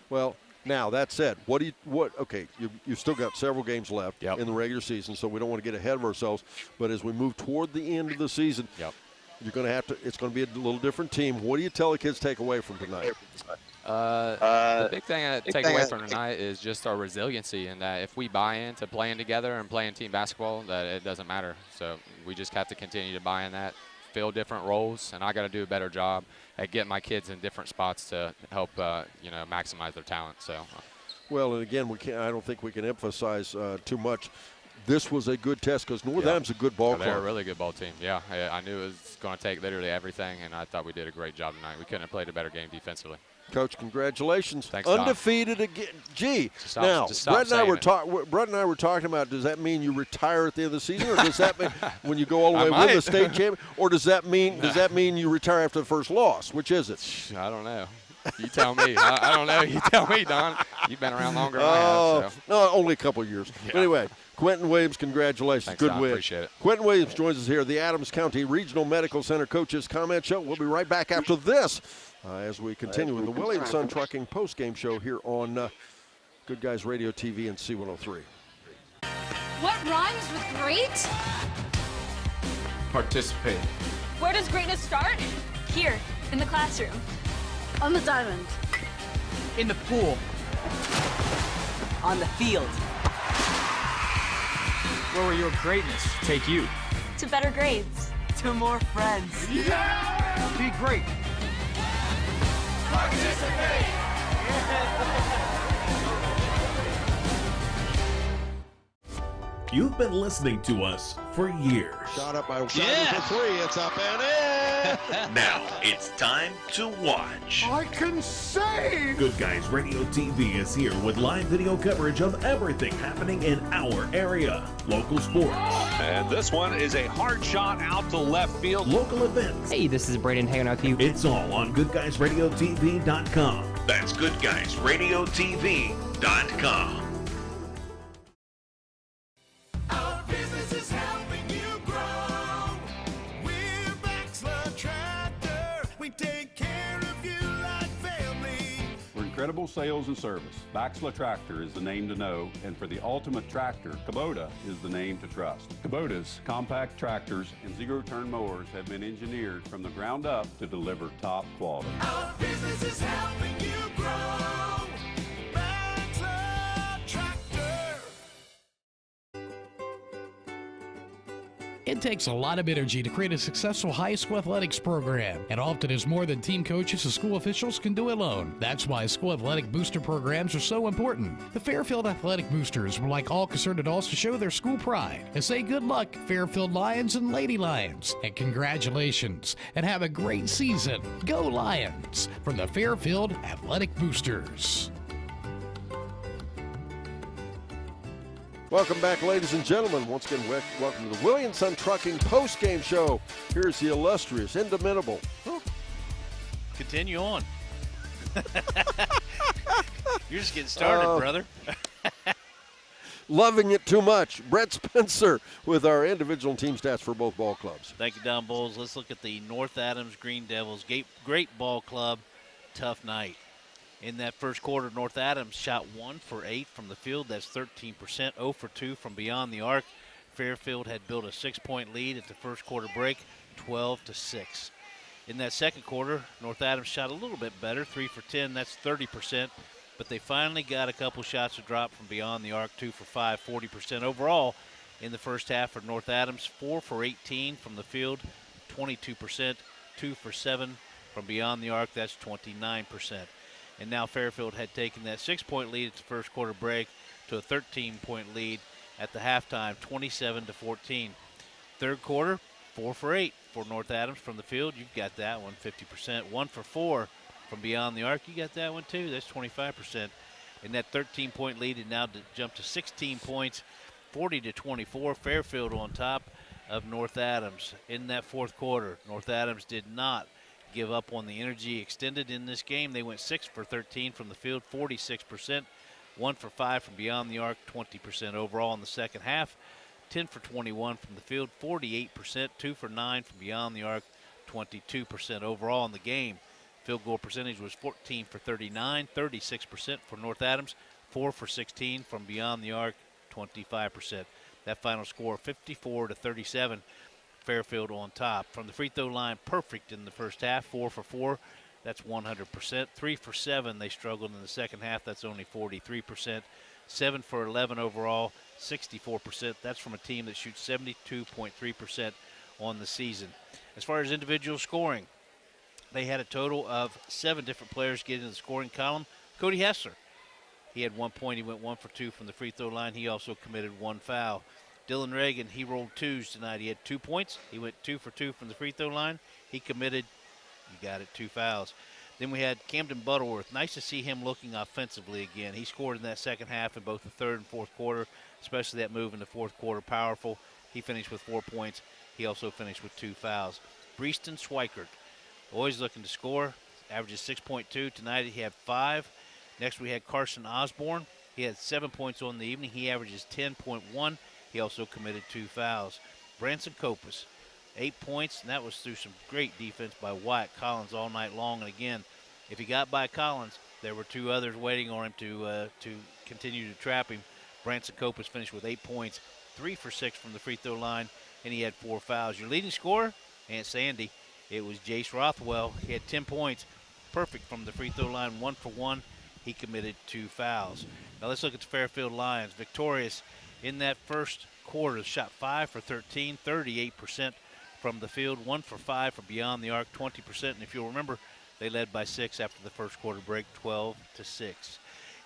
Well, now, that said, okay, you've still got several games left in the regular season, so we don't want to get ahead of ourselves. But as we move toward the end of the season, you're going to have to, it's going to be a little different team. What do you tell the kids to take away from tonight? The big thing I take away from tonight is just our resiliency, and that if we buy into playing together and playing team basketball, that it doesn't matter. So we just have to continue to buy in that, fill different roles, and I got to do a better job at getting my kids in different spots to help maximize their talent. So, well, and again, I don't think we can emphasize too much. This was a good test because Northampton's a good ball club. They're a really good ball team. Yeah, I knew it was going to take literally everything, and I thought we did a great job tonight. We couldn't have played a better game defensively. Coach, congratulations. Thanks, Don. Undefeated again. Gee, now, Brett and I were talking about, does that mean you retire at the end of the season, or does that mean when you go all the way win the state champion, or does that mean you retire after the first loss? Which is it? I don't know. You tell me. I don't know. You tell me, Don. You've been around longer than I have. So. No, only a couple of years. Yeah. But anyway, Quentin Williams, congratulations. Thanks, good Don. win. Appreciate it. Quentin Williams joins us here, the Adams County Regional Medical Center Coaches Comment Show. We'll be right back after this as we continue with the Willie & Son Trucking postgame show here on Good Guys Radio TV and C103. What rhymes with great? Participate. Where does greatness start? Here, in the classroom. On the diamond. In the pool. On the field. Where will your greatness take you? To better grades. To more friends. Yeah! Be great. Participate! You've been listening to us for years. Shot up by for 3. It's up and in. Now it's time to watch. I can save! Good Guys Radio TV is here with live video coverage of everything happening in our area. Local sports. And this one is a hard shot out to left field. Local events. Hey, this is Braden hanging out with you. It's all on GoodGuysRadioTV.com. That's GoodGuysRadioTV.com. Our business is helping you grow. We're Baxler Tractor. We take care of you like family. For incredible sales and service, Baxler Tractor is the name to know, and for the ultimate tractor, Kubota is the name to trust. Kubota's compact tractors and zero-turn mowers have been engineered from the ground up to deliver top quality. Our business is helping you grow. Baxler Tractor. It takes a lot of energy to create a successful high school athletics program, and often is more than team coaches and school officials can do alone. That's why school athletic booster programs are so important. The Fairfield Athletic Boosters would like all concerned adults to show their school pride and say good luck, Fairfield Lions and Lady Lions, and congratulations, and have a great season. Go Lions! From the Fairfield Athletic Boosters. Welcome back, ladies and gentlemen. Once again, welcome to the Willie & Son Trucking postgame show. Here's the illustrious, indomitable. Continue on. You're just getting started, brother. Loving it too much. Brett Spencer with our individual team stats for both ball clubs. Thank you, Don Bowles. Let's look at the North Adams Green Devils. Great ball club, tough night. In that first quarter, North Adams shot 1 for 8 from the field. That's 13%, 0 for 2 from beyond the arc. Fairfield had built a 6-point lead at the first quarter break, 12-6. In that second quarter, North Adams shot a little bit better, 3 for 10. That's 30%. But they finally got a couple shots to drop from beyond the arc, 2 for 5, 40% overall. In the first half for North Adams, 4 for 18 from the field, 22%, 2 for 7 from beyond the arc. That's 29%. And now Fairfield had taken that 6-point lead at the first quarter break to a 13-point lead at the halftime, 27-14. Third quarter, 4 for 8 for North Adams from the field. You've got that one, 50%. 1 for 4 from beyond the arc. You got that one too. That's 25%. And that 13-point lead had now jumped to 16 points, 40-24. Fairfield on top of North Adams. In that fourth quarter, North Adams did not give up on the energy extended in this game. They went 6 for 13 from the field, 46%. 1 for 5 from beyond the arc, 20% overall in the second half. 10 for 21 from the field, 48%. 2 for 9 from beyond the arc, 22% overall in the game. Field goal percentage was 14 for 39, 36% for North Adams. 4 for 16 from beyond the arc, 25%. That final score, 54-37. Fairfield on top. From the free throw line, perfect in the first half, 4 for 4. That's 100%. 3 for 7, they struggled in the second half. That's only 43%. 7 for 11 overall, 64%. That's from a team that shoots 72.3% on the season. As far as individual scoring, they had a total of 7 different players get in the scoring column. Cody Hessler, he had 1 point. He went 1 for 2 from the free throw line. He also committed 1 foul. Dylan Reagan, he rolled 2s tonight. He had 2 points. He went 2 for 2 from the free throw line. He committed, you got it, 2 fouls. Then we had Camden Butterworth. Nice to see him looking offensively again. He scored in that second half in both the third and fourth quarter, especially that move in the fourth quarter, powerful. He finished with 4 points. He also finished with 2 fouls. Breeston Swikert, always looking to score, averages 6.2. Tonight he had 5. Next we had Carson Osborne. He had 7 points on the evening. He averages 10.1. He also committed 2 fouls. Branson Copas, 8 points, and that was through some great defense by Wyatt Collins all night long. And again, if he got by Collins, there were 2 others waiting on him to continue to trap him. Branson Copas finished with 8 points, 3 for 6 from the free throw line, and he had 4 fouls. Your leading scorer, Aunt Sandy, it was Jace Rothwell. He had 10 points, perfect from the free throw line, 1 for 1. He committed 2 fouls. Now let's look at the Fairfield Lions. Victorious in that first quarter, shot 5 for 13, 38% from the field, 1 for 5 from beyond the arc, 20%. And if you'll remember, they led by 6 after the first quarter break, 12-6.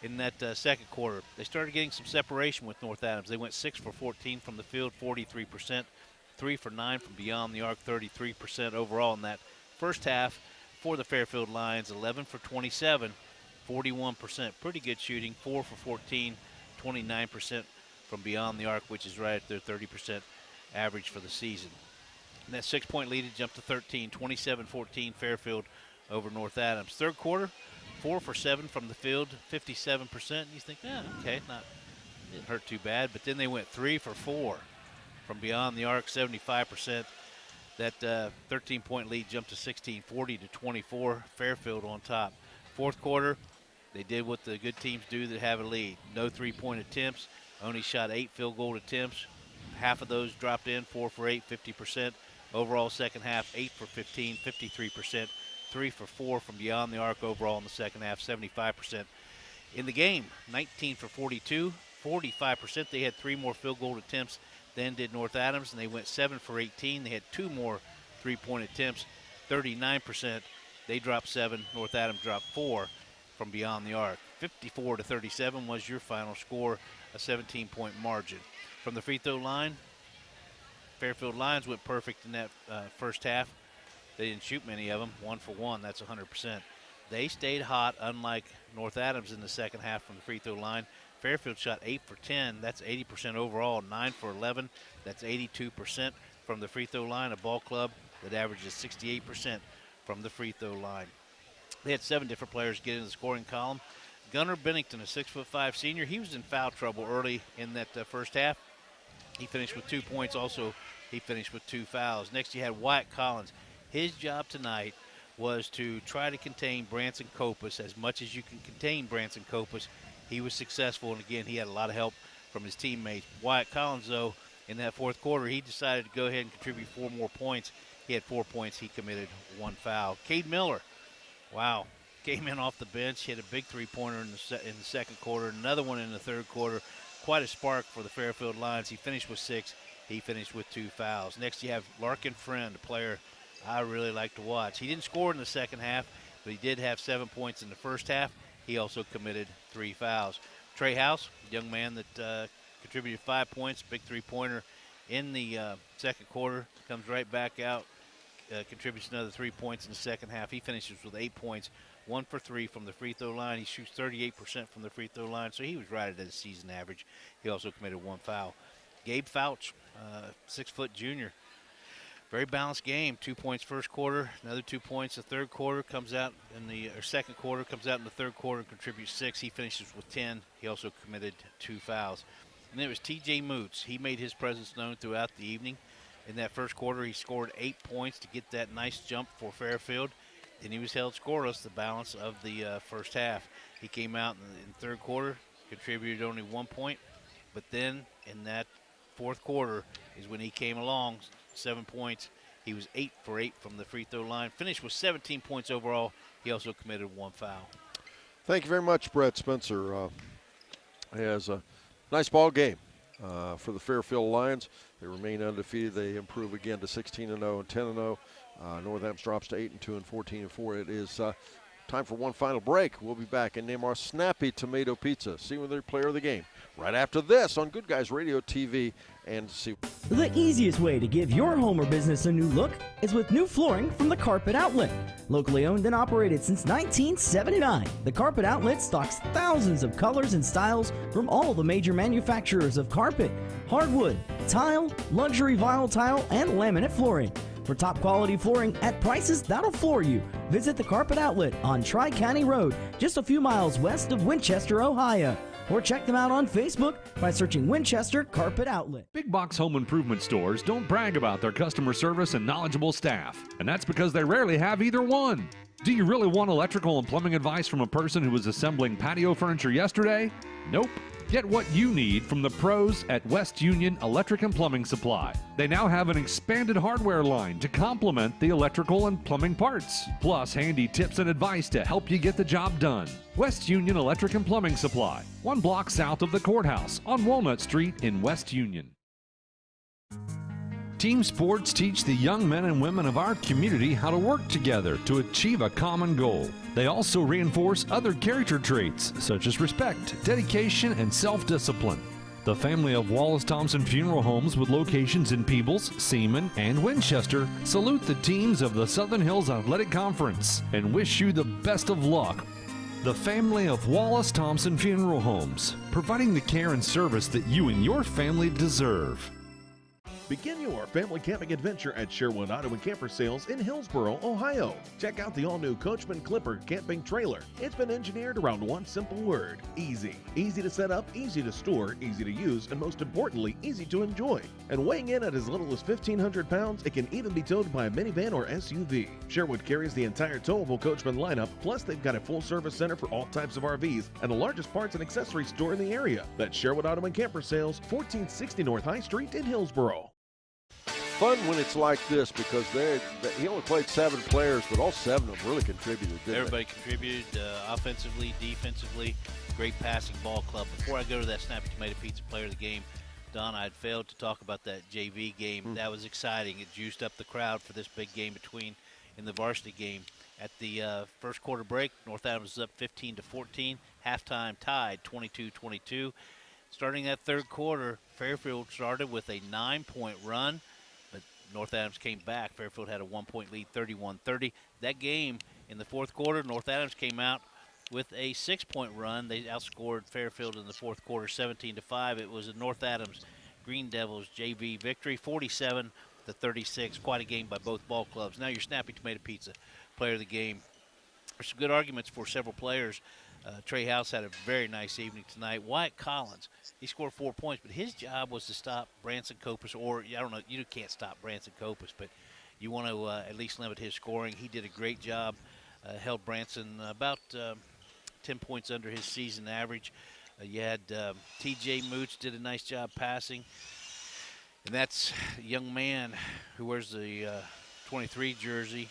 In that second quarter, they started getting some separation with North Adams. They went 6 for 14 from the field, 43%, 3 for 9 from beyond the arc, 33% overall in that first half. For the Fairfield Lions, 11 for 27, 41%. Pretty good shooting, 4 for 14, 29% from beyond the arc, which is right at their 30% average for the season. And that 6-point lead had jumped to 13, 27-14 Fairfield over North Adams. Third quarter, 4 for 7 from the field, 57%. You think, okay, didn't hurt too bad. But then they went 3 for 4 from beyond the arc, 75%. That 13-point lead jumped to 16, 40-24. Fairfield on top. Fourth quarter, they did what the good teams do that have a lead. No 3-point attempts. Only shot 8 field goal attempts. Half of those dropped in, 4 for 8, 50%. Overall second half, 8 for 15, 53%. 3 for 4 from beyond the arc overall in the second half, 75%. In the game, 19 for 42, 45%. They had 3 more field goal attempts than did North Adams, and they went 7 for 18. They had 2 more 3-point attempts, 39%. They dropped 7. North Adams dropped 4 from beyond the arc. 54-37 was your final score, a 17-point margin. From the free throw line, Fairfield Lions went perfect in that first half. They didn't shoot many of them, 1 for 1. That's 100%. They stayed hot, unlike North Adams in the second half from the free throw line. Fairfield shot 8 for 10. That's 80% overall. 9 for 11. That's 82% from the free throw line. A ball club that averages 68% from the free throw line. They had 7 different players get in the scoring column. Gunnar Bennington, a 6'5" senior, he was in foul trouble early in that first half. He finished with 2 points. Also, he finished with 2 fouls. Next, you had Wyatt Collins. His job tonight was to try to contain Branson Copus as much as you can contain Branson Copus. He was successful, and again, he had a lot of help from his teammates. Wyatt Collins, though, in that fourth quarter, he decided to go ahead and contribute 4 more points. He had 4 points. He committed 1 foul. Cade Miller, wow, came in off the bench, hit a big three-pointer in the second quarter, another one in the third quarter. Quite a spark for the Fairfield Lions. He finished with 6. He finished with 2 fouls. Next, you have Larkin Friend, a player I really like to watch. He didn't score in the second half, but he did have 7 points in the first half. He also committed 3 fouls. Trey House, a young man that contributed 5 points, big three-pointer in the second quarter, comes right back out, contributes another 3 points in the second half. He finishes with 8 points, 1 for 3 from the free throw line. He shoots 38% from the free throw line, so he was right at his season average. He also committed 1 foul. Gabe Fouch, 6-foot junior. Very balanced game. 2 points first quarter, another 2 points the third quarter, comes out in the second quarter, comes out in the third quarter and contributes 6. He finishes with 10. He also committed 2 fouls. And then it was TJ Moots. He made his presence known throughout the evening. In that first quarter, he scored 8 points to get that nice jump for Fairfield. Then he was held scoreless the balance of the first half. He came out in the third quarter, contributed only 1 point, but then in that fourth quarter is when he came along, 7 points. He was 8 for 8 from the free throw line, finished with 17 points overall. He also committed 1 foul. Thank you very much, Brett Spencer. Has a nice ball game for the Fairfield Lions. They remain undefeated. They improve again to 16-0 and 10-0. Northampton drops to 8-2 and 14-4. It is time for one final break. We'll be back and name our snappy tomato pizza. See when they're player of the game right after this on Good Guys Radio TV and see. The easiest way to give your home or business a new look is with new flooring from the Carpet Outlet. Locally owned and operated since 1979, the Carpet Outlet stocks thousands of colors and styles from all the major manufacturers of carpet, hardwood, tile, luxury vinyl tile, and laminate flooring. For top quality flooring at prices that'll floor you, visit the Carpet Outlet on Tri-County Road, just a few miles west of Winchester, Ohio. Or check them out on Facebook by searching Winchester Carpet Outlet. Big box home improvement stores don't brag about their customer service and knowledgeable staff, and that's because they rarely have either one. Do you really want electrical and plumbing advice from a person who was assembling patio furniture yesterday? Nope. Get what you need from the pros at West Union Electric and Plumbing Supply. They now have an expanded hardware line to complement the electrical and plumbing parts, plus handy tips and advice to help you get the job done. West Union Electric and Plumbing Supply, 1 block south of the courthouse on Walnut Street in West Union. Team sports teach the young men and women of our community how to work together to achieve a common goal. They also reinforce other character traits such as respect, dedication, and self-discipline. The family of Wallace Thompson Funeral Homes with locations in Peebles, Seaman, and Winchester salute the teams of the Southern Hills Athletic Conference and wish you the best of luck. The family of Wallace Thompson Funeral Homes, providing the care and service that you and your family deserve. Begin your family camping adventure at Sherwood Auto and Camper Sales in Hillsboro, Ohio. Check out the all-new Coachman Clipper camping trailer. It's been engineered around one simple word: easy. Easy to set up, easy to store, easy to use, and most importantly, easy to enjoy. And weighing in at as little as 1,500 pounds, it can even be towed by a minivan or SUV. Sherwood carries the entire towable Coachman lineup, plus they've got a full-service center for all types of RVs and the largest parts and accessories store in the area. That's Sherwood Auto and Camper Sales, 1460 North High Street in Hillsboro. Fun when it's like this because he only played 7 players, but all 7 of them really contributed, didn't Everybody contributed offensively, defensively. Great passing ball club. Before I go to that Snappy Tomato Pizza player of the game, Don, I had failed to talk about that JV game. That was exciting. It juiced up the crowd for this big game in the varsity game. At the first quarter break, North Adams was up 15-14. Halftime tied 22-22. Starting that third quarter, Fairfield started with a 9-point run. North Adams came back. Fairfield had a 1-point lead, 31-30. That game in the fourth quarter, North Adams came out with a 6-point run. They outscored Fairfield in the fourth quarter 17-5. It was a North Adams Green Devils JV victory, 47-36. Quite a game by both ball clubs. Now your Snappy Tomato Pizza player of the game. There's some good arguments for several players. Trey House had a very nice evening tonight. Wyatt Collins, he scored 4 points, but his job was to stop Branson Copus, or I don't know, you can't stop Branson Copus, but you want to at least limit his scoring. He did a great job, held Branson about 10 points under his season average. You had T.J. Moots did a nice job passing, and that's a young man who wears the 23 jersey.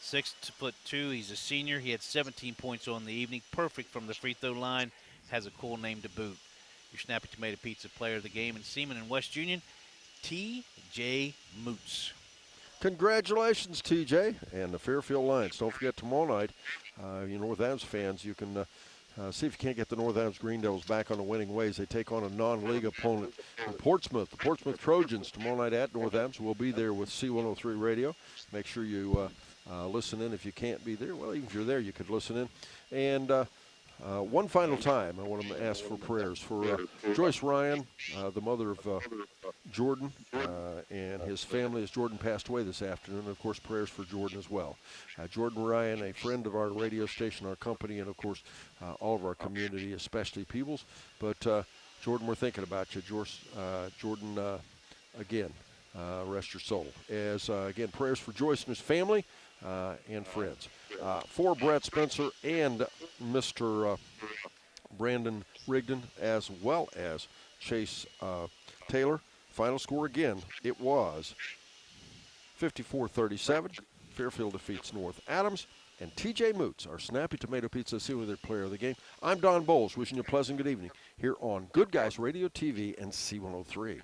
6'2". He's a senior. He had 17 points on the evening. Perfect from the free throw line. Has a cool name to boot. Your Snappy Tomato Pizza player of the game in Seaman and West Union, T.J. Moots. Congratulations, TJ, and the Fairfield Lions. Don't forget tomorrow night, you North Adams fans, you can see if you can't get the North Adams Green Devils back on the winning ways. They take on a non-league opponent in Portsmouth. The Portsmouth Trojans tomorrow night at North Adams. We'll be there with C103 Radio. Make sure you listen in if you can't be there. Well, even if you're there, you could listen in. And one final time, I want to ask for prayers for Joyce Ryan, the mother of Jordan, and his family as Jordan passed away this afternoon. And, of course, prayers for Jordan as well. Jordan Ryan, a friend of our radio station, our company, and, of course, all of our community, especially Peebles. But, Jordan, we're thinking about you. Jordan, again, rest your soul. As, again, prayers for Joyce and his family and friends. For Brett Spencer and Mr. Brandon Rigdon, as well as Chase Taylor. Final score again, it was 54-37. Fairfield defeats North Adams. And T.J. Moots, our Snappy Tomato Pizza C103 player of the game. I'm Don Bowles, wishing you a pleasant good evening here on Good Guys Radio TV and C103.